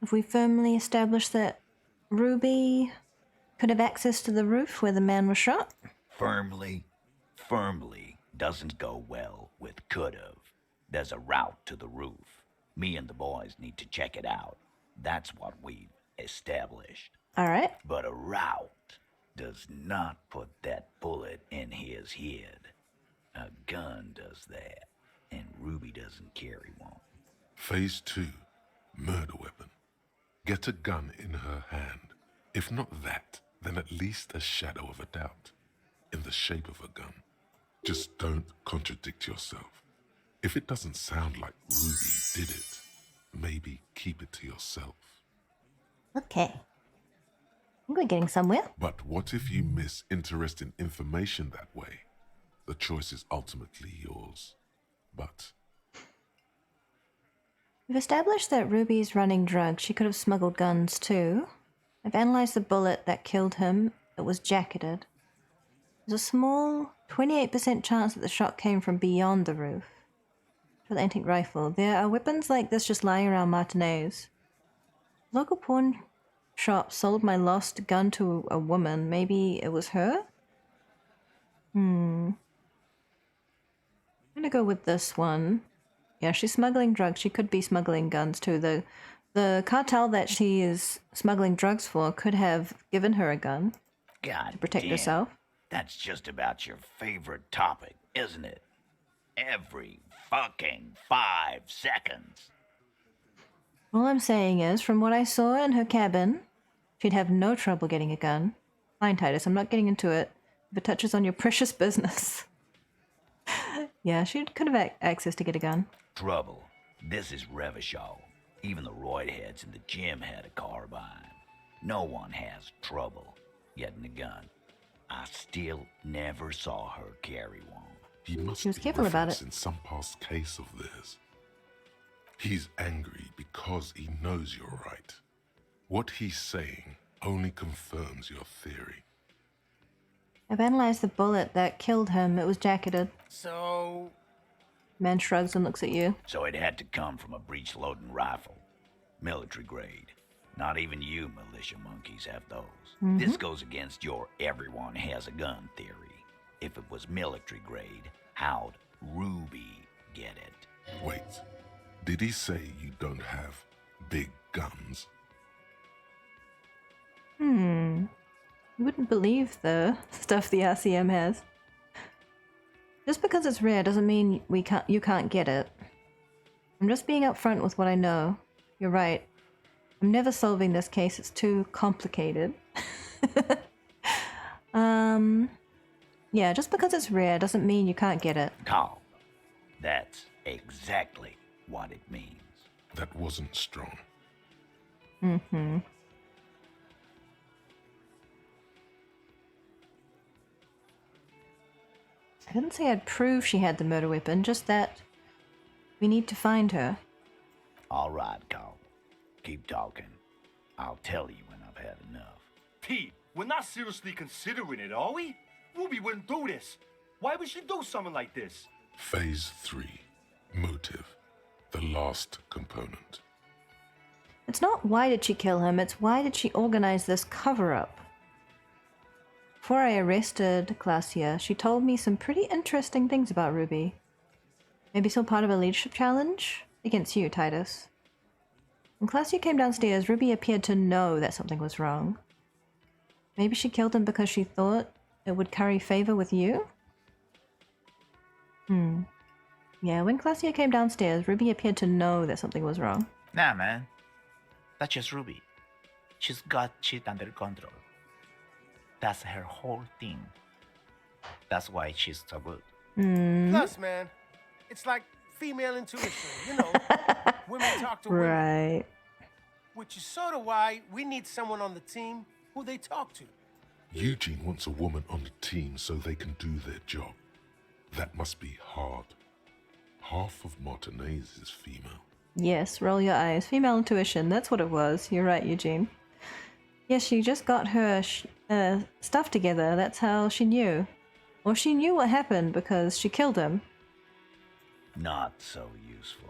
Have we firmly established that Ruby could have access to the roof where the man was shot? Firmly doesn't go well with could've. There's a route to the roof. Me and the boys need to check it out. That's what we've established. All right. But a route does not put that bullet in his head. A gun does that, and Ruby doesn't carry one. Phase 2, murder weapon. Get a gun in her hand. If not that, then at least a shadow of a doubt. In the shape of a gun. Just don't contradict yourself. If it doesn't sound like Ruby did it, maybe keep it to yourself. Okay. I think we're getting somewhere. But what if you miss interesting information that way? The choice is ultimately yours. But We've established that Ruby's running drugs. She could have smuggled guns too. I've analyzed the bullet that killed him. It was jacketed. There's a small 28% chance that the shot came from beyond the roof. For the antique rifle, there are weapons like this just lying around Martinez. Local pawn shop sold my lost gun to a woman. Maybe it was her? I'm gonna go with this one. Yeah, she's smuggling drugs. She could be smuggling guns too. The The cartel that she is smuggling drugs for could have given her a gun God to protect damn, herself. That's just about your favorite topic, isn't it? Every fucking 5 seconds. All I'm saying is, from what I saw in her cabin, she'd have no trouble getting a gun. Fine, Titus, I'm not getting into it. If it touches on your precious business. Yeah, she could have access to get a gun. Trouble. This is Revachol. Even the roid heads in the gym had a carbine. No one has trouble getting a gun. I still never saw her carry one. He must She was be careful about referenced it. in some past case of theirs. He's angry because he knows you're right. What he's saying only confirms your theory. I've analyzed the bullet that killed him. It was jacketed. So... Man shrugs and looks at you. So it had to come from a breech-loading rifle. Military grade. Not even you militia monkeys have those. This goes against your everyone has a gun theory. If it was military grade, how'd Ruby get it? Wait, did he say you don't have big guns? You wouldn't believe the stuff the RCM has. Just because it's rare doesn't mean you can't get it. I'm just being upfront with what I know. You're right. I'm never solving this case, it's too complicated. Yeah, just because it's rare doesn't mean you can't get it. Calm. That's exactly what it means. That wasn't strong. Mm-hmm. I didn't say I'd prove she had the murder weapon, just that we need to find her. All right, Carl. Keep talking. I'll tell you when I've had enough. Pete, we're not seriously considering it, are we? Ruby wouldn't do this. Why would she do something like this? Phase 3. Motive. The last component. It's not why did she kill him, it's why did she organize this cover-up. Before I arrested Glacia, she told me some pretty interesting things about Ruby. Maybe still part of a leadership challenge? Against you, Titus. When Glacia came downstairs, Ruby appeared to know that something was wrong. Maybe she killed him because she thought it would curry favor with you? Yeah, when Glacia came downstairs, Ruby appeared to know that something was wrong. Nah, man. That's just Ruby. She's got shit under control. That's her whole thing. That's why she's so good. Plus, man, it's like female intuition, you know. Women talk to women. Right. Which is sort of why we need someone on the team who they talk to. Eugene wants a woman on the team so they can do their job. That must be hard. Half of Martinez is female. Yes, roll your eyes. Female intuition, that's what it was. You're right, Eugene. Yes, she just got her stuff together. That's how she knew. Or she knew what happened because she killed him. Not so useful.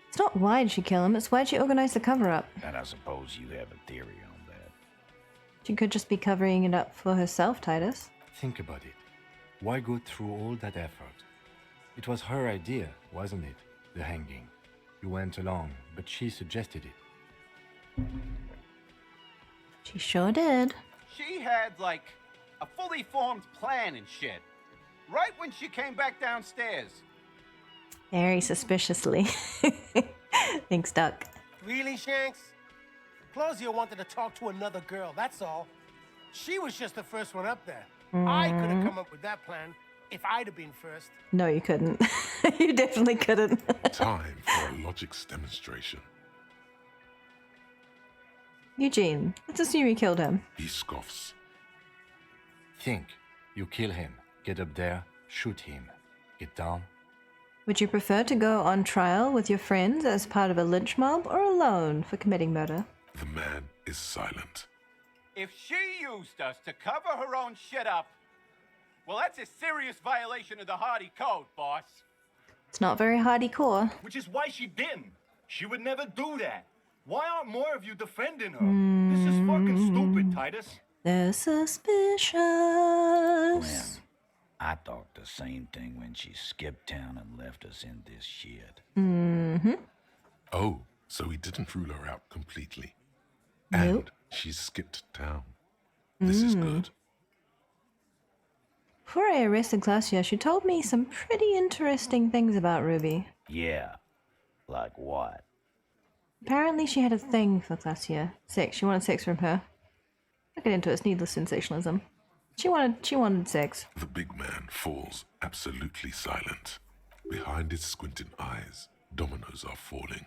It's not why did she kill him, it's why she organized the cover-up. And I suppose you have a theory on that. She could just be covering it up for herself, Titus. Think about it. Why go through all that effort? It was her idea, wasn't it? The hanging. You went along, but she suggested it. She sure did. She had, like, a fully formed plan and shit. Right when she came back downstairs. Very suspiciously. Thanks, Duck. Really, Shanks? Claudia wanted to talk to another girl, that's all. She was just the first one up there. I could have come up with that plan if I'd have been first. No, you couldn't. You definitely couldn't. Time for a logics demonstration. Eugene, let's assume you killed him. He scoffs. Think. You kill him. Get up there. Shoot him. Get down. Would you prefer to go on trial with your friends as part of a lynch mob or alone for committing murder? The man is silent. If she used us to cover her own shit up, well, that's a serious violation of the Hardy Code, boss. It's not very hardcore. Which is why she didn't. She would never do that. Why aren't more of you defending her? This is fucking stupid, Titus. They're suspicious. Glenn, I thought the same thing when she skipped town and left us in this shit. Mm-hmm. Oh, so he didn't rule her out completely. Nope. And she skipped town. This is good. Before I arrested Glacia, she told me some pretty interesting things about Ruby. Yeah. Like what? Apparently she had a thing for Glacia. Sex. She wanted sex from her. I'll get into it. It's needless sensationalism. She wanted sex. The big man falls absolutely silent. Behind his squinting eyes, dominoes are falling.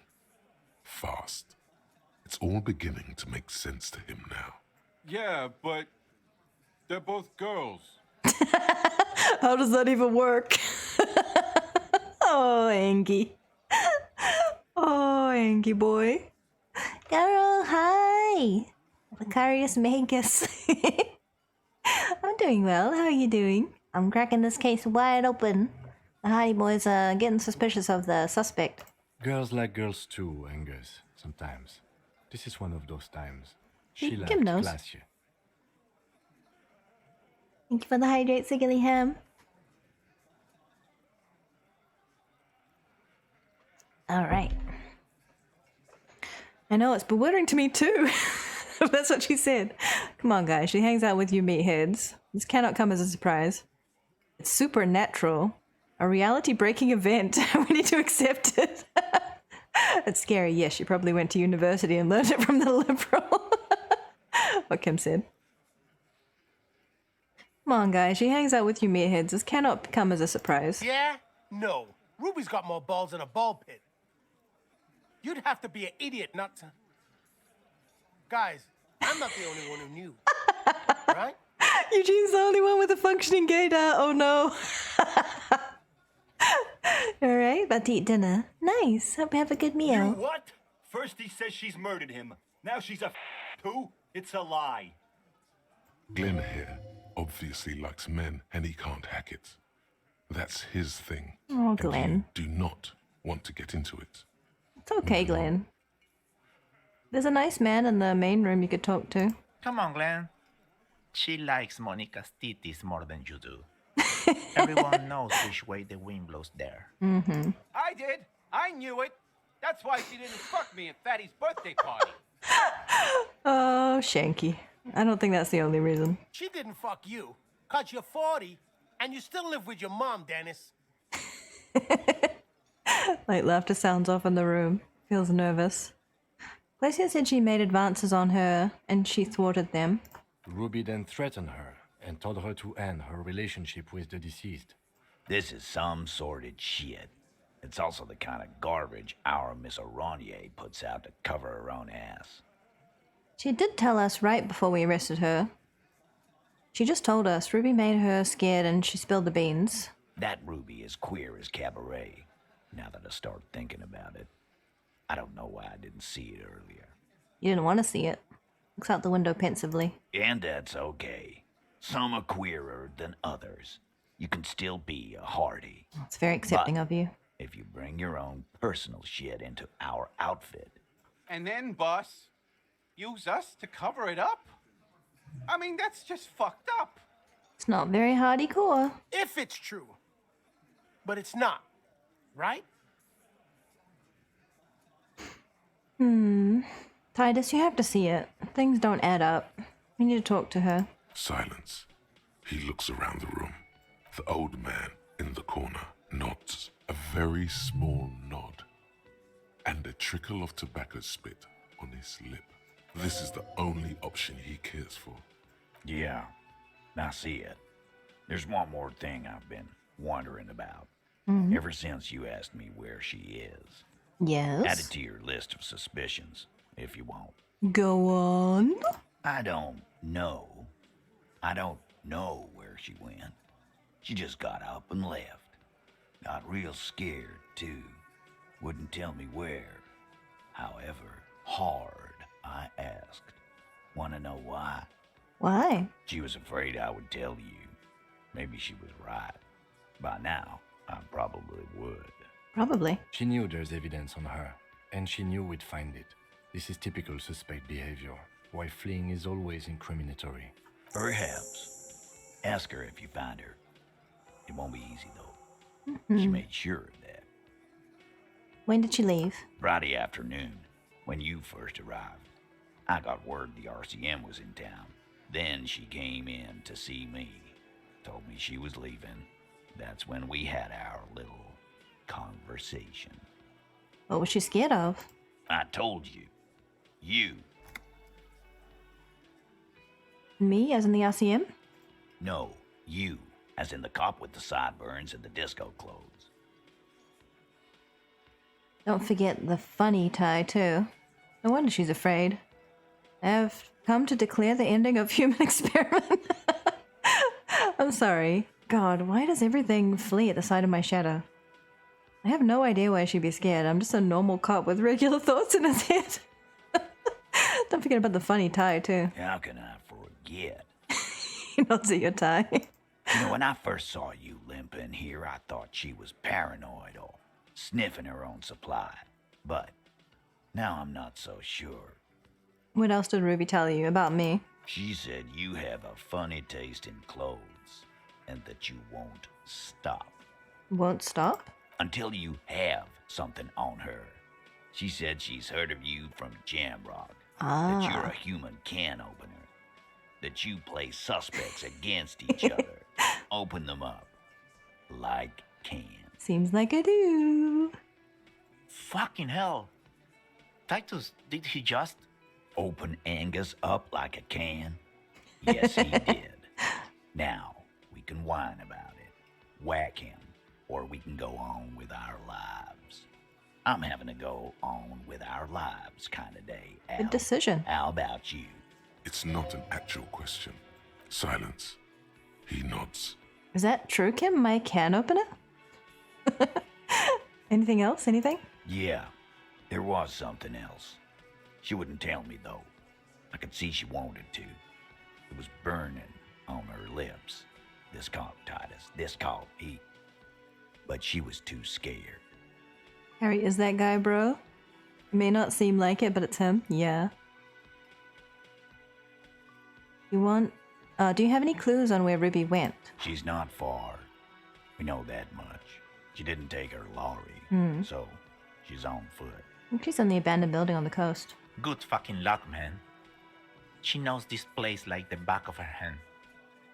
Fast. It's all beginning to make sense to him now. Yeah, but they're both girls. How does that even work? Oh, Angie. Oh, Angie boy. Girl, hi. Vicarious Magus. I'm doing well. How are you doing? I'm cracking this case wide open. The Hardy boys are getting suspicious of the suspect. Girls like girls too, Angus, sometimes. This is one of those times. She liked Kim knows. Glacia. Thank you for the hydrate, Siggly Ham. Alright. I know, it's bewildering to me too. That's what she said. Come on, guys. She hangs out with you meatheads. This cannot come as a surprise. It's supernatural. A reality-breaking event. We need to accept it. It's scary. Yes, she probably went to university and learned it from the liberal. What Kim said. Come on, guys. She hangs out with you meatheads. This cannot come as a surprise. Yeah? No. Ruby's got more balls than a ball pit. You'd have to be an idiot not to... Guys, I'm not the only one who knew. Right? Eugene's the only one with a functioning gaydar. Oh no. Alright, about to eat dinner. Nice. Hope you have a good meal. You what? First he says she's murdered him. Now she's a too? It's a lie. Glenn here obviously likes men and he can't hack it. That's his thing. Oh, and Glenn. you do not want to get into it. It's okay, Glenn. There's a nice man in the main room you could talk to. Come on, Glenn. She likes Monica's titties more than you do. Everyone knows which way the wind blows there. Mm-hmm. I did. I knew it. That's why she didn't fuck me at Fatty's birthday party. Oh, Shanky. I don't think that's the only reason. She didn't fuck you, 'cause you're 40, and you still live with your mom, Dennis. Like, laughter sounds off in the room. Feels nervous. Glacia said she made advances on her, and she thwarted them. Ruby then threatened her and told her to end her relationship with the deceased. This is some sordid shit. It's also the kind of garbage our Miss Aronier puts out to cover her own ass. She did tell us right before we arrested her. She just told us Ruby made her scared and she spilled the beans. That Ruby is queer as cabaret, now that I start thinking about it. I don't know why I didn't see it earlier. You didn't want to see it. Looks out the window pensively. And that's okay. Some are queerer than others. You can still be a Hardy. It's very accepting But of you. if you bring your own personal shit into our outfit, And then, boss, use us to cover it up? I mean, that's just fucked up. It's not very hardcore. If it's true. But it's not. Right? Titus, you have to see it. Things don't add up. We need to talk to her. Silence. He looks around the room. The old man in the corner nods, a very small nod, and a trickle of tobacco spit on his lip. This is the only option he cares for. yeah, I see it. There's one more thing I've been wondering about. Ever since you asked me where she is. Yes? Add it to your list of suspicions, if you want. Go on. I don't know. I don't know where she went. She just got up and left. Got real scared, too. Wouldn't tell me where. However hard I asked. Want to know why? Why? She was afraid I would tell you. Maybe she was right. By now, I probably would. Probably. She knew there's evidence on her, and she knew we'd find it. This is typical suspect behavior, why fleeing is always incriminatory. Perhaps. Ask her if you find her. It won't be easy, though. She Mhm. made sure of that. When did she leave? Friday afternoon, when you first arrived, I got word the RCM was in town. Then she came in to see me. Told me she was leaving. That's when we had our little conversation. What was she scared of? I told you. You. Me, as in the RCM? No, you. As in the cop with the sideburns and the disco clothes. Don't forget the funny tie, too. No wonder she's afraid. I have come to declare the ending of human experiment. I'm sorry. God, why does everything flee at the sight of my shadow? I have no idea why she'd be scared. I'm just a normal cop with regular thoughts in his head. Don't forget about the funny tie, too. How can I forget? He nods at your tie. You know, when I first saw you limping here, I thought she was paranoid or sniffing her own supply. But now I'm not so sure. What else did Ruby tell you about me? She said you have a funny taste in clothes and that you won't stop. Won't stop? Until you have something on her. She said she's heard of you from Jamrock. That you're a human can opener. That you play suspects against each other. Open them up. Like cans. Seems like I do. Fucking hell. Titus, did he just... Open Angus up like a can? Yes, he did. Now, we can whine about it. Whack him. Or we can go on with our lives. I'm having to go on with our lives kind of day. Good decision. How about you? It's not an actual question. Silence. He nods. Is that true, Kim? My can opener? Anything else? Anything? Yeah, there was something else. She wouldn't tell me, though. I could see she wanted to. It was burning on her lips. This caught Titus. This caught he. But she was too scared. Harry, is that guy, bro? It may not seem like it, but it's him. Yeah. You want... do you have any clues on where Ruby went? She's not far. We know that much. She didn't take her lorry, so she's on foot. I think she's in the abandoned building on the coast. Good fucking luck, man. She knows this place like the back of her hand.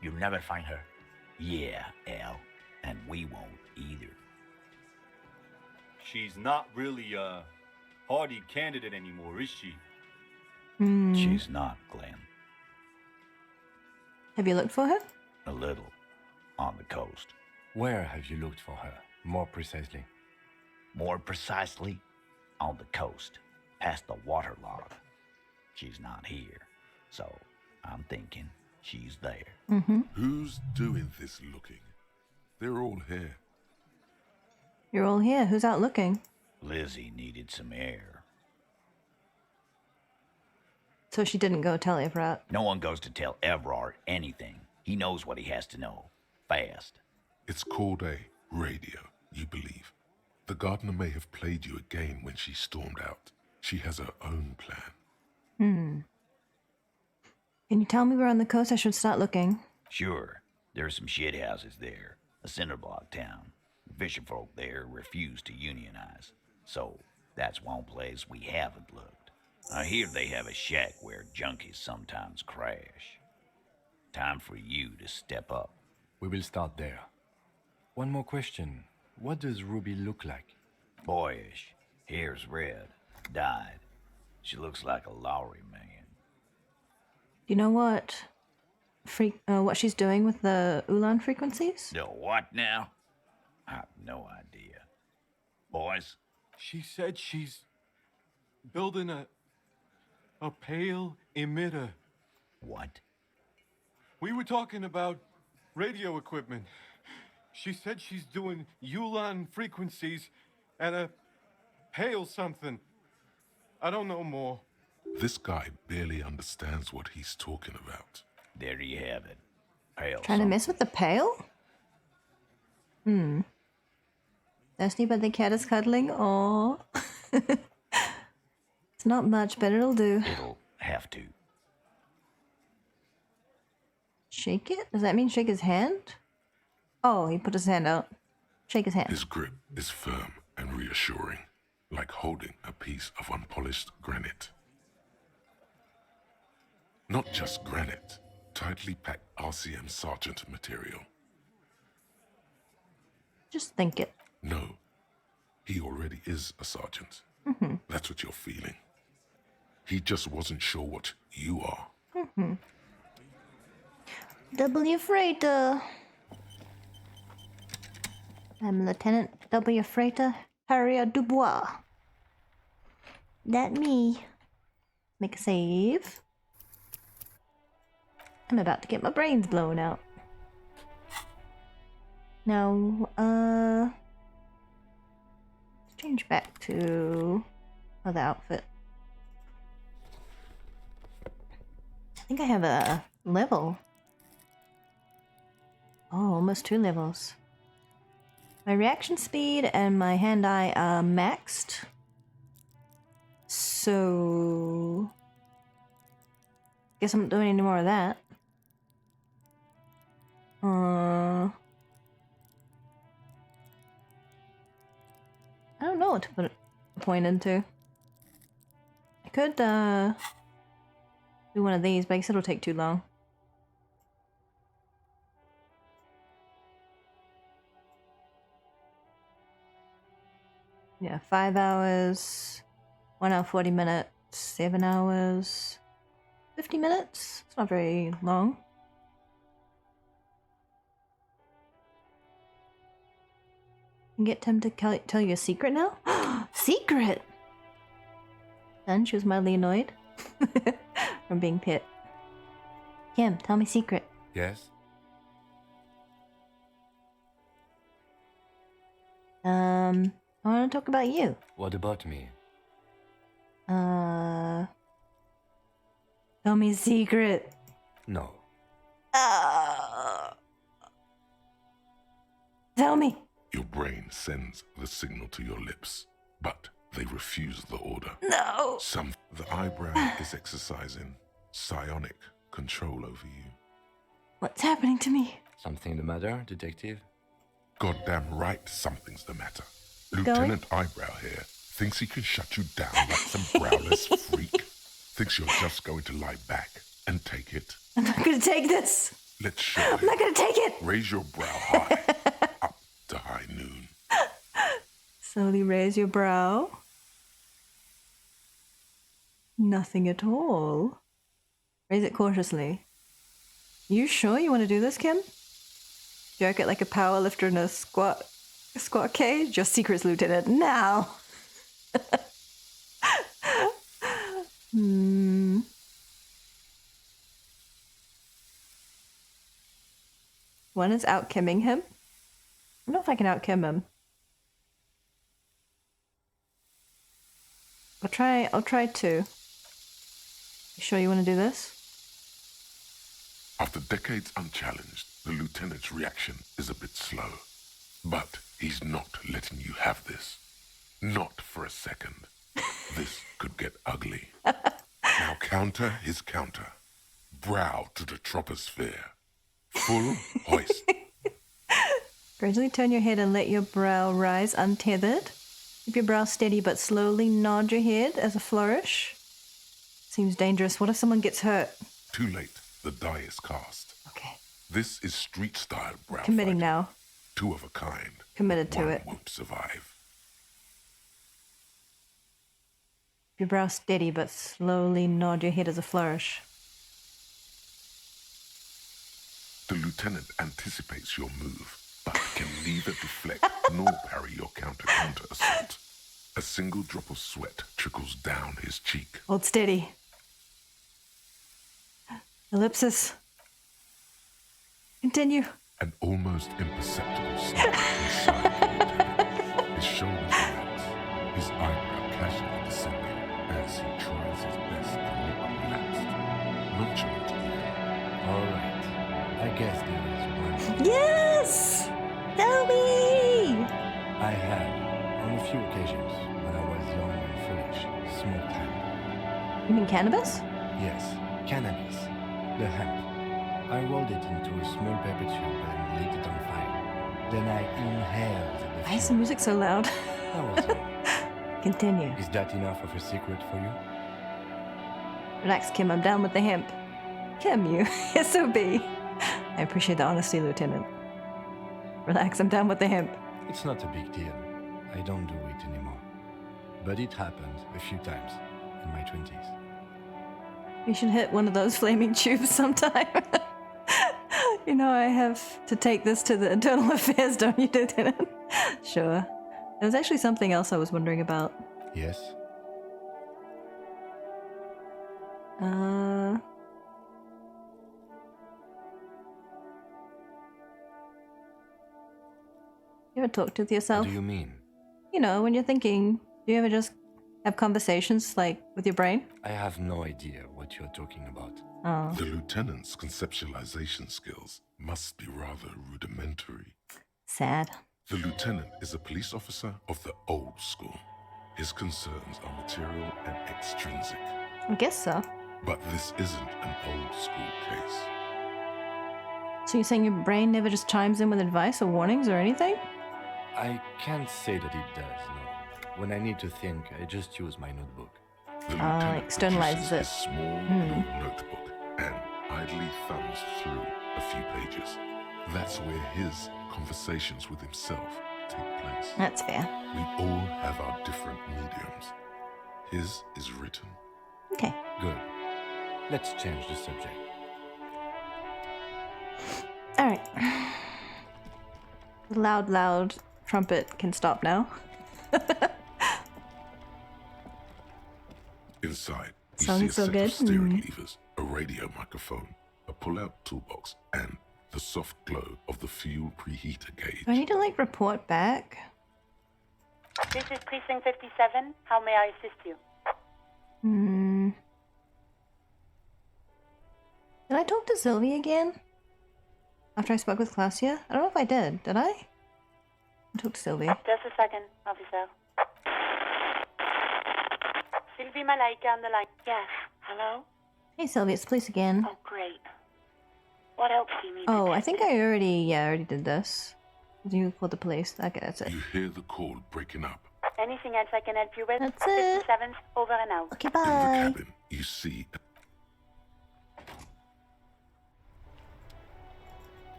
You'll never find her. Yeah, Al. And we won't either. She's not really a hardy candidate anymore, is she? She's not, Glenn. Have you looked for her? A little. On the coast. Where have you looked for her, more precisely? More precisely, on the coast, past the waterlock. She's not here, so I'm thinking she's there. Who's doing this looking? They're all here. You're all here. Who's out looking? Lizzie needed some air. So she didn't go tell Everett. No one goes to tell Everard anything. He knows what he has to know. Fast. It's called a radio, you believe. The gardener may have played you a game when she stormed out. She has her own plan. Can you tell me where on the coast I should start looking? Sure. There are some shit houses there. A cinder block town. The fisherfolk there refuse to unionize. So, that's one place we haven't looked. I hear they have a shack where junkies sometimes crash. Time for you to step up. We will start there. One more question. What does Ruby look like? Boyish. Hair's red. Dyed. She looks like a lorry man. Do you know what she's doing with the Ulan frequencies? The what now? I have no idea. Boys? She said she's building a pale emitter. What? We were talking about radio equipment. She said she's doing Ulan frequencies and a pale something. I don't know more. This guy barely understands what he's talking about. There you have it. Pale Trying to mess with the pail? Thirsty but the cat is cuddling? Aww. It's not much, but it'll do. It'll have to. Shake it? Does that mean shake his hand? Oh, he put his hand out. Shake his hand. His grip is firm and reassuring, like holding a piece of unpolished granite. Not just granite, tightly packed RCM sergeant material. Just think it. No, he already is a sergeant. Mm-hmm. That's what you're feeling. He just wasn't sure what you are. Mm-hmm. W. Freighter. I'm Lieutenant W. Freighter Harrier Dubois. That me. Make a save. I'm about to get my brains blown out. Now, let's change back to other outfit. I think I have a level. Oh, almost 2 levels. My reaction speed and my hand-eye are maxed. So... guess I'm not doing any more of that. I don't know what to put a point into. I could, do one of these, but I guess it'll take too long. Yeah, 5 hours, 1 hour 40 minutes, 7 hours, 50 minutes. It's not very long. You get Tim to tell you a secret now? Secret! Then she was mildly annoyed from being pit. Kim, tell me secret. Yes? I want to talk about you. What about me? Tell me a secret. No. Tell me. Your brain sends the signal to your lips, but they refuse the order. No. The eyebrow is exercising psionic control over you. What's happening to me? Something the matter, detective? Goddamn right something's the matter. Going? Lieutenant Eyebrow here thinks he can shut you down like some browless freak. Thinks you're just going to lie back and take it. I'm not gonna take this. Let's show I'm not gonna take it. Raise your brow high, up to high noon. Slowly raise your brow. Nothing at all. Raise it cautiously. You sure you want to do this, Kim? Jerk it like a power lifter in a squat cage? Your secrets, Lieutenant, now! One is out-kimming him. I don't know if I can out-kim him. I'll try 2. You sure you want to do this? After decades unchallenged, the lieutenant's reaction is a bit slow. But he's not letting you have this. Not for a second. This could get ugly. Now counter his counter. Brow to the troposphere. Full hoist. Gradually turn your head and let your brow rise untethered. Keep your brow steady but slowly nod your head as a flourish. Seems dangerous. What if someone gets hurt? Too late. The die is cast. Okay. This is street-style brow Committing fighting. now. 2 of a kind. Committed to One it. won't survive. Keep your brow steady but slowly nod your head as a flourish. The lieutenant anticipates your move, but can neither deflect nor parry your counter assault. A single drop of sweat trickles down his cheek. Hold steady. Ellipsis. Continue. An almost imperceptible snap inside the lieutenant. His shoulders relax, his eyebrow casually descending as he tries his best to look relaxed. Nonchalant even. All right. I guess there is one. Yes! Tell me! I have, on a few occasions, when I was young and foolish, smoked hemp. You mean cannabis? Yes, cannabis. The hemp. I rolled it into a small paper tube and lit it on fire. Then I inhaled the Why is the music so loud? How was it? Continue. Is that enough of a secret for you? Relax, Kim. I'm down with the hemp. Kim, you SOB. I appreciate the honesty, Lieutenant. Relax, I'm down with the hemp. It's not a big deal. I don't do it anymore. But it happened a few times in my 20s. You should hit one of those flaming tubes sometime. You know, I have to take this to the internal affairs, don't you, Lieutenant? Sure. There was actually something else I was wondering about. Yes? You ever talk with yourself? What do you mean? You know, when you're thinking, do you ever just have conversations, like, with your brain? I have no idea what you're talking about. Oh. The lieutenant's conceptualization skills must be rather rudimentary. Sad. The lieutenant is a police officer of the old school. His concerns are material and extrinsic. I guess so. But this isn't an old school case. So you're saying your brain never just chimes in with advice or warnings or anything? I can't say that it does, no. When I need to think, I just use my notebook. The lieutenant externalizes it. a small blue notebook and idly thumbs through a few pages. That's where his conversations with himself take place. That's fair. We all have our different mediums. His is written. Okay. Good. Let's change the subject. Alright. The loud trumpet can stop now. Inside, you Sounds see a so set good. of steering levers, a radio microphone, a pull-out toolbox, and the soft glow of the fuel preheater gauge. Do I need to, like, report back? This is Precinct 57. How may I assist you? Did I talk to Sylvie again? After I spoke with Klasia? I don't know if I did. Did I? I talked to Sylvie. Just a second, officer. Sylvie Malaika on the line. Yes. Hello? Hey Sylvie, it's the police again. Oh, great. What else do you need? Oh, I think I already did this. You called the police. Okay, that's it. You hear the call breaking up. Anything else I can help you with? That's it. 57's over and out. Okay, In the bye. cabin, you see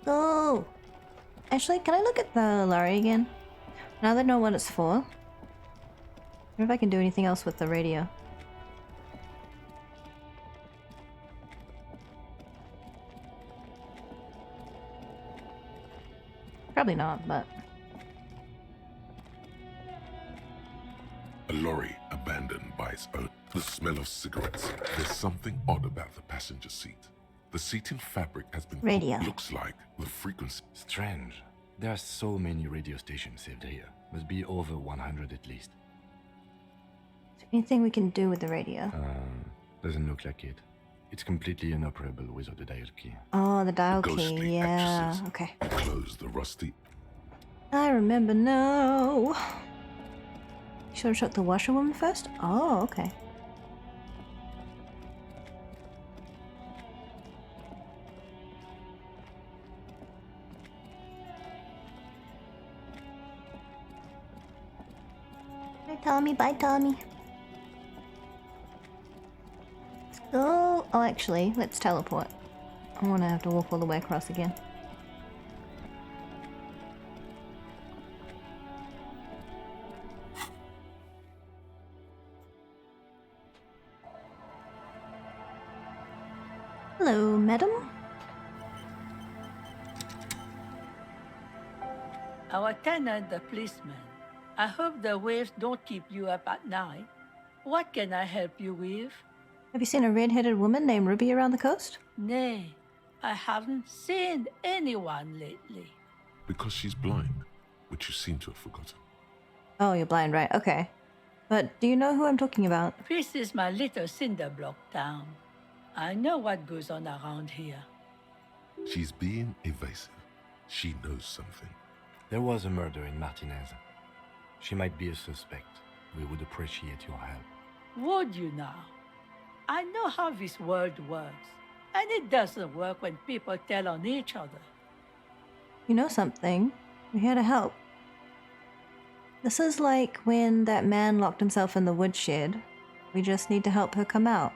Oh! Actually, can I look at the lorry again? Now that I know what it's for. I wonder if I can do anything else with the radio. Probably not, but... a lorry abandoned by its own. The smell of cigarettes. There's something odd about the passenger seat. The seating fabric has been Radio. looks like the frequency. Strange. There are so many radio stations saved here. Must be over 100 at least. Is there anything we can do with the radio? Doesn't look like it. It's completely inoperable without the dial key. Oh, the dial ghostly key, yeah. actresses. Okay. Close the rusty. I remember now. You should have shot the washerwoman first? Oh, okay. Bye, Tommy. Bye, Tommy. Let's go. Oh, actually, let's teleport. I want to have to walk all the way across again. Hello, madam. Our tenant, the policeman. I hope the waves don't keep you up at night. What can I help you with? Have you seen a red-headed woman named Ruby around the coast? Nay, I haven't seen anyone lately. Because she's blind, which you seem to have forgotten. Oh, you're blind, right? Okay. But do you know who I'm talking about? This is my little cinder block town. I know what goes on around here. She's being evasive. She knows something. There was a murder in Martinez. She might be a suspect. We would appreciate your help. Would you now? I know how this world works. And it doesn't work when people tell on each other. You know something? We're here to help. This is like when that man locked himself in the woodshed. We just need to help her come out.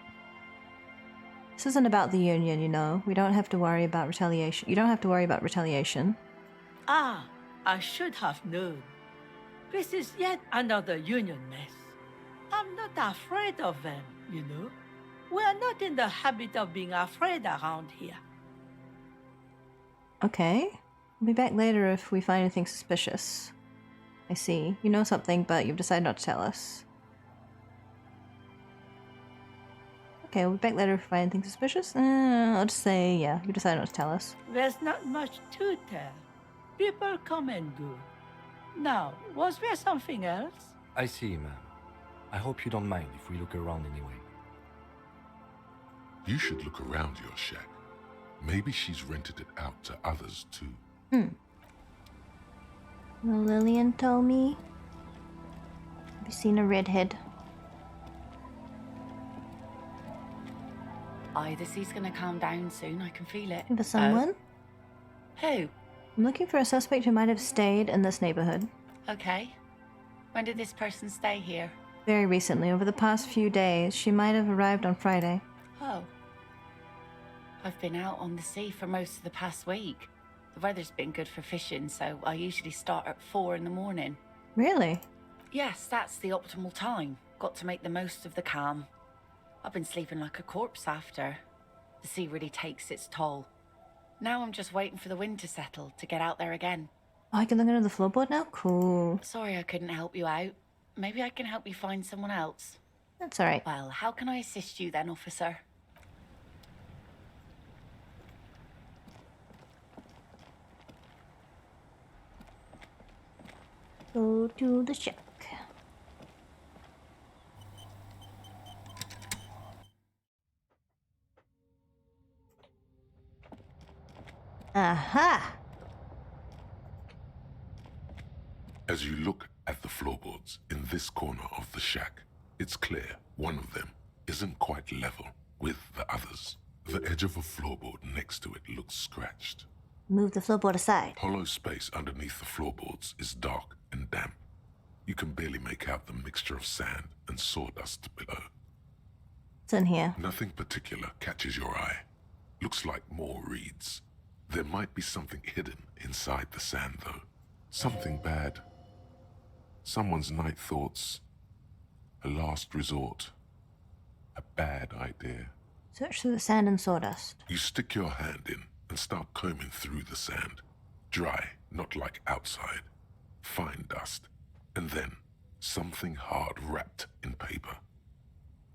This isn't about the Union, you know. We don't have to worry about retaliation. You don't have to worry about retaliation. Ah, I should have known. This is yet another Union mess. I'm not afraid of them, you know. We are not in the habit of being afraid around here. Okay. We'll be back later if we find anything suspicious. I see. You know something, but you've decided not to tell us. Okay, we'll be back later if we find anything suspicious. I'll just say, yeah, you decided not to tell us. There's not much to tell. People come and go. Now, was there something else? I see, ma'am. I hope you don't mind if we look around anyway. You should look around your shack. Maybe she's rented it out to others too. Well, Lillian told me. Have you seen a redhead? The sea's gonna calm down soon. I can feel it. For someone? Who? I'm looking for a suspect who might have stayed in this neighborhood. Okay. When did this person stay here? Very recently, over the past few days. She might have arrived on Friday. Oh. I've been out on the sea for most of the past week. The weather's been good for fishing, so I usually start at 4 in the morning. Really? Yes, that's the optimal time. Got to make the most of the calm. I've been sleeping like a corpse after. The sea really takes its toll. Now I'm just waiting for the wind to settle to get out there again. Oh, I can look under the floorboard now? Cool. Sorry I couldn't help you out. Maybe I can help you find someone else. That's alright. Well, how can I assist you then, officer? Go to the shack. Aha! As you look at the floorboards in this corner of the shack, it's clear one of them isn't quite level with the others. The edge of a floorboard next to it looks scratched. Move the floorboard aside. Hollow space underneath the floorboards is dark and damp. You can barely make out the mixture of sand and sawdust below. What's in here? Nothing particular catches your eye. Looks like more reeds. There might be something hidden inside the sand, though. Something bad. Someone's night thoughts. A last resort. A bad idea. Search through the sand and sawdust. You stick your hand in and start combing through the sand. Dry, not like outside. Fine dust. And then, something hard wrapped in paper.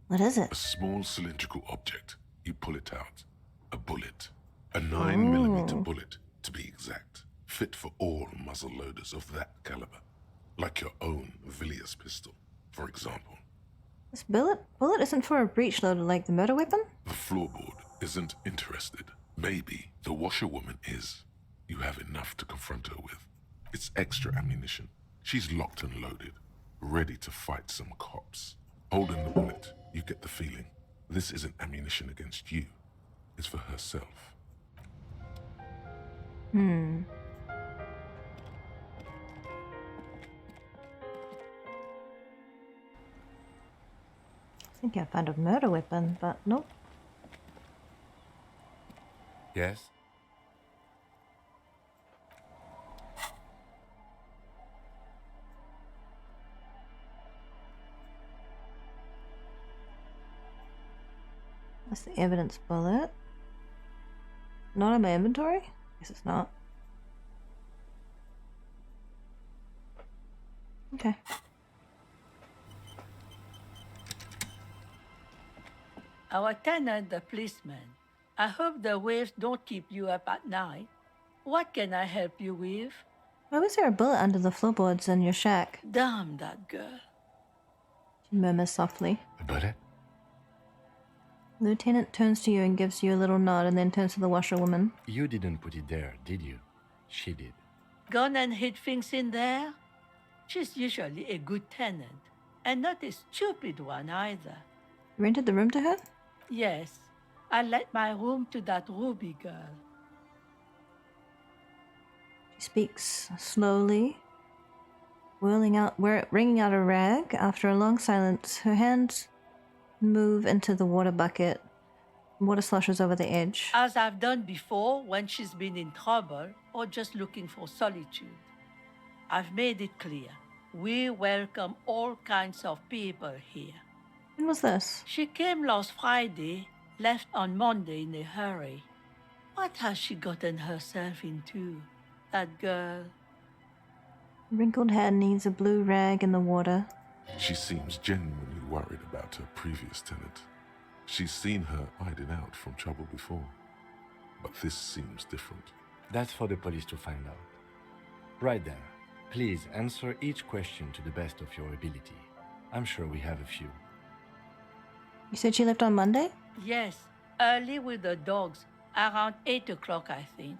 What is it? A small cylindrical object. You pull it out. A bullet. A 9mm bullet, to be exact. Fit for all muzzle loaders of that caliber. Like your own Villiers pistol, for example. This bullet isn't for a breech loader like the murder weapon? The floorboard isn't interested. Maybe the washerwoman is. You have enough to confront her with. It's extra ammunition. She's locked and loaded, ready to fight some cops. Holding the bullet, you get the feeling this isn't ammunition against you. It's for herself. I think I found a murder weapon, but nope. Yes? That's the evidence bullet. Not in my inventory? Guess it's not. Okay. Our tenant, the policeman. I hope the waves don't keep you up at night. What can I help you with? Why was there a bullet under the floorboards in your shack? Damn that girl. She murmurs softly. A bullet? Lieutenant turns to you and gives you a little nod and then turns to the washerwoman. You didn't put it there, did you? She did. Gone and hid things in there? She's usually a good tenant, and not a stupid one either. You rented the room to her? Yes, I let my room to that Ruby girl. She Speaks slowly, wringing out a rag. After a long silence, her hands move into the water bucket. Water slushes over the edge. As I've done before when she's been in trouble or just looking for solitude. I've made it clear. We welcome all kinds of people here. When was this? She came last Friday, left on Monday in a hurry. What has she gotten herself into, that girl? Wrinkled head needs a blue rag in the water. She seems genuinely worried about her previous tenant. She's seen her hiding out from trouble before. But this seems different. That's for the police to find out. Right there. Please answer each question to the best of your ability. I'm sure we have a few. You said she left on Monday? Yes, early with the dogs, around 8 o'clock, I think.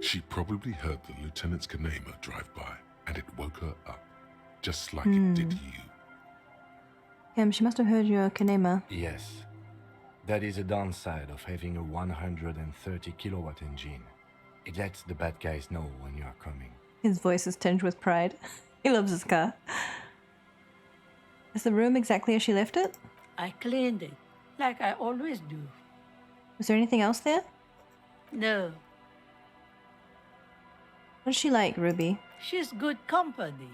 She probably heard the Lieutenant's Kanema drive by, and it woke her up, just like it did you. She must have heard your Kanema. Yes. That is a downside of having a 130 kilowatt engine. It lets the bad guys know when you are coming. His voice is tinged with pride. He loves his car. Is the room exactly as she left it? I cleaned it, like I always do. Was there anything else there? No. What's she like, Ruby? She's good company.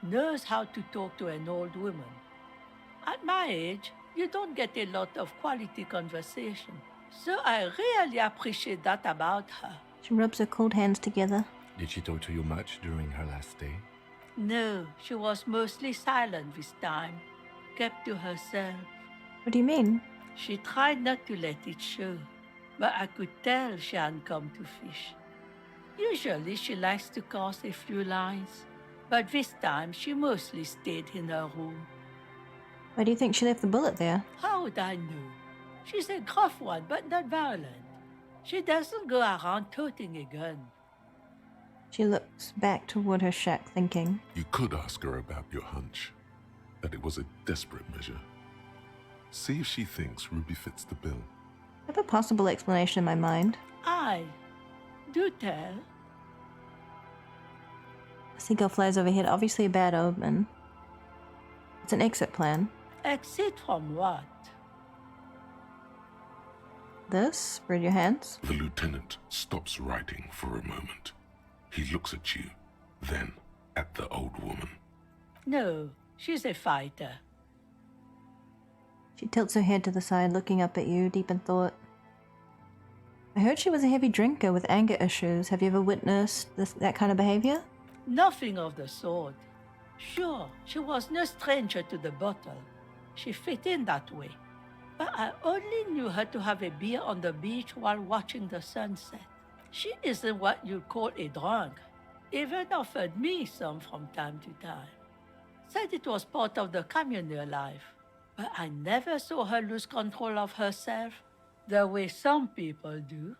Knows how to talk to an old woman. At my age, you don't get a lot of quality conversation. So I really appreciate that about her. She rubs her cold hands together. Did she talk to you much during her last stay? No, she was mostly silent this time. Kept to herself. What do you mean? She tried not to let it show, but I could tell she hadn't come to fish. Usually she likes to cast a few lines, but this time she mostly stayed in her room. Why do you think she left the bullet there? How would I know? She's a gruff one, but not violent. She doesn't go around toting a gun. She looks back toward her shack, thinking. You could ask her about your hunch, that it was a desperate measure. See if she thinks Ruby fits the bill. I have a possible explanation in my mind. Aye. Do tell. A seagull flies overhead, obviously a bad omen. It's an exit plan. Exit from what? This? Spread your hands. The lieutenant stops writing for a moment. He looks at you, then at the old woman. No, she's a fighter. She tilts her head to the side, looking up at you, deep in thought. I heard she was a heavy drinker with anger issues. Have you ever witnessed that kind of behavior? Nothing of the sort. Sure, she was no stranger to the bottle. She fit in that way. But I only knew her to have a beer on the beach while watching the sunset. She isn't what you'd call a drunk. Even offered me some from time to time. Said it was part of the communal life. But I never saw her lose control of herself the way some people do.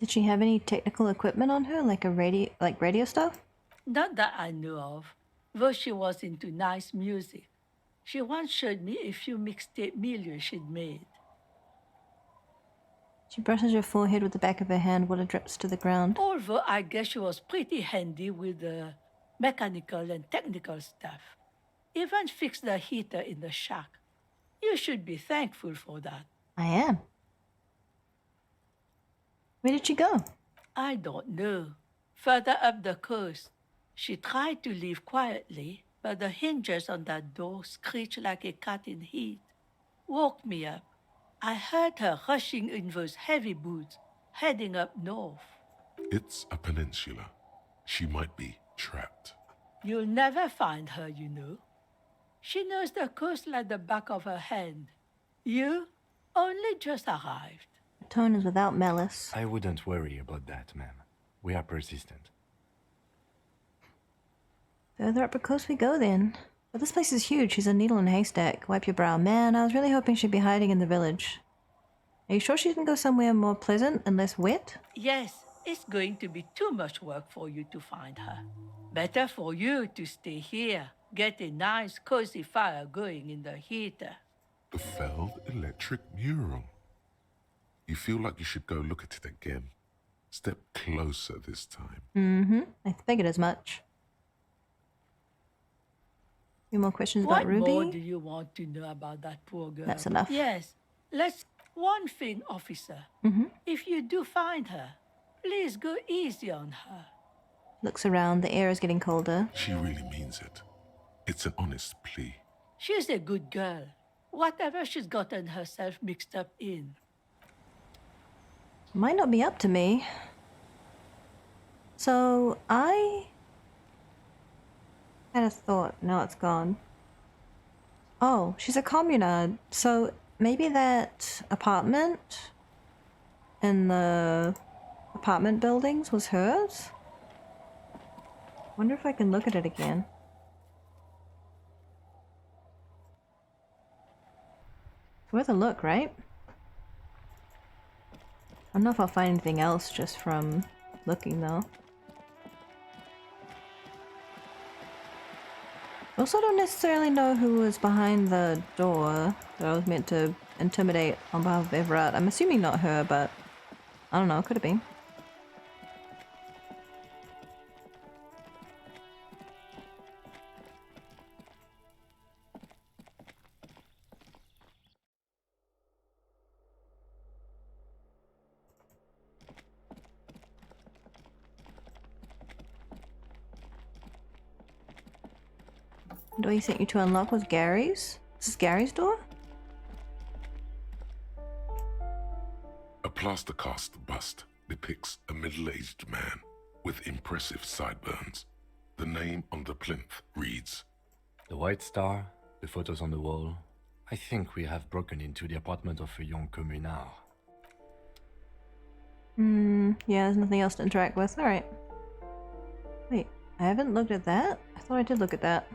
Did she have any technical equipment on her, like radio stuff? Not that I knew of, though she was into nice music. She once showed me a few mixtape milieux she'd made. She brushes her forehead with the back of her hand, water drips to the ground. Although I guess she was pretty handy with the mechanical and technical stuff. Even fixed the heater in the shack. You should be thankful for that. I am. Where did she go? I don't know. Further up the coast. She tried to leave quietly, but the hinges on that door screeched like a cat in heat. Woke me up. I heard her rushing in those heavy boots, heading up north. It's a peninsula. She might be trapped. You'll never find her, you know. She knows the coast like the back of her hand. You only just arrived. Her tone is without malice. I wouldn't worry about that, ma'am. We are persistent. Further up the coast we go, then. But this place is huge. She's a needle in a haystack. Wipe your brow. Man, I was really hoping she'd be hiding in the village. Are you sure she didn't go somewhere more pleasant and less wet? Yes, it's going to be too much work for you to find her. Better for you to stay here. Get a nice, cozy fire going in the heater. The failed electric mural. You feel like you should go look at it again. Step closer this time. Mm-hmm. I figured as much. Any more questions What about Ruby? more do you want to know about that poor girl? That's enough. Yes. Let's... One thing, officer. Mm-hmm. If you do find her, please go easy on her. Looks around. The air is getting colder. She really means it. It's an honest plea. She's a good girl. Whatever she's gotten herself mixed up in. Might not be up to me. So, I had a thought. No, it's gone. Oh, she's a communard. So, maybe that apartment in the apartment buildings was hers? Wonder if I can look at it again. It's worth a look, right? I don't know if I'll find anything else just from looking, though. Also don't necessarily know who was behind the door that I was meant to intimidate on behalf of Everett. I'm assuming not her, but I don't know, could have been. The door he sent you to unlock was Gary's? This is Gary's door? A plaster cast bust depicts a middle-aged man with impressive sideburns. The name on the plinth reads, The White Star, the photos on the wall. I think we have broken into the apartment of a young communard. Yeah, there's nothing else to interact with. Alright. Wait, I haven't looked at that? I thought I did look at that.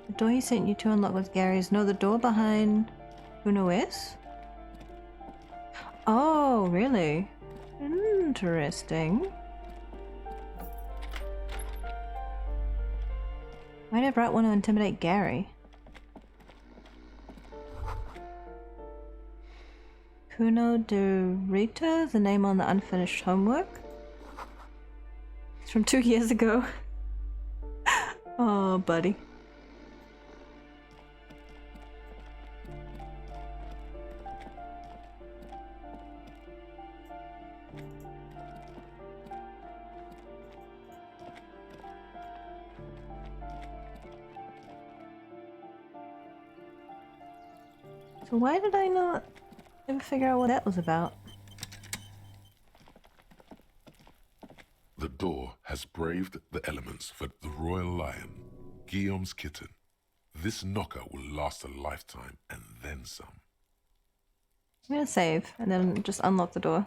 The door he sent you to unlock was Gary's. No, the door behind Uno is? Oh, really? Interesting. Why'd Everett want to intimidate Gary? Kuno de Rita, the name on the unfinished homework? It's from 2 years ago. Oh, buddy. So why did I not ever figure out what that was about? The door has braved the elements for the royal lion, Guillaume's kitten. This knocker will last a lifetime and then some. I'm gonna save and then just unlock the door.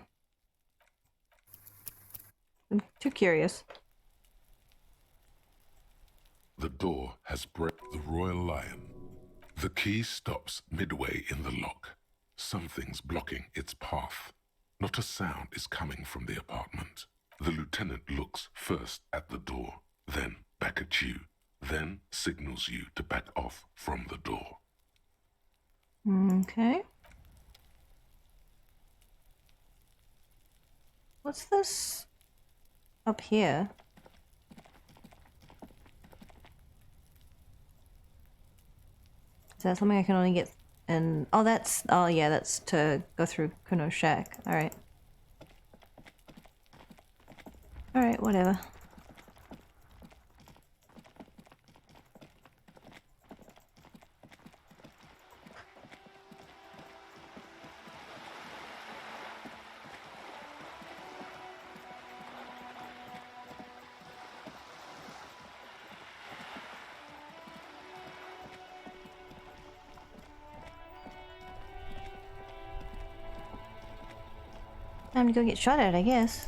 I'm too curious. The door has braved the royal lion. The key stops midway in the lock. Something's blocking its path. Not a sound is coming from the apartment. The lieutenant looks first at the door, then back at you, then signals you to back off from the door. Okay. What's this up here? Is that something I can only get in? Oh, that's... Oh, yeah, that's to go through Kuno's shack. Alright. Alright, whatever. Time to go get shot at, I guess.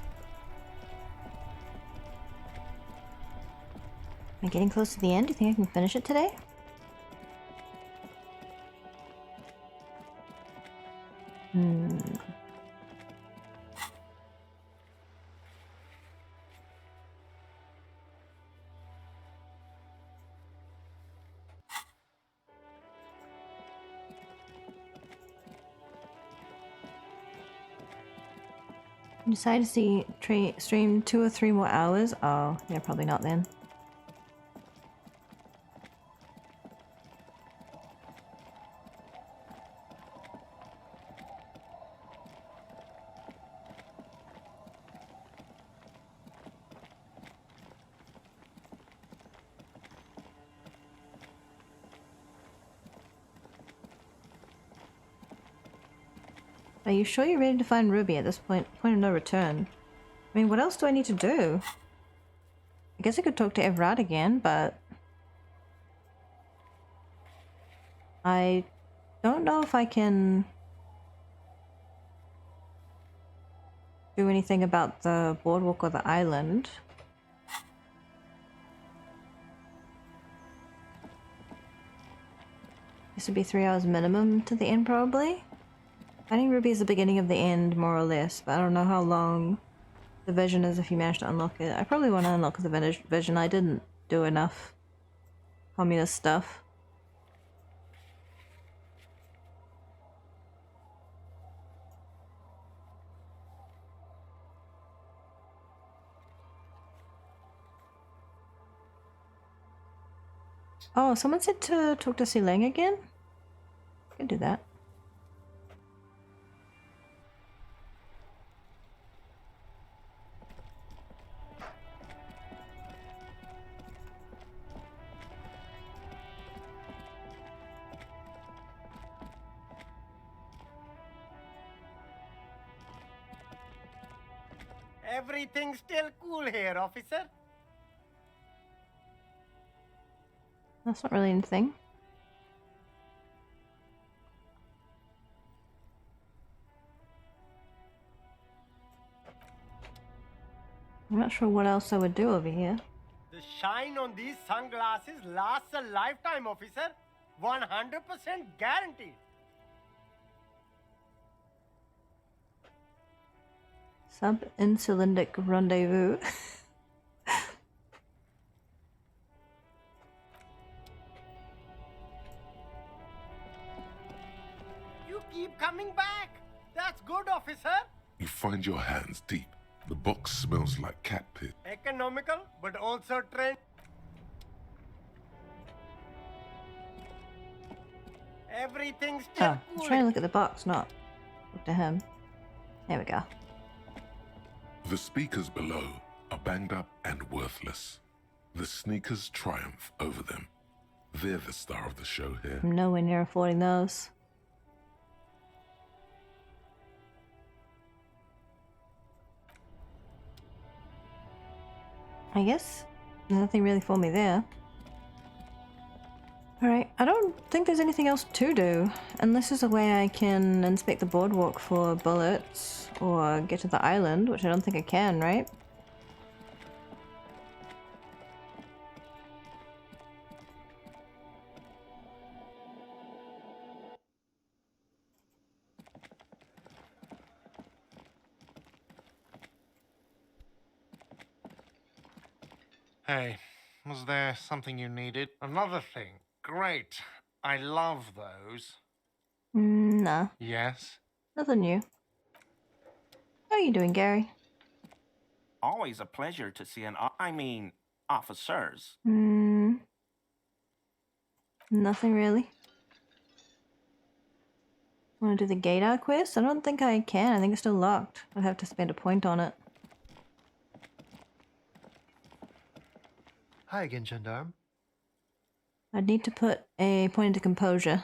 Am I getting close to the end? Do you think I can finish it today? Decide to see stream 2 or 3 more hours? Oh, yeah, probably not then. Are you sure you're ready to find Ruby at this point of no return? I mean, what else do I need to do? I guess I could talk to Evrad again, but I don't know if I can do anything about the boardwalk or the island. This would be 3 hours minimum to the end, probably. Finding Ruby is the beginning of the end, more or less, but I don't know how long the vision is if you manage to unlock it. I probably want to unlock the vision. I didn't do enough communist stuff. Oh, someone said to talk to Silang again? I can do that. Everything's still cool here, officer. That's not really anything. I'm not sure what else I would do over here. The shine on these sunglasses lasts a lifetime, officer. 100% guaranteed. Sub-insulindic rendezvous. You keep coming back. That's good, officer. You find your hands deep. The box smells like cat pit. Economical, but also trend. Everything's still Oh, I was cool. trying to look at the box, not look to him. There we go. The speakers below are banged up and worthless. The sneakers triumph over them. They're the star of the show here. I'm nowhere near affording those. I guess nothing really for me there. Alright, I don't think there's anything else to do, unless there's a way I can inspect the boardwalk for bullets, or get to the island, which I don't think I can, right? Hey, was there something you needed? Another thing. Great. I love those. Nah, Yes? nothing new. How are you doing, Gary? Always a pleasure to see officers. Nothing really. Want to do the Gaydar quest? I don't think I can. I think it's still locked. I'd have to spend a point on it. Hi again, Gendarme. I'd need to put a point into composure.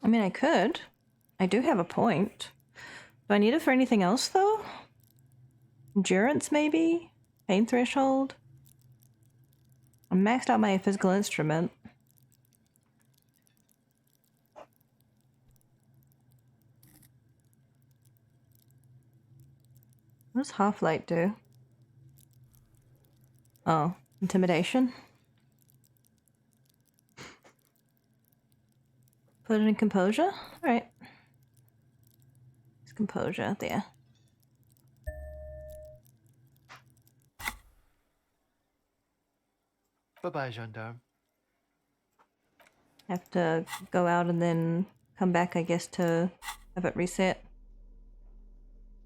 I mean, I could. I do have a point. Do I need it for anything else, though? Endurance, maybe? Pain threshold? I maxed out my physical instrument. What does Half-Light do? Oh, intimidation? Put it in composure? Alright. It's composure, there. Bye-bye, Gendarme. Have to go out and then come back, I guess, to have it reset.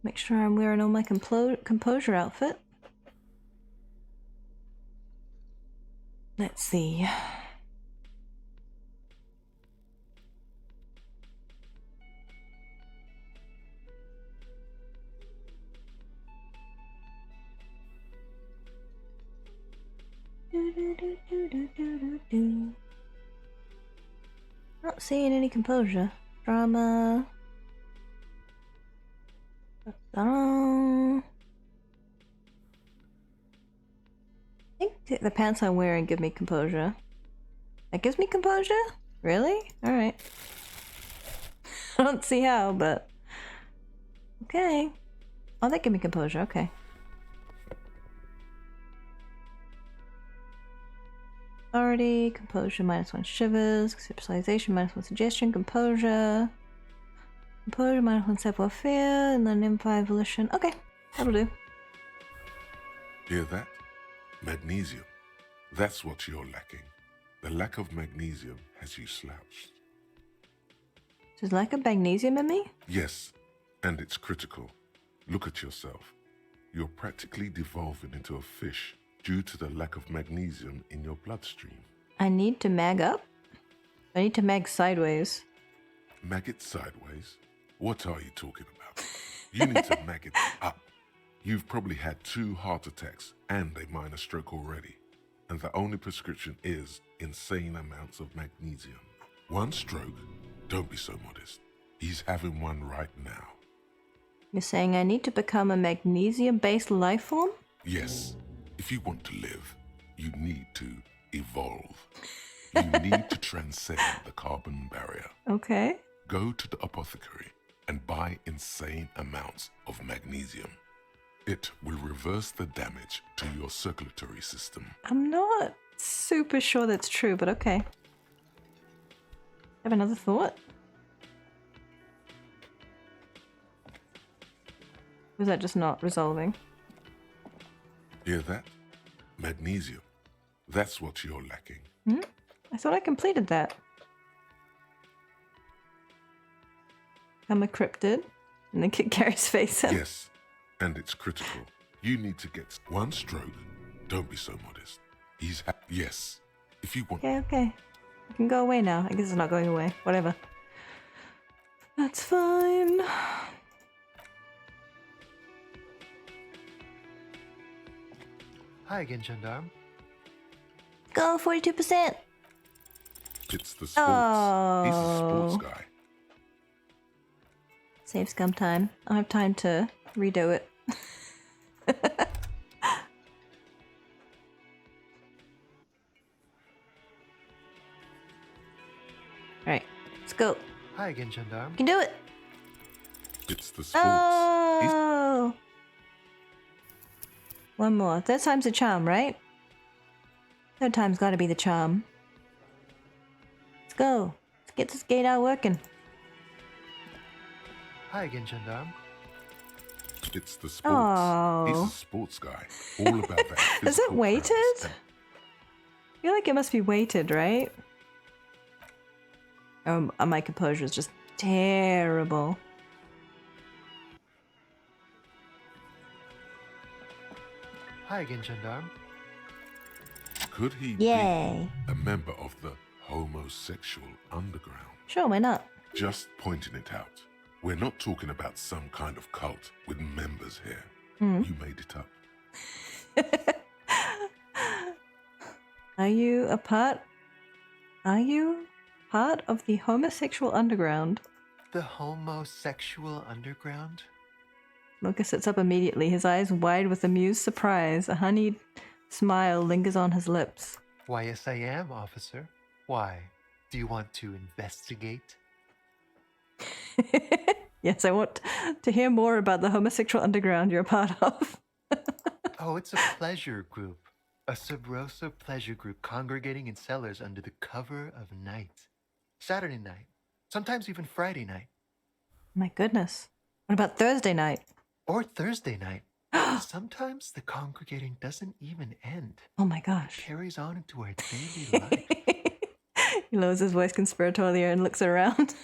Make sure I'm wearing all my composure outfit. Let's see. Not seeing any composure. Drama. I think the pants I'm wearing give me composure. That gives me composure? Really? Alright. I don't see how, but... Okay. Oh, that give me composure, okay. Authority, composure, -1 shivers, conceptualization, -1 suggestion, composure, -1 savoir-faire, and then M5 volition. Okay, that'll do. Hear that? Magnesium. That's what you're lacking. The lack of magnesium has you slouched. There's lack of magnesium in me? Yes, and it's critical. Look at yourself. You're practically devolving into a fish due to the lack of magnesium in your bloodstream. I need to mag up? I need to mag sideways. Mag it sideways? What are you talking about? You need to mag it up. You've probably had 2 heart attacks and a minor stroke already, and the only prescription is insane amounts of magnesium. 1 stroke? Don't be so modest. He's having one right now. You're saying I need to become a magnesium-based life form? Yes. If you want to live, you need to evolve. You need to transcend the carbon barrier. Okay. Go to the apothecary and buy insane amounts of magnesium. It will reverse the damage to your circulatory system. I'm not super sure that's true, but okay. Have another thought? Or is that just not resolving? Hear that? Magnesium. That's what you're lacking. Hmm? I thought I completed that. I'm a cryptid. And then kick Gary's face in. Yes, and it's critical. You need to get 1 stroke. Don't be so modest. Yes, if you want... Okay. I can go away now. I guess it's not going away. Whatever. That's fine. Hi again, Gendarme. Go, 42%. It's the sports. He's a sports guy. Save scum time. I'll have time to redo it. Alright, let's go. Hi again, Gendarme. You can do it! It's the sports. Oh! One more. 3rd time's a charm, right? 3rd time's gotta be the charm. Let's go. Let's get this Gaydar working. Hi again, Gendarme. It's the sports. Oh. He's a sports guy. All about that. Is it weighted? I feel like it must be weighted, right? My composure is just terrible. Hi again, Gendarme. Could he Yay. be a member of the homosexual underground? Sure, why not? Just pointing it out. We're not talking about some kind of cult with members here. Mm. You made it up. Are you part of the homosexual underground? The homosexual underground? Mocha sits up immediately, his eyes wide with amused surprise. A honeyed smile lingers on his lips. Why, yes, I am, officer. Why? Do you want to investigate? Yes, I want to hear more about the homosexual underground you're a part of. Oh, it's a pleasure group. A sub rosa pleasure group congregating in cellars under the cover of night. Saturday night. Sometimes even Friday night. My goodness. What about Thursday night? Or Thursday night. Sometimes the congregating doesn't even end. Oh my gosh. It carries on into our daily life. He lowers his voice conspiratorially and looks around.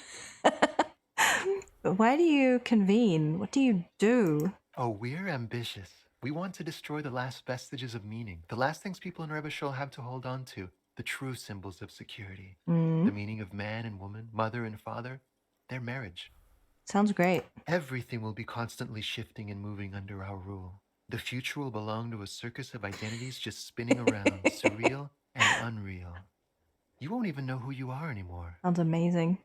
But why do you convene? What do you do? Oh, we're ambitious. We want to destroy the last vestiges of meaning, the last things people in Revachol have to hold on to, the true symbols of security, Mm. the meaning of man and woman, mother and father, their marriage. Sounds great. Everything will be constantly shifting and moving under our rule. The future will belong to a circus of identities just spinning around, surreal and unreal. You won't even know who you are anymore. Sounds amazing.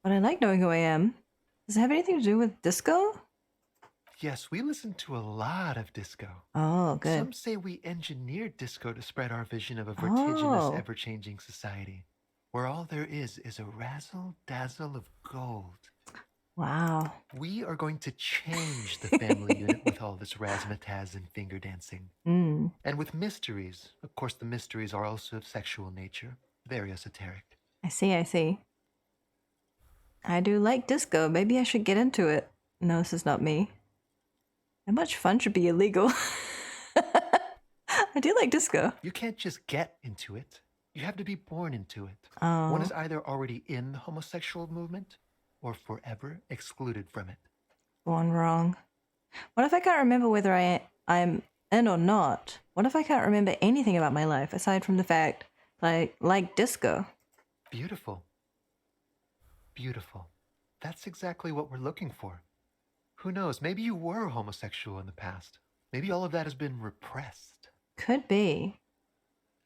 But I like knowing who I am. Does it have anything to do with disco? Yes, we listen to a lot of disco. Oh, good. Some say we engineered disco to spread our vision of a vertiginous, Oh. ever-changing society, where all there is a razzle-dazzle of gold. Wow. We are going to change the family unit with all this razzmatazz and finger dancing. Mm. And with mysteries. Of course, the mysteries are also of sexual nature. Very esoteric. I see, I see. I do like disco. Maybe I should get into it. No, this is not me. How much fun should be illegal? I do like disco. You can't just get into it. You have to be born into it. Oh. One is either already in the homosexual movement or forever excluded from it. Born wrong. What if I can't remember whether I'm in or not? What if I can't remember anything about my life aside from the fact that I like disco? Beautiful. Beautiful. That's exactly what we're looking for. Who knows? Maybe you were homosexual in the past. Maybe all of that has been repressed. Could be.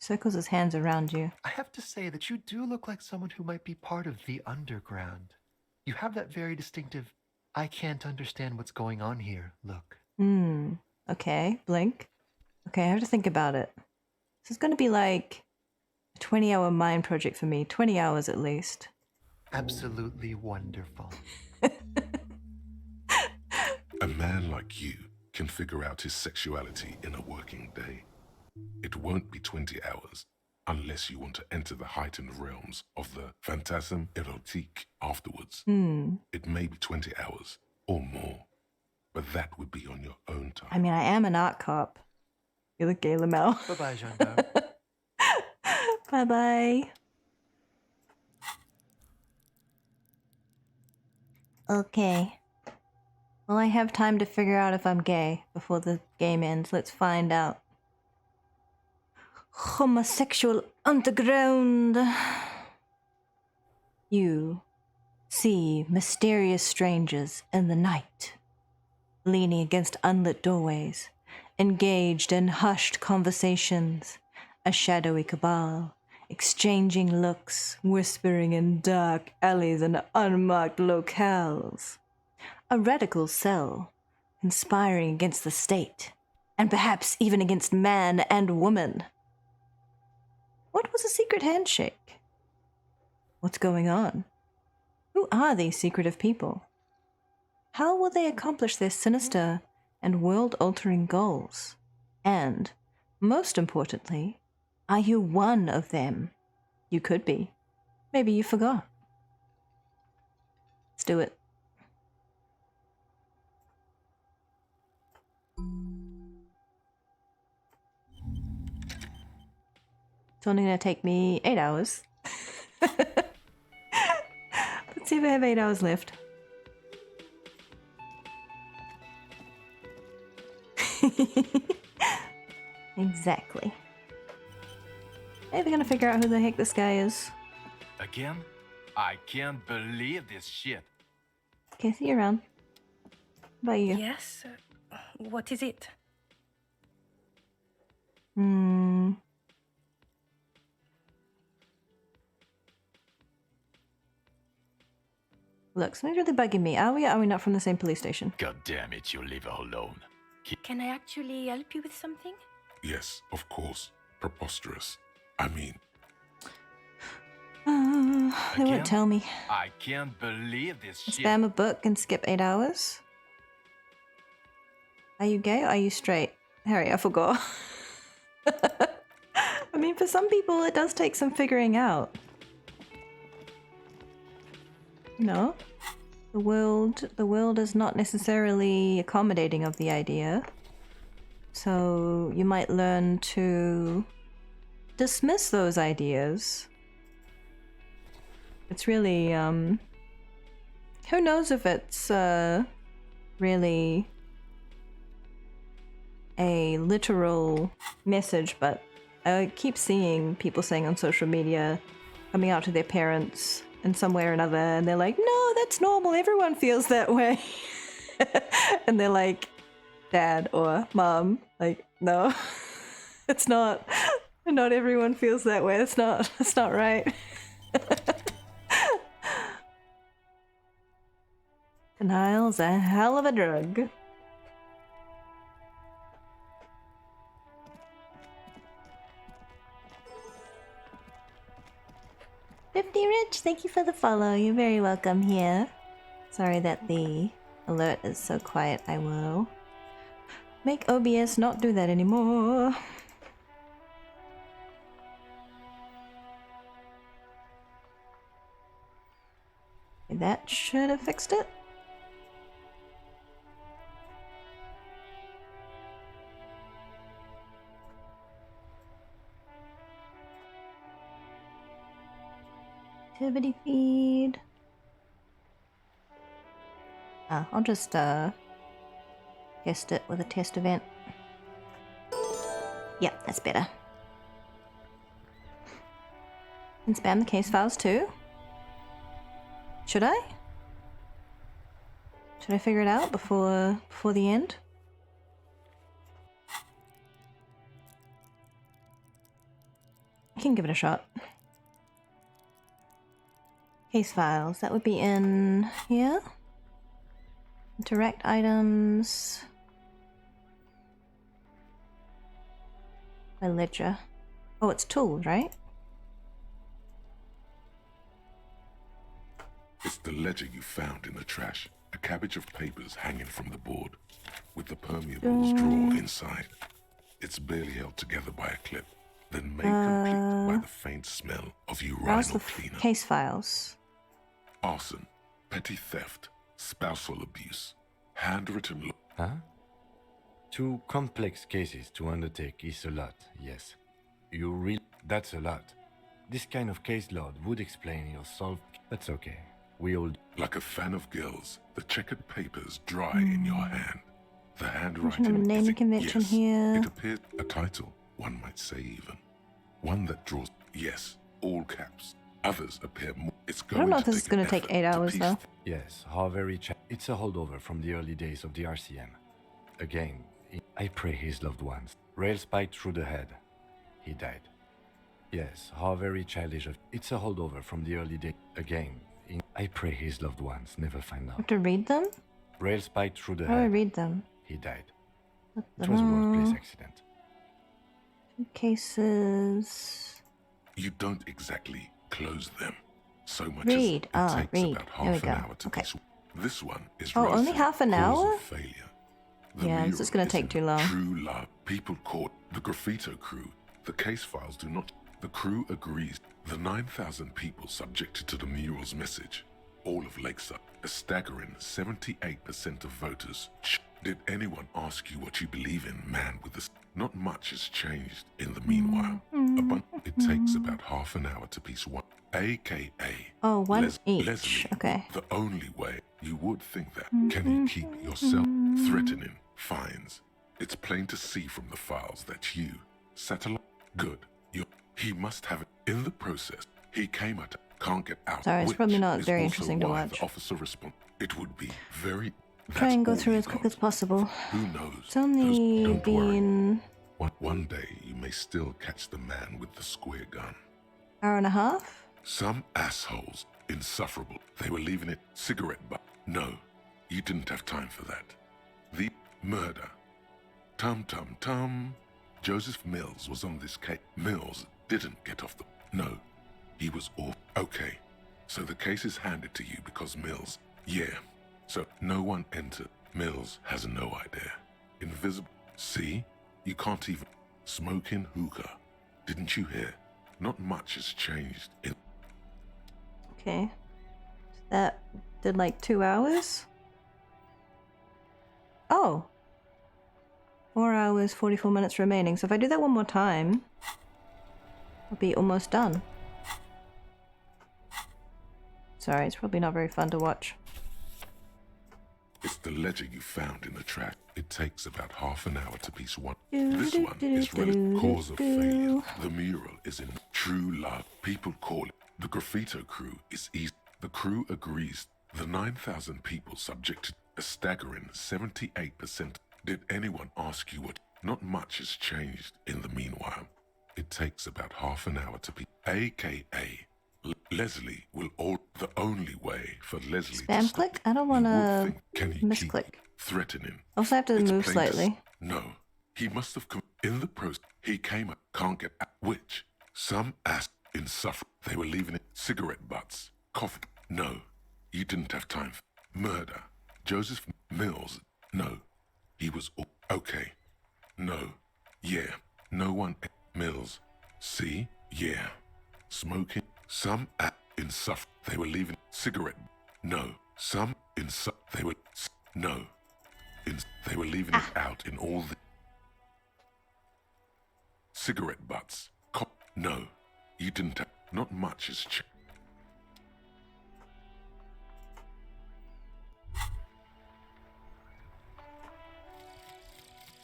Circles his hands around you. I have to say that you do look like someone who might be part of the underground. You have that very distinctive, I can't understand what's going on here look. Okay, blink. Okay, I have to think about it. This is going to be like a 20-hour mind project for me. 20 hours at least. Absolutely wonderful. A man like you can figure out his sexuality in a working day. It won't be 20 hours unless you want to enter the heightened realms of the phantasme erotique afterwards. It may be 20 hours or more, but that would be on your own time. I mean, I am an art cop. You look gay, Lamel. Bye-bye, gendarme. Bye-bye. Okay. Well, I have time to figure out if I'm gay before the game ends. Let's find out. Homosexual underground. You see mysterious strangers in the night, leaning against unlit doorways, engaged in hushed conversations, a shadowy cabal, exchanging looks, whispering in dark alleys and unmarked locales. A radical cell, conspiring against the state, and perhaps even against man and woman. What was a secret handshake? What's going on? Who are these secretive people? How will they accomplish their sinister and world-altering goals? And, most importantly, are you one of them? You could be. Maybe you forgot. Let's do it. It's only going to take me 8 hours. Let's see if I have 8 hours left. Exactly. Maybe gonna figure out who the heck this guy is. Again? I can't believe this shit. Okay, see you around. How about you? Yes? What is it? Look, something's really bugging me. Are we or are we not from the same police station? God damn it, you leave her alone. Can I actually help you with something? Yes, of course. Preposterous. I mean... They won't tell me. I can't believe this shit. Spam a book and skip 8 hours? Are you gay or are you straight? Harry, I forgot. I mean, for some people, it does take some figuring out. You know? The world is not necessarily accommodating of the idea. So you might learn to dismiss those ideas It's really, who knows if it's, really a literal message, but I keep seeing people saying on social media, coming out to their parents in some way or another, and they're like, no, that's normal, everyone feels that way. And they're like, Dad or Mom, like, no, it's not. Not everyone feels that way. That's not right. Denial's a hell of a drug. $50 Rich, thank you for the follow. You're very welcome here. Sorry that the alert is so quiet. I will make OBS not do that anymore. That should have fixed it. Activity feed. I'll just test it with a test event. Yep, that's better. And spam the case files too. Should I? Should I figure it out before the end? I can give it a shot. Case files, that would be in here. Interact items. My ledger. Oh, it's tools, right? It's the ledger you found in the trash. A cabbage of papers hanging from the board, with the permeables drawer inside. It's barely held together by a clip, then made complete by the faint smell of urinal cleaner. Case files. Arson, petty theft, spousal abuse, handwritten... Huh? 2 complex cases to undertake is a lot, yes. That's a lot. This kind of case load would explain your solve... That's okay. We all... Like a fan of girls, the checkered papers dry in your hand. The handwriting... Naming convention here. It appears a title, one might say even. One that draws... Yes, all caps. Others appear more... It's going I don't know if this is going to take 8 hours though. Yes, how very it's a holdover from the early days of the RCM. Again, I pray his loved ones. Rail spiked through the head. He died. Yes, how very childish of... It's a holdover from the early days. Again, I pray his loved ones never find out. I have to read them? Rail spiked through the How do I head. read them? He died. It was a workplace accident. 2 cases... You don't exactly close them. So much Read. as it takes Read. about There we half an go. hour to Okay. This one is Oh, only half an hour? failure. Yeah, this is going to take too long. True love. People caught the graffito crew. The case files do not. The crew agrees. The 9,000 people subjected to the mural's message. All of Lakeside. A staggering 78% of voters. Did anyone ask you what you believe in, man with this? Not much has changed in the meanwhile. It takes about half an hour to piece one. AKA. Oh, one each. Leslie, okay. The only way you would think that. Can you keep yourself threatening fines? It's plain to see from the files that you, satellite, good. He must have it in the process. He came at can't get out. Sorry, it's probably not very interesting to The watch. officer respond. It would be very. Try and go through as quick as possible. Who knows? It's only been... One day you may still catch the man with the square gun. Hour and a half? Some assholes, insufferable. They were leaving it cigarette butt. No, you didn't have time for that. The murder. Tum tum tum. Joseph Mills was on this case. Mills didn't get off the... No, he was off. Okay, so the case is handed to you because Mills... Yeah, so no one entered. Mills has no idea. Invisible... See? You can't even... Smoking hookah. Didn't you hear? Not much has changed in... Okay. That did like 2 hours? Oh. 4 hours, 44 minutes remaining. So if I do that one more time, I'll be almost done. Sorry, it's probably not very fun to watch. It's the ledger you found in the track. It takes about half an hour to piece one. This one is really cause of failure. The mural is in true love. People call it. The graffito crew is easy. The crew agrees. The 9,000 people subjected a staggering 78%. Did anyone ask you what? Not much has changed in the meanwhile. It takes about half an hour to be. AKA Leslie will all the only way for Leslie to Spam stop click? I don't want to misclick. threatening. Also have to It's move plain slightly. No, he must have come in the process. He came up, can't get out. Which some asked in suffering. They were leaving it. Cigarette butts, coffee. No, you didn't have time for murder. Joseph Mills. No, he was okay. No, yeah, no one. Mills. See, yeah, smoking. Some in suffering. They were leaving cigarette. No, some in they were no. They were leaving it out in all the cigarette butts. No, you didn't have. Not much has changed.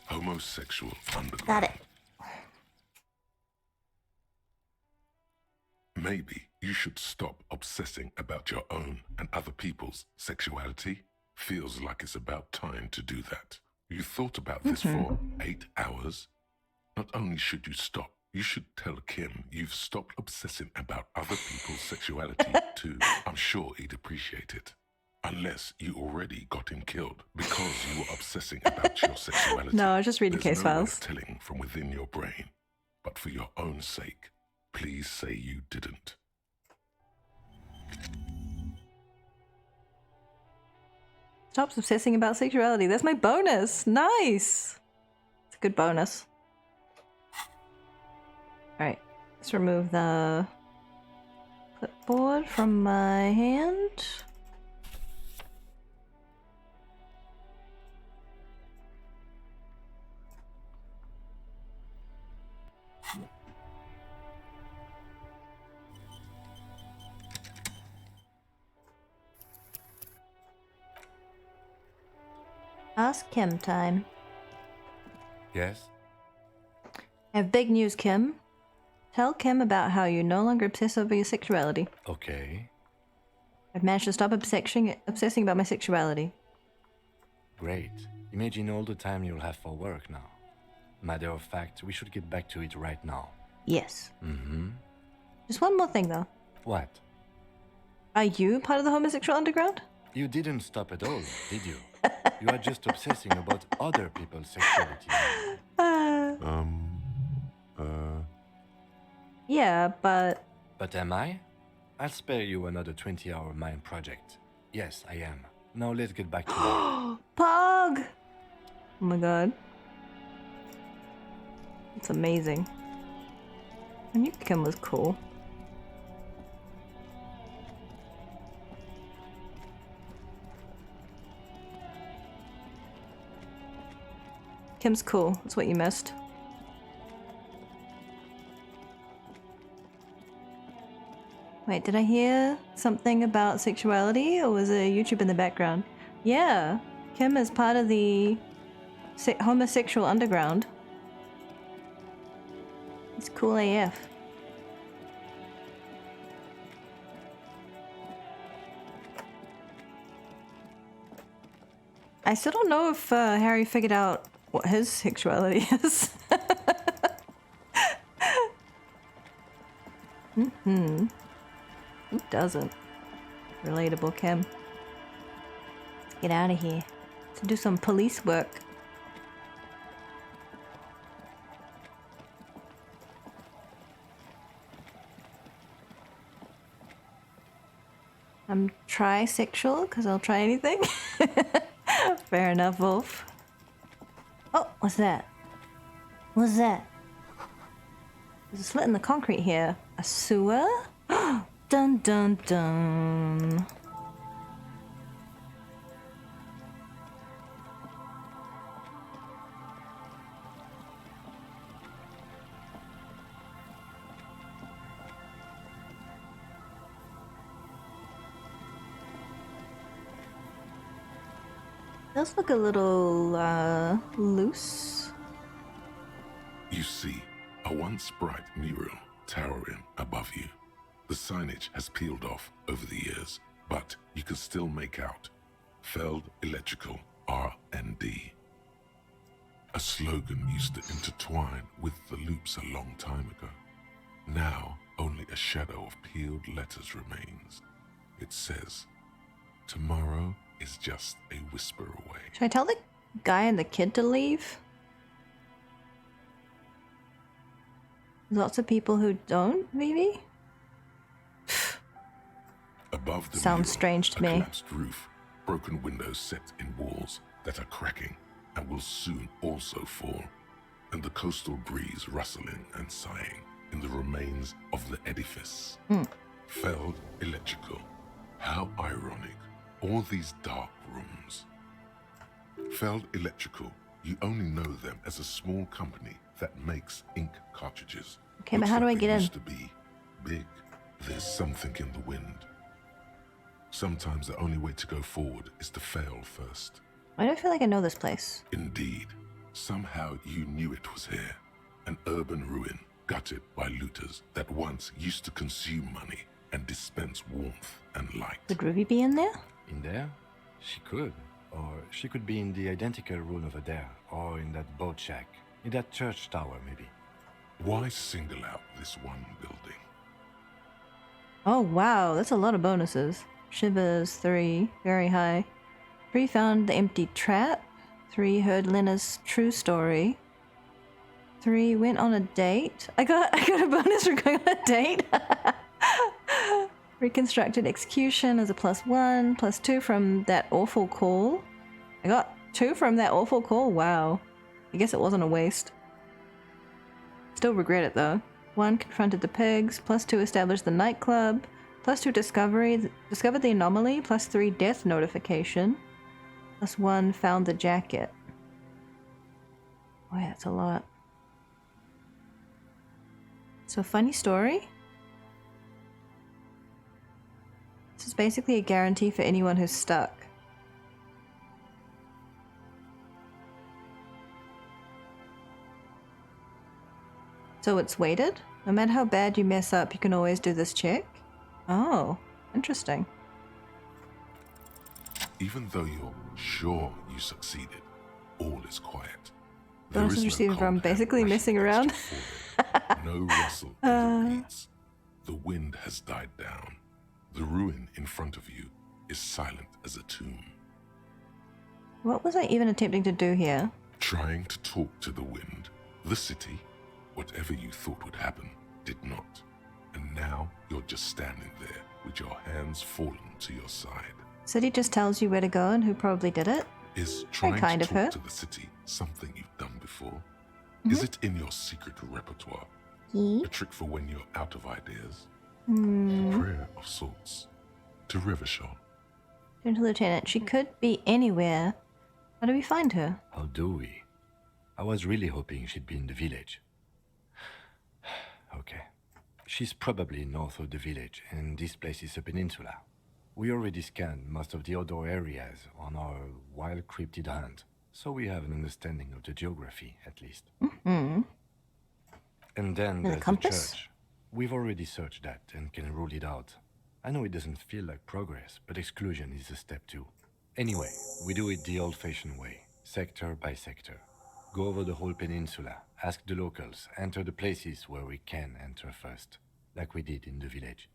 Homosexual underground. Got it. Maybe you should stop obsessing about your own and other people's sexuality. Feels like it's about time to do that. You thought about this for 8 hours? Not only should you stop, you should tell Kim you've stopped obsessing about other people's sexuality too. I'm sure he'd appreciate it. Unless you already got him killed because you were obsessing about your sexuality. No, I was just reading There's case no files. way of telling from within your brain. But for your own sake, please say you didn't. Stop obsessing about sexuality. That's my bonus. Nice. It's a good bonus. Alright. Let's remove the clipboard from my hand. Ask Kim time. Yes? I have big news, Kim. Tell Kim about how you no longer obsess over your sexuality. Okay. I've managed to stop obsessing about my sexuality. Great. Imagine all the time you'll have for work now. Matter of fact, we should get back to it right now. Yes. Mm-hmm. Just one more thing, though. What? Are you part of the homosexual underground? You didn't stop at all, did you? You are just obsessing about other people's sexuality. Yeah, but... But am I? I'll spare you another 20-hour mine project. Yes, I am. Now let's get back to work. Pog! Oh my god. It's amazing. I knew Kim was cool. Kim's cool. That's what you missed. Wait, did I hear something about sexuality, or was it YouTube in the background? Yeah, Kim is part of the homosexual underground. It's cool AF. I still don't know if Harry figured out what his sexuality is. Who doesn't? Relatable, Kim. Let's get out of here to do some police work. I'm trisexual because I'll try anything. Fair enough, Wolf. Oh, what's that? What's that? There's a slit in the concrete here. A sewer? Dun dun dun. Does look a little loose. You see a once bright mural towering above you. The signage has peeled off over the years, but you can still make out Feld Electrical R&D. A slogan used to intertwine with the loops a long time ago. Now, only a shadow of peeled letters remains. It says, "Tomorrow is just a whisper away." Should I tell the guy and the kid to leave? There's lots of people who don't, maybe? Above the Sounds mural, strange to a me. collapsed roof, broken windows set in walls that are cracking and will soon also fall, and the coastal breeze rustling and sighing in the remains of the edifice. Feld Electrical. How ironic. All these dark rooms. Feld Electrical, you only know them as a small company that makes ink cartridges. Okay, but how do I get in? Used to be big. There's something in the wind. Sometimes the only way to go forward is to fail first. Why do I feel like I know this place? Indeed. Somehow you knew it was here. An urban ruin, gutted by looters that once used to consume money and dispense warmth and light. Could Ruby be in there? In there? She could. Or she could be in the identical room over there, or in that boat shack, in that church tower, maybe. Why single out this one building? Oh wow, that's a lot of bonuses. Shivers 3, very high. 3 found the empty trap. 3 heard Lena's true story. 3 went on a date. I got a bonus for going on a date. Reconstructed execution as a +1, +2 from that awful call. I got 2 from that awful call. Wow. I guess it wasn't a waste. Still regret it though. 1 confronted the pigs, +2 established the nightclub, +2 discovered the anomaly, +3 death notification, +1 found the jacket. Oh yeah, that's a lot. So funny story. This is basically a guarantee for anyone who's stuck. So it's weighted? No matter how bad you mess up, you can always do this check? Oh, interesting. Even though you're sure you succeeded, all is quiet. Bonuses received from basically messing around. No rustle in the reeds. The wind has died down. The ruin in front of you is silent as a tomb. What was I even attempting to do here? Trying to talk to the wind. The city, whatever you thought would happen, did not. And now you're just standing there with your hands fallen to your side. City just tells you where to go and who probably did it. Is trying kind to of her. talk to the city something you've done before? Is it in your secret repertoire? A trick for when you're out of ideas? A prayer of sorts. To Revachol. Gentle Lieutenant, she could be anywhere. How do we find her? How do we? I was really hoping she'd be in the village. Okay. She's probably north of the village, and this place is a peninsula. We already scanned most of the outdoor areas on our wild cryptid hunt, so we have an understanding of the geography, at least. And then And a there's the compass? church. We've already searched that and can rule it out. I know it doesn't feel like progress, but exclusion is a step too. Anyway, we do it the old-fashioned way, sector by sector. Go over the whole peninsula, ask the locals, enter the places where we can enter first, like we did in the village.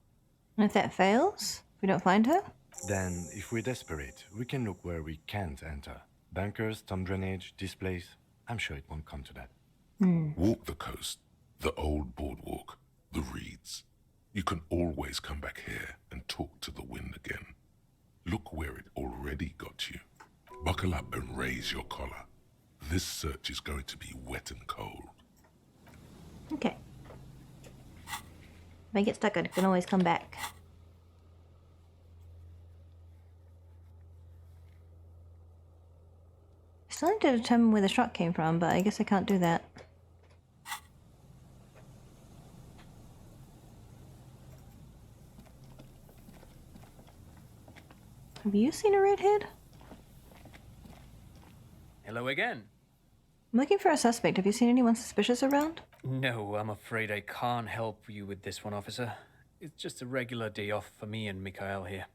And if that fails, if we don't find her? Then, if we're desperate, we can look where we can't enter. Bunkers, storm drainage, this place. I'm sure it won't come to that. Walk the coast, the old boardwalk, the reeds. You can always come back here and talk to the wind again. Look where it already got you. Buckle up and raise your collar. This search is going to be wet and cold. Okay. If I get stuck, I can always come back. I still need to determine where the shot came from, but I guess I can't do that. Have you seen a redhead? Hello again. I'm looking for a suspect. Have you seen anyone suspicious around? No, I'm afraid I can't help you with this one, officer. It's just a regular day off for me and Mikhail here.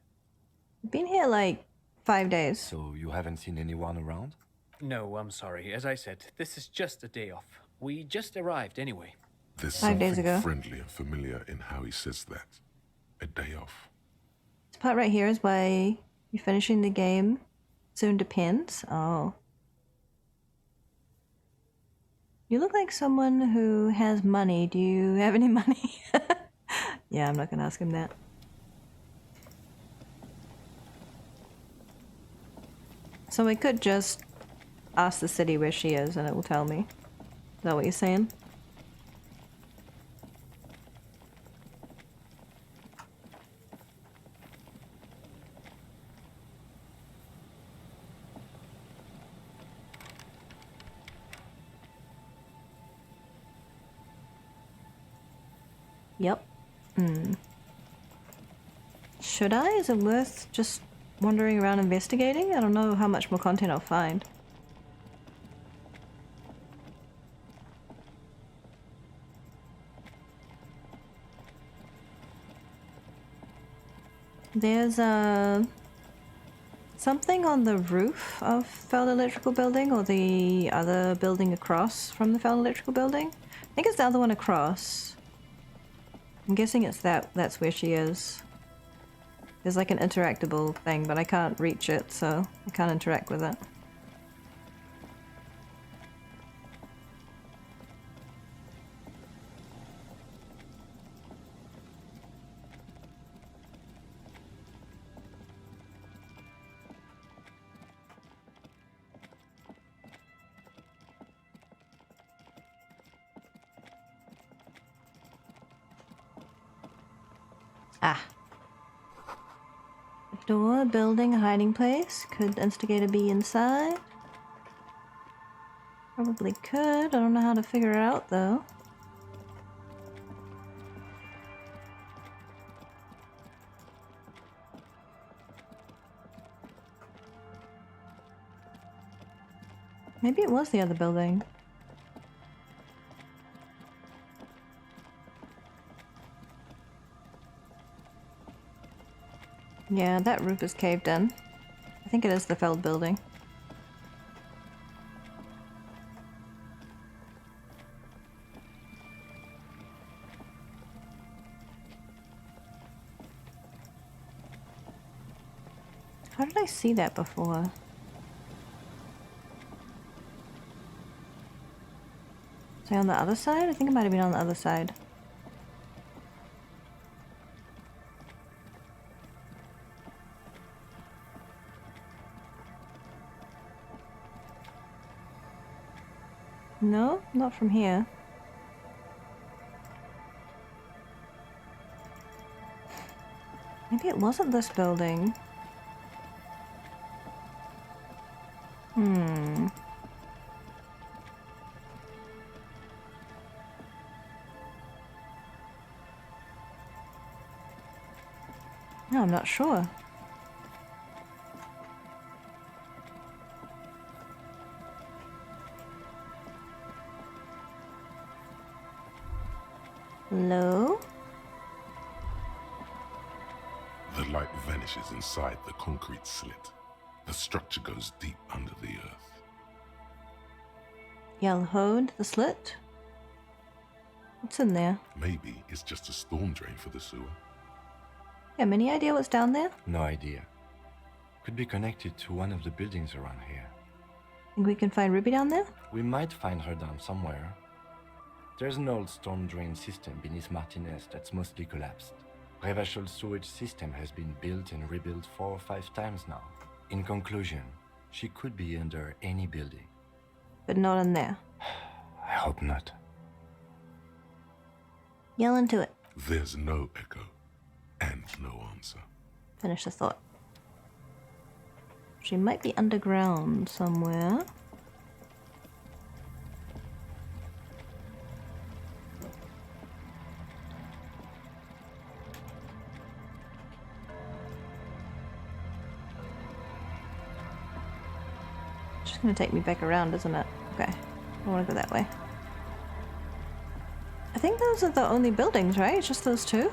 Been here like 5 days. So you haven't seen anyone around? No, I'm sorry. As I said, this is just a day off. We just arrived anyway. There's 5 days something ago. friendly and familiar in how he says that. A day off. This part right here is why you're finishing the game soon depends. Oh. You look like someone who has money. Do you have any money? Yeah, I'm not gonna ask him that. So we could just ask the city where she is and it will tell me. Is that what you're saying? Yep. Should I? Is it worth just wandering around investigating? I don't know how much more content I'll find. There's something on the roof of Feld Electrical Building, or the other building across from the Feld Electrical Building. I think it's the other one across. I'm guessing it's that's where she is. There's like an interactable thing, but I can't reach it, so I can't interact with it. Ah. A door, building, a hiding place. Could instigator be inside? Probably could. I don't know how to figure it out though. Maybe it was the other building. Yeah, that roof is caved in. I think it is the Feld building. How did I see that before? Was I on the other side? I think it might have been on the other side. No, not from here. Maybe it wasn't this building. No, I'm not sure. Hello? The light vanishes inside the concrete slit. The structure goes deep under the earth. Yellowhoed, the slit? What's in there? Maybe it's just a storm drain for the sewer. Yeah, any idea what's down there? No idea. Could be connected to one of the buildings around here. Think we can find Ruby down there? We might find her down somewhere. There's an old storm drain system beneath Martinez that's mostly collapsed. Revachol's sewage system has been built and rebuilt 4 or 5 times now. In conclusion, she could be under any building. But not in there. I hope not. Yell into it. There's no echo and no answer. Finish the thought. She might be underground somewhere. just gonna take me back around, isn't it? Okay. I wanna go that way. I think those are the only buildings, right? It's just those two?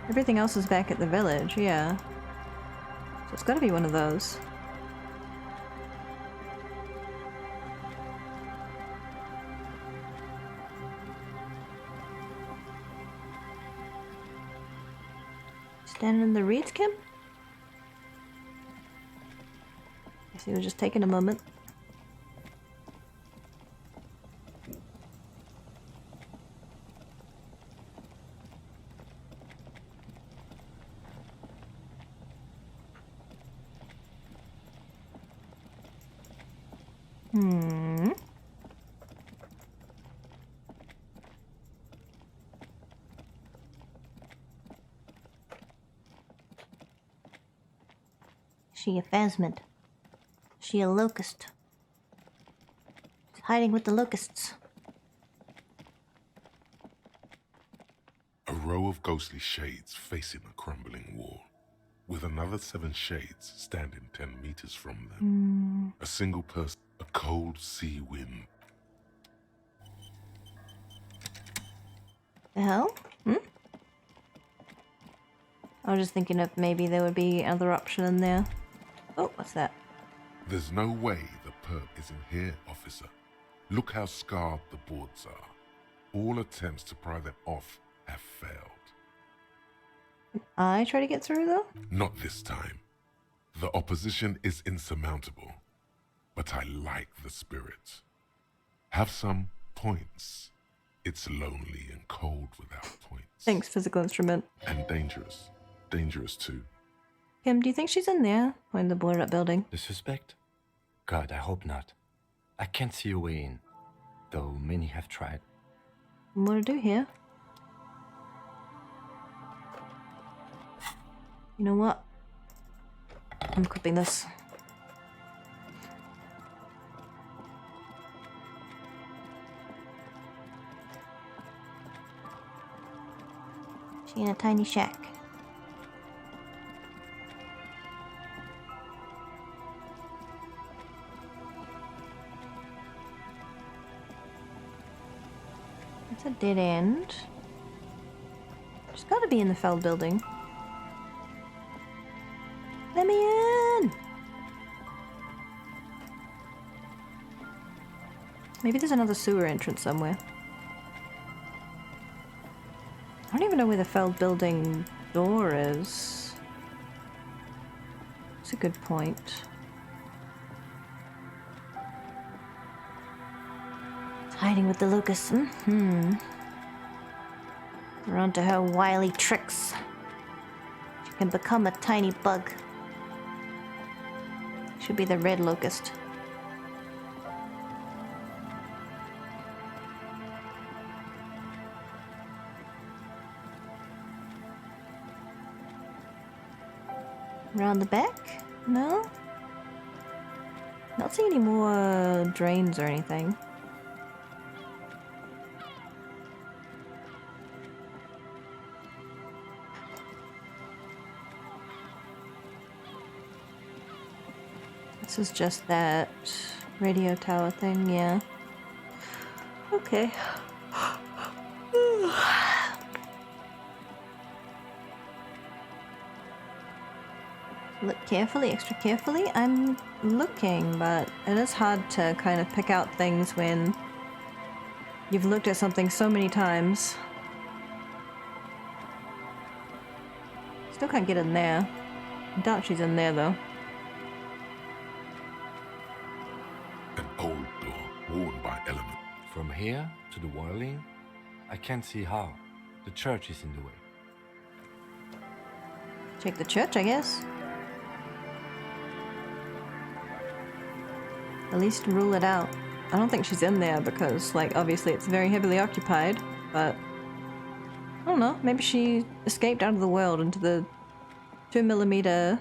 Everything else is back at the village, yeah. So it's gotta be one of those. Standing in the reeds camp? Guess he was just taking a moment. She a phasmid. She a locust. It's hiding with the locusts. A row of ghostly shades facing a crumbling wall, with another 7 shades standing 10 meters from them. A single person, a cold sea wind. The hell? I was just thinking if maybe there would be another option in there. Oh, what's that? There's no way the perp isn't here, officer. Look how scarred the boards are. All attempts to pry them off have failed. I try to get through though? Not this time. The opposition is insurmountable, but I like the spirit. Have some points. It's lonely and cold without points. Thanks, physical instrument. And dangerous. Dangerous too. Kim, do you think she's in there? Or in the boarded up building? The suspect? God, I hope not. I can't see a way in, though many have tried. What to do here? You know what? I'm equipping this. She in a tiny shack. It's a dead end. She's got to be in the Feld building. Let me in! Maybe there's another sewer entrance somewhere. I don't even know where the Feld building door is. That's a good point. It's hiding with the locusts. They're onto her wily tricks. She can become a tiny bug. Should be the red locust. Around the back? No? Not seeing any more drains or anything. This is just that radio tower thing, yeah. Okay. Look carefully, extra carefully. I'm looking, but it is hard to kind of pick out things when you've looked at something so many times. Still can't get in there. I doubt she's in there though. An old door worn by element. From here to the whirling, I can't see how. The church is in the way. Check the church, I guess. At least rule it out. I don't think she's in there because, like, obviously it's very heavily occupied, but I don't know, maybe she escaped out of the world into the 2mm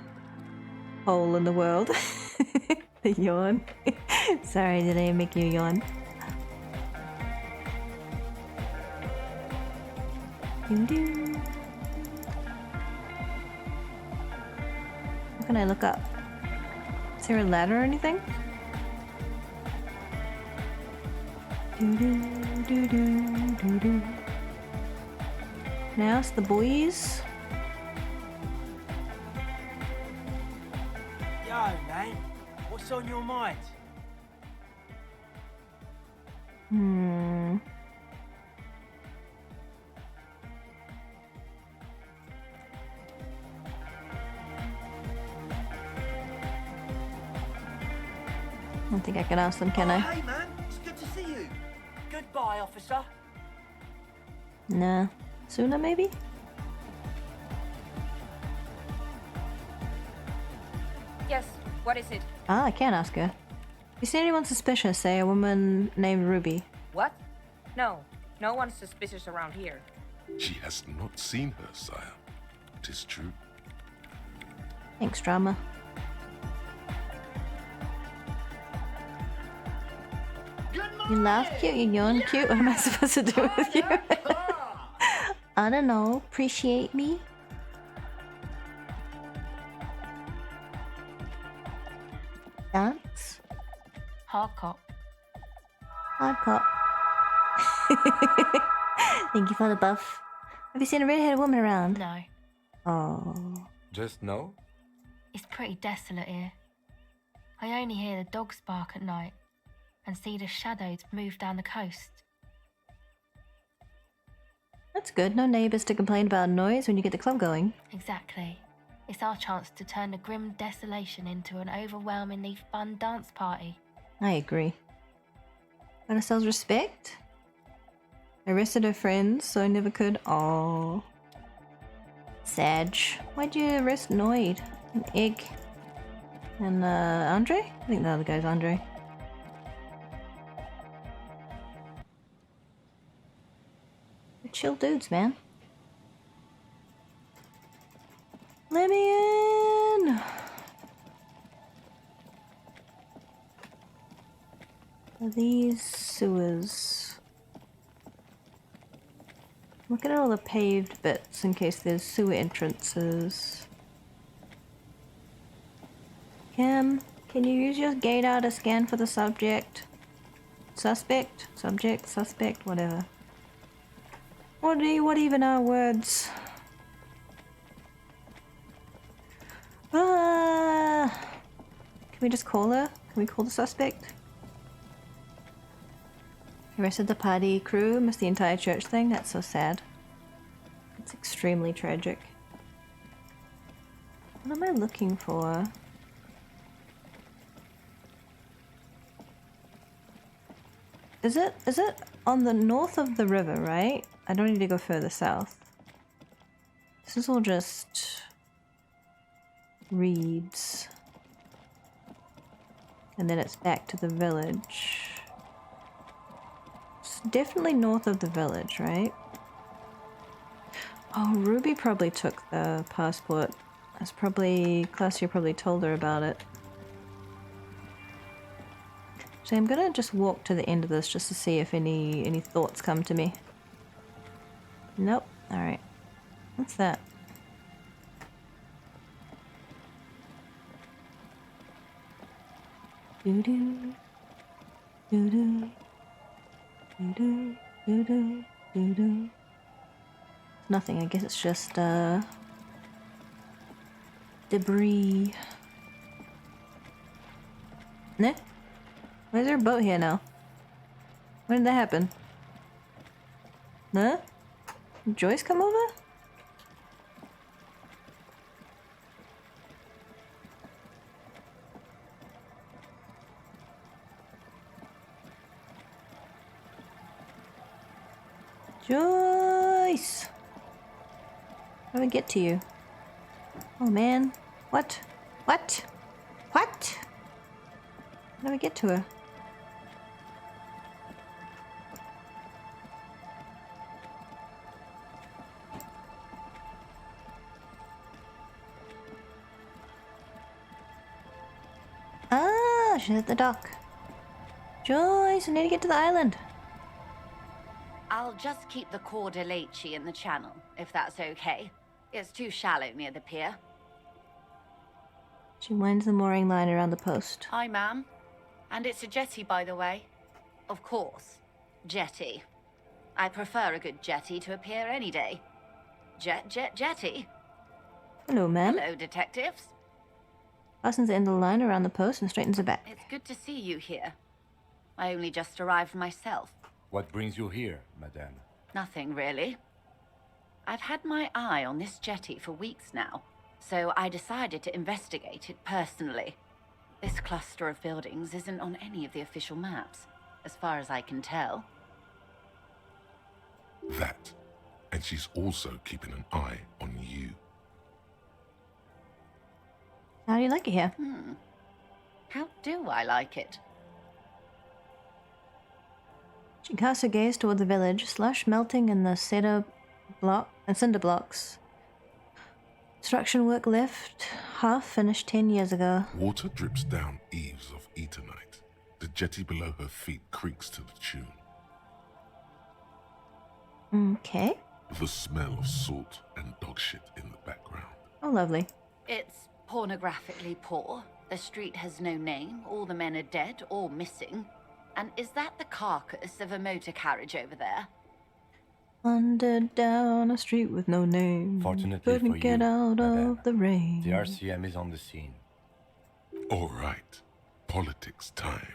hole in the world. The yawn. Sorry, did I make you yawn? Doo-doo. What can I look up? there a ladder or anything? Do-do-do-do-do-do. Now it's the boys. Yo, man, what's on your mind? I don't think I can ask them, can I? Hey, man, it's good to see you. Goodbye, officer. Nah. Sooner, maybe? Yes, what is it? Ah, I can't ask her. You see anyone suspicious, say a woman named Ruby? What? No, no one's suspicious around here. She has not seen her, sire. It is true. Thanks, drama. You laugh cute, you yawn cute. What am I supposed to do with you? I don't know. Appreciate me? Dance? Hard cop. Hard cop. Thank you for the buff. Have you seen a red-headed woman around? No. Oh. Just no? It's pretty desolate here. I only hear the dogs bark at night and see the shadows move down the coast. That's good. No neighbours to complain about noise when you get the club going. Exactly. It's our chance to turn the grim desolation into an overwhelmingly fun dance party. I agree. Got ourselves respect. Arrested her friends, so I never could. Oh. Sag. Why'd you arrest Noid? And Egg? And, Andre? I think the other guy's Andre. They're chill dudes, man. Let me in! Are these sewers? Looking at all the paved bits in case there's sewer entrances. Kim, can you use your Gaydar to scan for the subject? Suspect? Subject? Suspect? Whatever. What even are words? Can we just call her? Can we call the suspect? Arrested the party crew, missed the entire church thing. That's so sad. It's extremely tragic. What am I looking for? Is it on the north of the river, right? I don't need to go further south. This is all just reeds. And then it's back to the village. It's definitely north of the village, right? Oh, Ruby probably took the passport. That's probably... Clausia probably told her about it. So I'm gonna just walk to the end of this just to see if any thoughts come to me. Nope. Alright. What's that? Doo-doo. Doo-doo. Doo-doo. Doo-doo. Doo-doo. Nothing. I guess it's just, debris. Nah? Why is there a boat here now? When did that happen? Huh? Did Joyce come over? Joyce! How do I get to you? Oh man. What? What? What? How do I get to her? Ah, she's at the dock. Joyce, I need to get to the island. I'll just keep the cord Elysium in the channel, if that's okay. It's too shallow near the pier. She winds the mooring line around the post. Hi, ma'am. And it's a jetty, by the way. Of course. Jetty. I prefer a good jetty to appear any day. Jetty. Hello, ma'am. Hello, detectives. Fastens the end of the line around the post and straightens it back. It's good to see you here. I only just arrived myself. What brings you here, madame? Nothing, really. I've had my eye on this jetty for weeks now, so I decided to investigate it personally. This cluster of buildings isn't on any of the official maps, as far as I can tell. That. And she's also keeping an eye on you. How do you like it here? How do I like it? She casts her gaze toward the village, slush melting in the cinder blocks. Construction work left, half finished 10 years ago. Water drips down eaves of Eternite. The jetty below her feet creaks to the tune. Okay. The smell of salt and dog shit in the background. Oh, lovely. It's pornographically poor. The street has no name, all the men are dead or missing. And is that the carcass of a motor carriage over there? Wandered down a street with no name. Fortunately couldn't for get you, out madame, of the rain. The RCM is on the scene. All right. Politics time.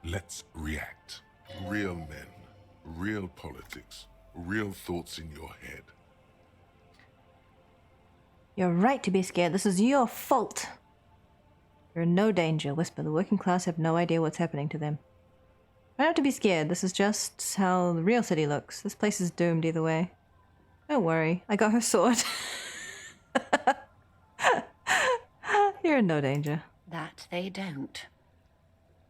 Let's react. Real men, real politics, real thoughts in your head. You're right to be scared. This is your fault. You're in no danger, whisper. The working class have no idea what's happening to them. I don't have to be scared. This is just how the real city looks. This place is doomed either way. Don't worry. I got her sword. You're in no danger. That they don't.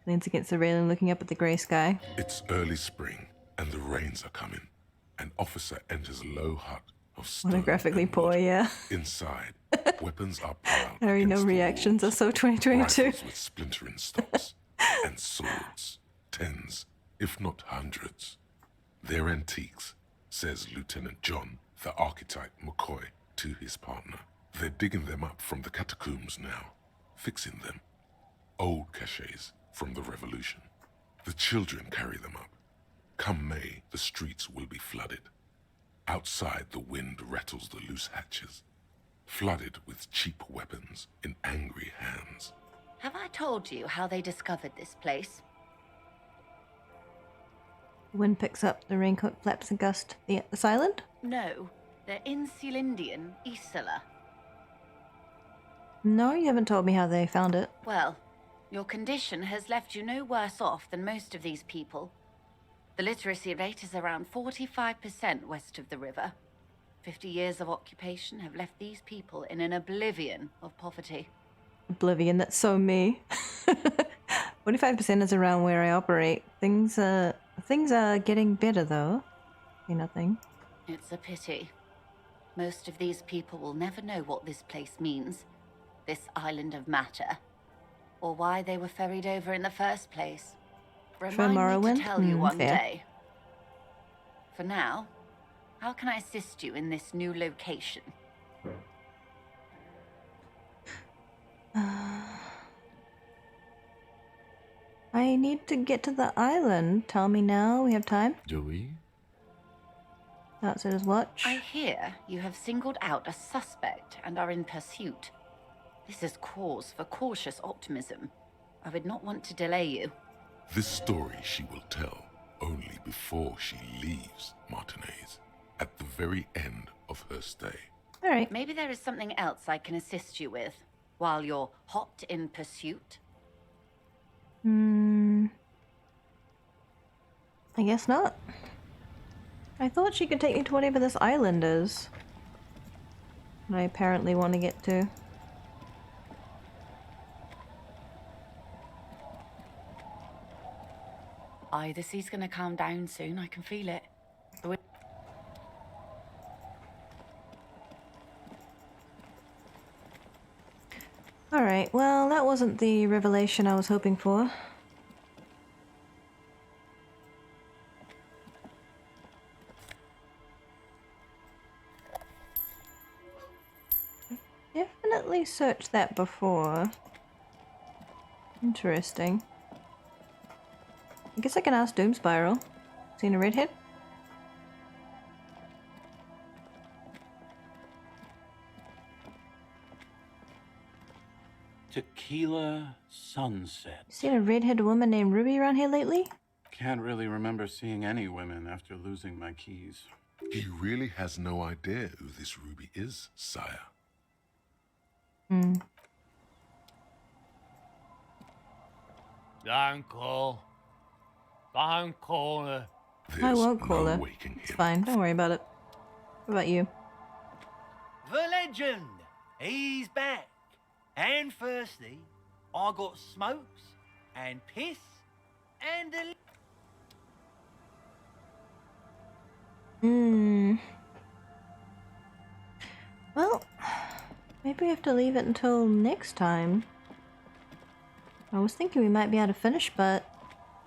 Leans against the railing, looking up at the grey sky. It's early spring, and the rains are coming. An officer enters a low hut of stone. Photographically poor, yeah. Inside, weapons are piled. Harry, no reactions are so 2022. Rifles with splintering stocks, and swords, tens, if not hundreds. They're antiques, says Lieutenant John, the archetype McCoy, to his partner. They're digging them up from the catacombs now, fixing them. Old caches from the revolution. The children carry them up. Come May, the streets will be flooded. Outside, the wind rattles the loose hatches, flooded with cheap weapons in angry hands. Have I told you how they discovered this place? The wind picks up, the raincoat flaps a gust. This island? No, they're in Celindian, Isla. No, you haven't told me how they found it. Well, your condition has left you no worse off than most of these people. The literacy rate is around 45% west of the river. 50 years of occupation have left these people in an oblivion of poverty. Oblivion, that's so me. 45% is around where I operate. Things are getting better though. See nothing. It's a pity. Most of these people will never know what this place means. This island of matter. Or why they were ferried over in the first place. Remind me to tell you one day. For now, how can I assist you in this new location? I need to get to the island. Tell me now. We have time. Do we? That's his watch. I hear you have singled out a suspect and are in pursuit. This is cause for cautious optimism. I would not want to delay you. This story she will tell only before she leaves Martinez, at the very end of her stay. All right. Maybe there is something else I can assist you with while you're hot in pursuit. I guess not. I thought she could take me to whatever this island is. That I apparently want to get to. The sea's gonna calm down soon, I can feel it. Alright, well, that wasn't the revelation I was hoping for. Definitely searched that before. Interesting. I guess I can ask Doom Spiral. Seen a redhead? Tequila Sunset. Seen a redhead woman named Ruby around here lately? Can't really remember seeing any women after losing my keys. He really has no idea who this Ruby is, sire. Hmm. Don't call. Don't call her. I won't call her. It's fine. Don't worry about it. What about you? The legend! He's back. And firstly, I got smokes and piss and a... Hmm. Well, maybe we have to leave it until next time. I was thinking we might be able to finish, but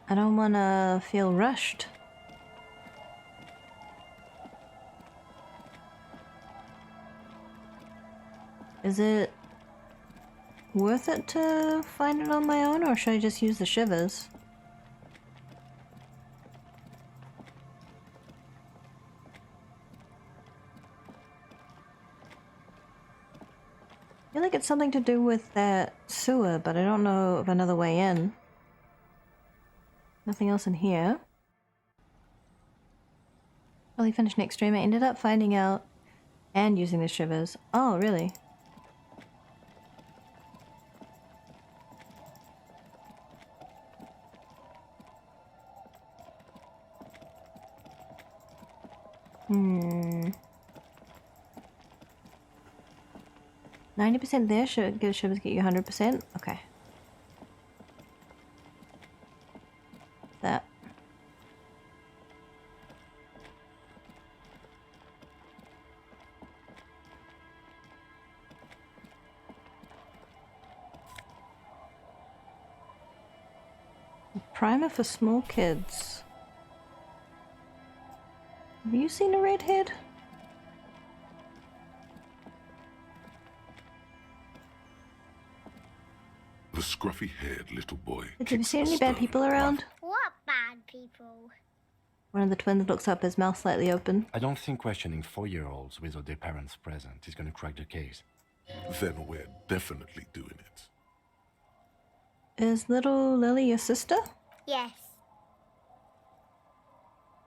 I don't want to feel rushed. Is it worth it to find it on my own, or should I just use the shivers? I feel like it's something to do with that sewer, but I don't know of another way in. Nothing else in here. Probably finished next stream. I ended up finding out and using the shivers. Oh, really? Hmm. 90% there, shivers get you 100%? Okay. That. Primer for small kids. Have you seen a redhead? The scruffy-haired little boy. Have you seen any bad people around? What bad people? One of the twins looks up, his mouth slightly open. I don't think questioning 4-year-olds without their parents present is going to crack the case. Then we're definitely doing it. Is little Lily your sister? Yes.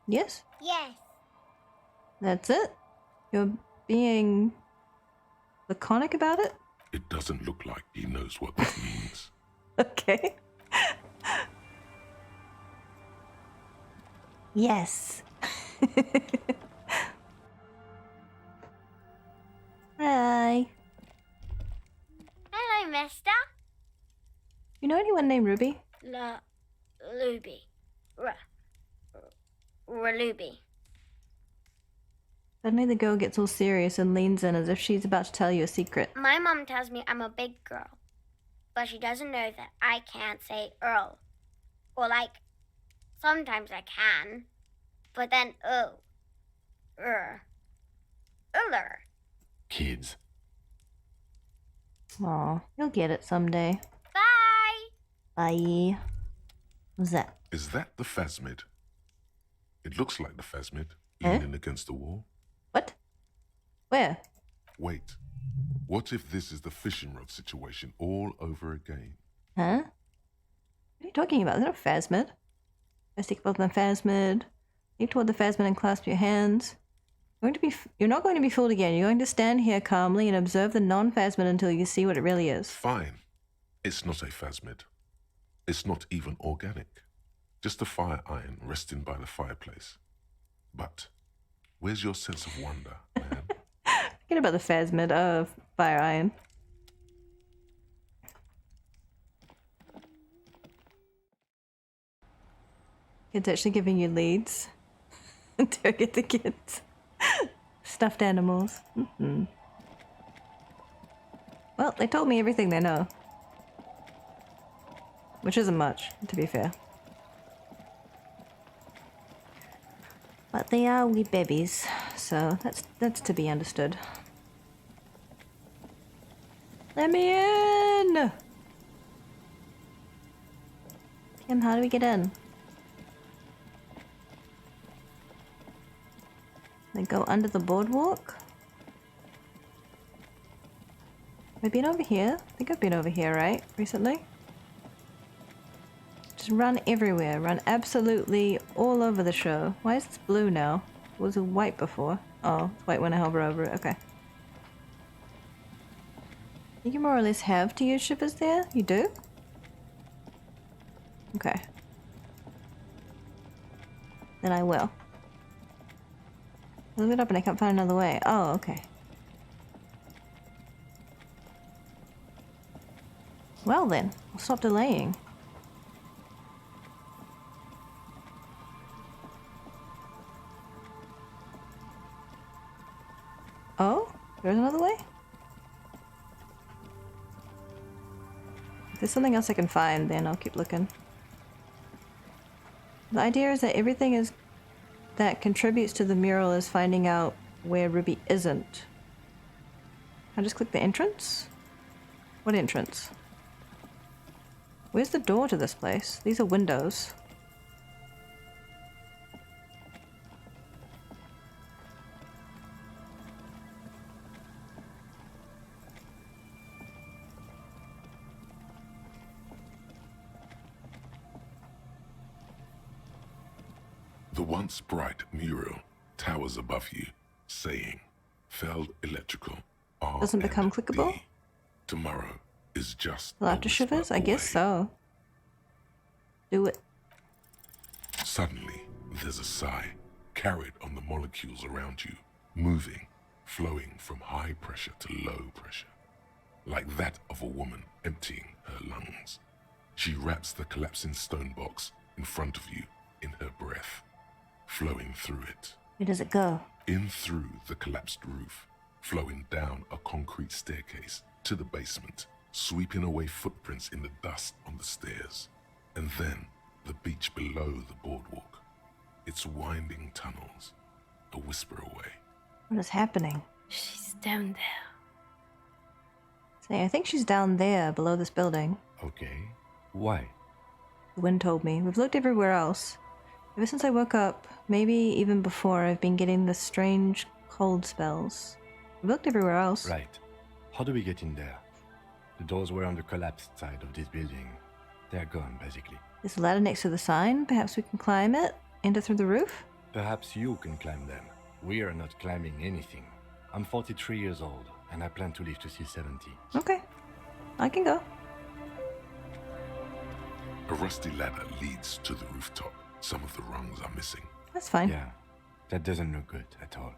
Yes? Yes. That's it? You're being laconic about it? It doesn't look like he knows what that means. Okay. Yes. Hi. Hello, mister. You know anyone named Ruby? Luby. Luby. Suddenly the girl gets all serious and leans in as if she's about to tell you a secret. My mom tells me I'm a big girl, but she doesn't know that I can't say Earl. Or sometimes I can, but then Uller. Kids. Aw, you'll get it someday. Bye! Bye. What's that? Is that the phasmid? It looks like the phasmid, leaning against the wall. What? Where? Wait. What if this is the fishing rod situation all over again? Huh? What are you talking about? There's no phasmid. I stick both on the phasmid. Leap toward the phasmid and clasp your hands. You're not going to be fooled again. You're going to stand here calmly and observe the non-phasmid until you see what it really is. Fine. It's not a phasmid. It's not even organic. Just a fire iron resting by the fireplace. But where's your sense of wonder, man? Forget about the phasmid of fire iron. It's actually giving you leads. Interrogate the kids. Stuffed animals. Mm-hmm. Well, they told me everything they know. Which isn't much, to be fair. But they are wee babies, so that's to be understood. Let me in! Kim, how do we get in? They go under the boardwalk? Have I been over here? I think I've been over here, right? Recently? Just run everywhere. Run absolutely all over the show. Why is this blue now? It was white before. Oh, it's white when I hover over it. Okay. You more or less have to use shivers there? You do? Okay. Then I will. Look it up and I can't find another way. Oh, okay. Well then, I'll stop delaying. Oh? There's another way? If there's something else I can find, then I'll keep looking. The idea is that everything is that contributes to the mural is finding out where Ruby isn't. I just click the entrance? What entrance? Where's the door to this place? These are windows. The once bright mural towers above you, saying, Feld Electrical R Doesn't become clickable? Tomorrow is just After shivers? I guess so. Do it. Suddenly, there's a sigh, carried on the molecules around you, moving, flowing from high pressure to low pressure, like that of a woman emptying her lungs. She wraps the collapsing stone box in front of you in her breath, flowing through it. Where does it go? In through the collapsed roof, flowing down a concrete staircase to the basement, sweeping away footprints in the dust on the stairs. And then the beach below the boardwalk, its winding tunnels, a whisper away. What is happening? She's down there. Say, I think she's down there, below this building. Okay. Why? The wind told me. We've looked everywhere else. Ever since I woke up, maybe even before, I've been getting the strange cold spells. We've looked everywhere else. Right. How do we get in there? The doors were on the collapsed side of this building. They're gone, basically. There's a ladder next to the sign. Perhaps we can climb it? Enter through the roof? Perhaps you can climb them. We are not climbing anything. I'm 43 years old, and I plan to live to see 70. Okay. I can go. A rusty ladder leads to the rooftop. Some of the rungs are missing. That's fine. Yeah, that doesn't look good at all.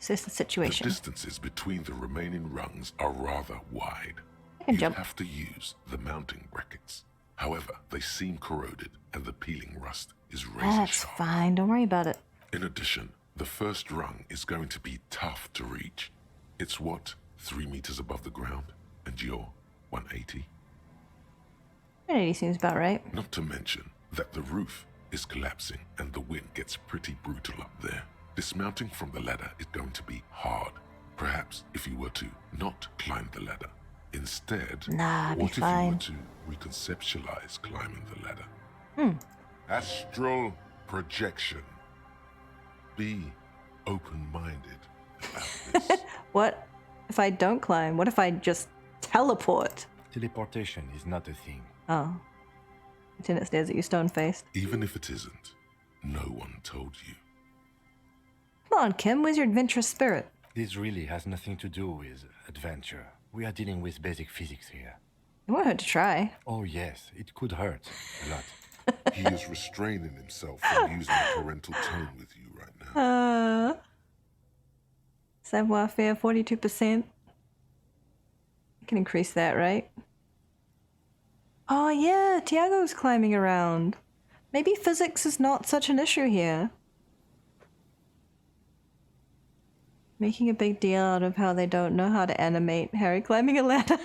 Assess the situation. The distances between the remaining rungs are rather wide. I can You'd jump. have to use the mounting brackets. However, they seem corroded and the peeling rust is razor That's sharp. fine. Don't worry about it. In addition, the first rung is going to be tough to reach. It's what, 3 meters above the ground? And you're 180? 180 seems about right. Not to mention that the roof is collapsing and the wind gets pretty brutal up there. Dismounting from the ladder is going to be hard. Perhaps if you were to not climb the ladder. Instead, Nah, be what if fine. you were to reconceptualize climbing the ladder? Astral projection. Be open-minded about this. What if I don't climb? What if I just teleport? Teleportation is not a thing. Oh. Lieutenant stares at you stone-faced. Even if it isn't, no one told you. Come on, Kim. Where's your adventurous spirit? This really has nothing to do with adventure. We are dealing with basic physics here. It won't hurt to try. Oh yes, it could hurt a lot. He is restraining himself from using a parental tone with you right now. Savoir-faire 42%. I can increase that, right? Oh yeah, Tiago's climbing around. Maybe physics is not such an issue here. Making a big deal out of how they don't know how to animate Harry climbing a ladder.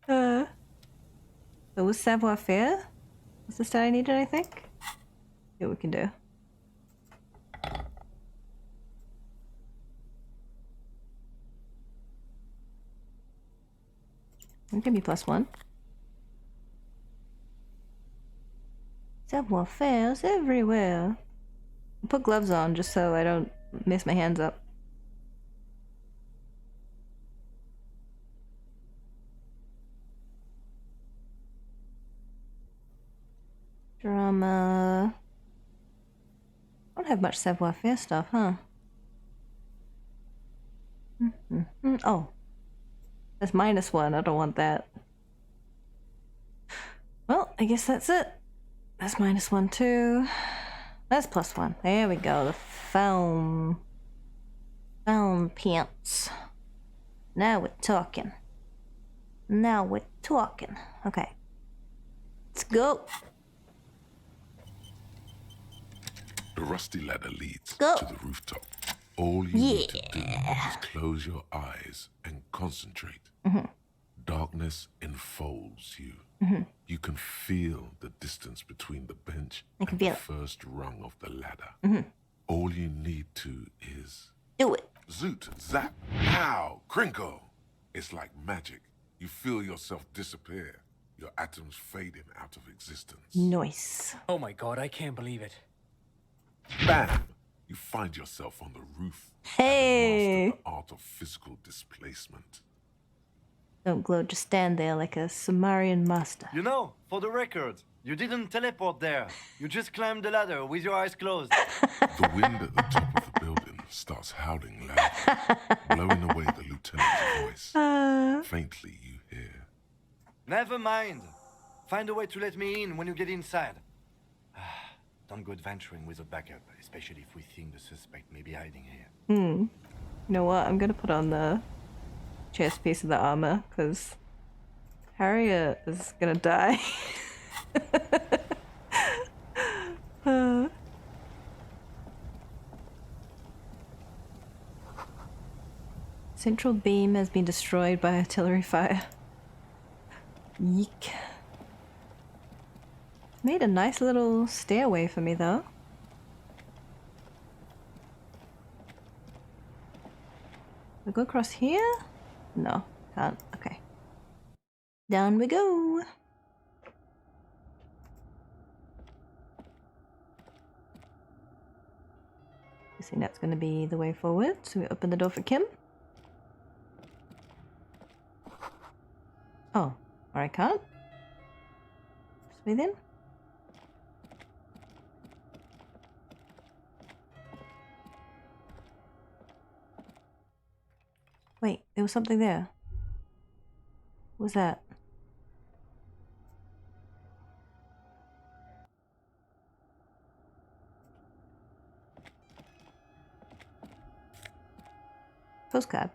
So was savoir-faire? Was the stat I needed, I think? See what we can do. Give me +1. savoir-faire's everywhere. I'll put gloves on just so I don't mess my hands up. Drama. I don't have much savoir-faire stuff, huh? Oh. That's -1. I don't want that. Well, I guess that's it. That's -1 too. That's +1. There we go. The foam. Foam pants. Now we're talking. Now we're talking. Okay. Let's go. The rusty ladder leads Go. to the rooftop. All you need to do is close your eyes and concentrate. Darkness enfolds you. You can feel the distance between the bench and the first rung of the ladder. All you need to is... do it. Zoot, zap, pow, crinkle. It's like magic. You feel yourself disappear. Your atoms fading out of existence. Nice. Oh my god, I can't believe it. Bam! You find yourself on the roof. Hey! Master the art of physical displacement. Don't glow, just stand there like a Sumerian master. You know, for the record, you didn't teleport there. You just climbed the ladder with your eyes closed. The wind at the top of the building starts howling loudly, blowing away the lieutenant's voice. Faintly you hear. Never mind. Find a way to let me in when you get inside. Don't go adventuring with a backup, especially if we think the suspect may be hiding here. You know what? I'm gonna put on the chest piece of the armor, because Harriet is gonna die. Central beam has been destroyed by artillery fire. Yeek. Made a nice little stairway for me though. We go across here? No, can't. Okay. Down we go. I think that's going to be the way forward. So we open the door for Kim. Oh, or I can't. This way then. Wait, there was something there. What was that? Postcard.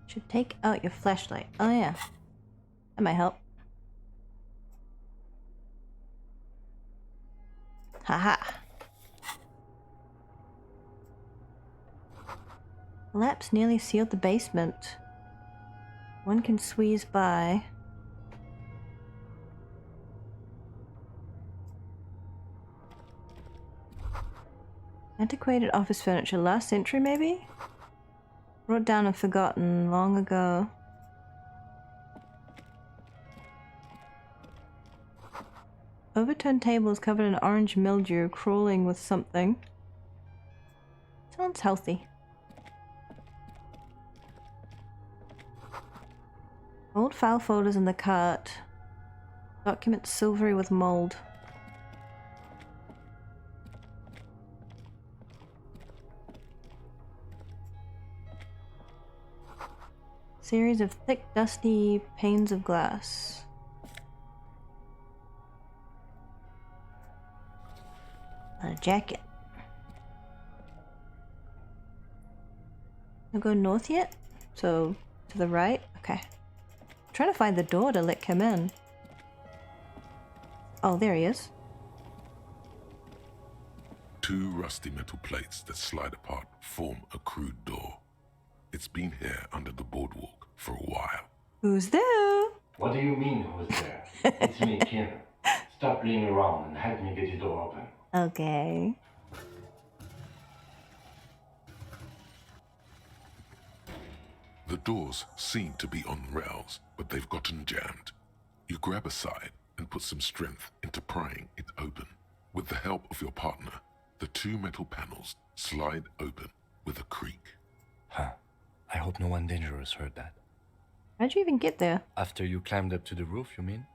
Should take out your flashlight. Oh yeah. That might help. Haha. Collapse nearly sealed the basement. One can squeeze by. Antiquated office furniture, last century maybe? Brought down and forgotten long ago. Overturned tables covered in orange mildew, crawling with something. Sounds healthy. Old file folders in the cart. Documents silvery with mold. Series of thick, dusty panes of glass. A jacket. I'll go north yet? So, to the right? Okay. I'm trying to find the door to let Kim in. Oh, there he is. Two rusty metal plates that slide apart form a crude door. It's been here under the boardwalk for a while. Who's there? What do you mean, who's there? It's me, Kim. Stop playing around and help me get the door open. Okay. The doors seem to be on rails, but they've gotten jammed. You grab a side and put some strength into prying it open. With the help of your partner, the two metal panels slide open with a creak. Huh. I hope no one dangerous heard that. How'd you even get there? After you climbed up to the roof, you mean?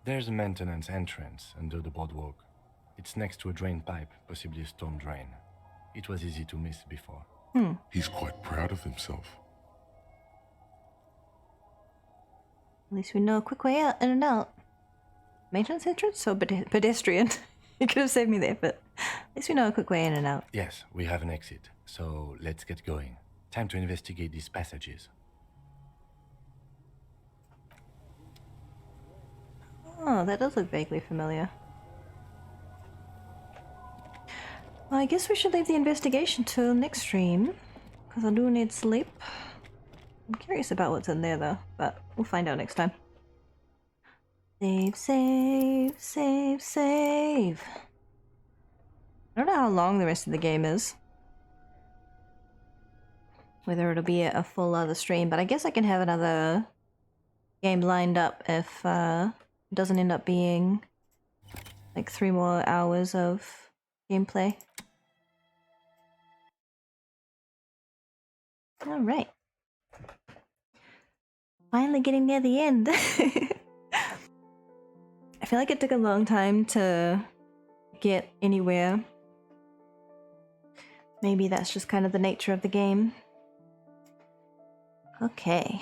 There's a maintenance entrance under the boardwalk. It's next to a drain pipe, possibly a storm drain. It was easy to miss before. He's quite proud of himself. At least we know a quick way out, in and out. Maintenance entrance? So pedestrian. You could have saved me there, but at least we know a quick way in and out. Yes, we have an exit, so let's get going. Time to investigate these passages. Oh, that does look vaguely familiar. Well, I guess we should leave the investigation till next stream, because I do need sleep. I'm curious about what's in there though, but we'll find out next time. Save, save, save, save. I don't know how long the rest of the game is. Whether it'll be a full other stream, but I guess I can have another game lined up if it doesn't end up being like 3 more hours of gameplay. Alright. Finally getting near the end. I feel like it took a long time to get anywhere. Maybe that's just kind of the nature of the game. Okay.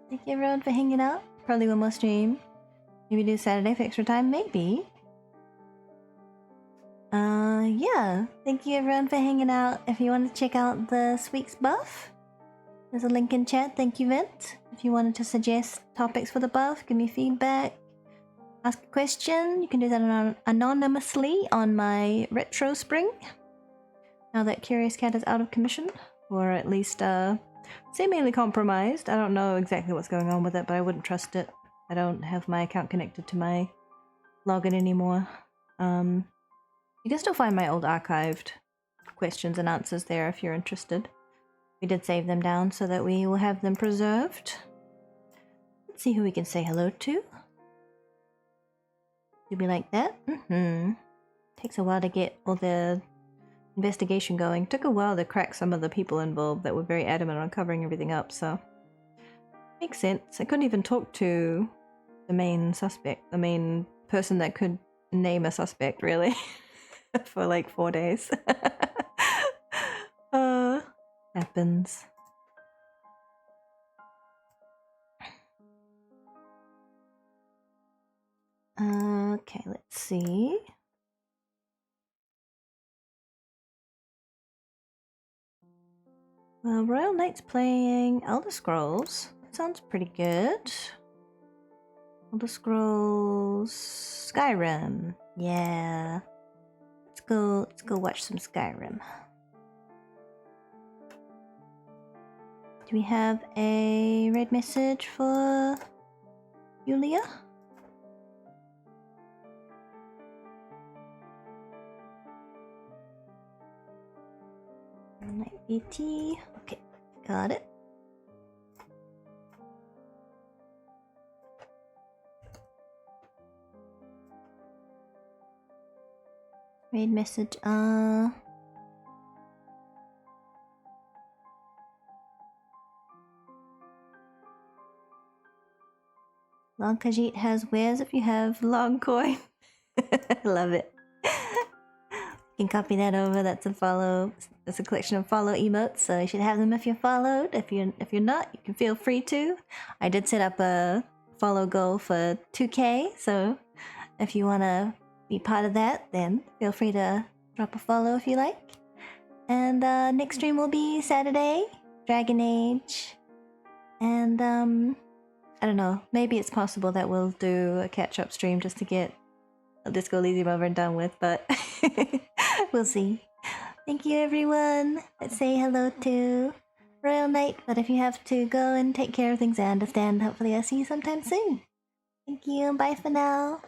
Thank you everyone for hanging out. Probably one more stream. Maybe do Saturday for extra time, maybe. Yeah. Thank you everyone for hanging out. If you want to check out this week's buff, there's a link in chat. Thank you, Vint. If you wanted to suggest topics for the buff, give me feedback, ask a question, you can do that anonymously on my retro spring. Now that Curious Cat is out of commission, or at least seemingly compromised. I don't know exactly what's going on with it, but I wouldn't trust it. I don't have my account connected to my login anymore. You can still find my old archived questions and answers there if you're interested. We did save them down so that we will have them preserved. Let's see who we can say hello to. Do we like that? Takes a while to get all the investigation going. Took a while to crack some of the people involved that were very adamant on covering everything up, so makes sense. I couldn't even talk to the main suspect, the main person that could name a suspect, really, for like 4 days. Happens. Okay, let's see. Well, Royal Knight's playing Elder Scrolls. That sounds pretty good. Elder Scrolls Skyrim. Yeah. Let's go watch some Skyrim. Do we have a red message for Yulia? Night BT. Okay, got it. Red message. Long Khajiit has wares if you have long coin. Love it. You can copy that over. That's a follow. That's a collection of follow emotes, so you should have them if you're followed. If you're not, you can feel free to. I did set up a follow goal for 2K, so if you want to be part of that, then feel free to drop a follow if you like. And next stream will be Saturday, Dragon Age, and I don't know. Maybe it's possible that we'll do a catch-up stream just to get Disco Elysium over and done with, but we'll see. Thank you, everyone. Let's say hello to Royal Knight, but if you have to go and take care of things, I understand. Hopefully I'll see you sometime soon. Thank you, bye for now.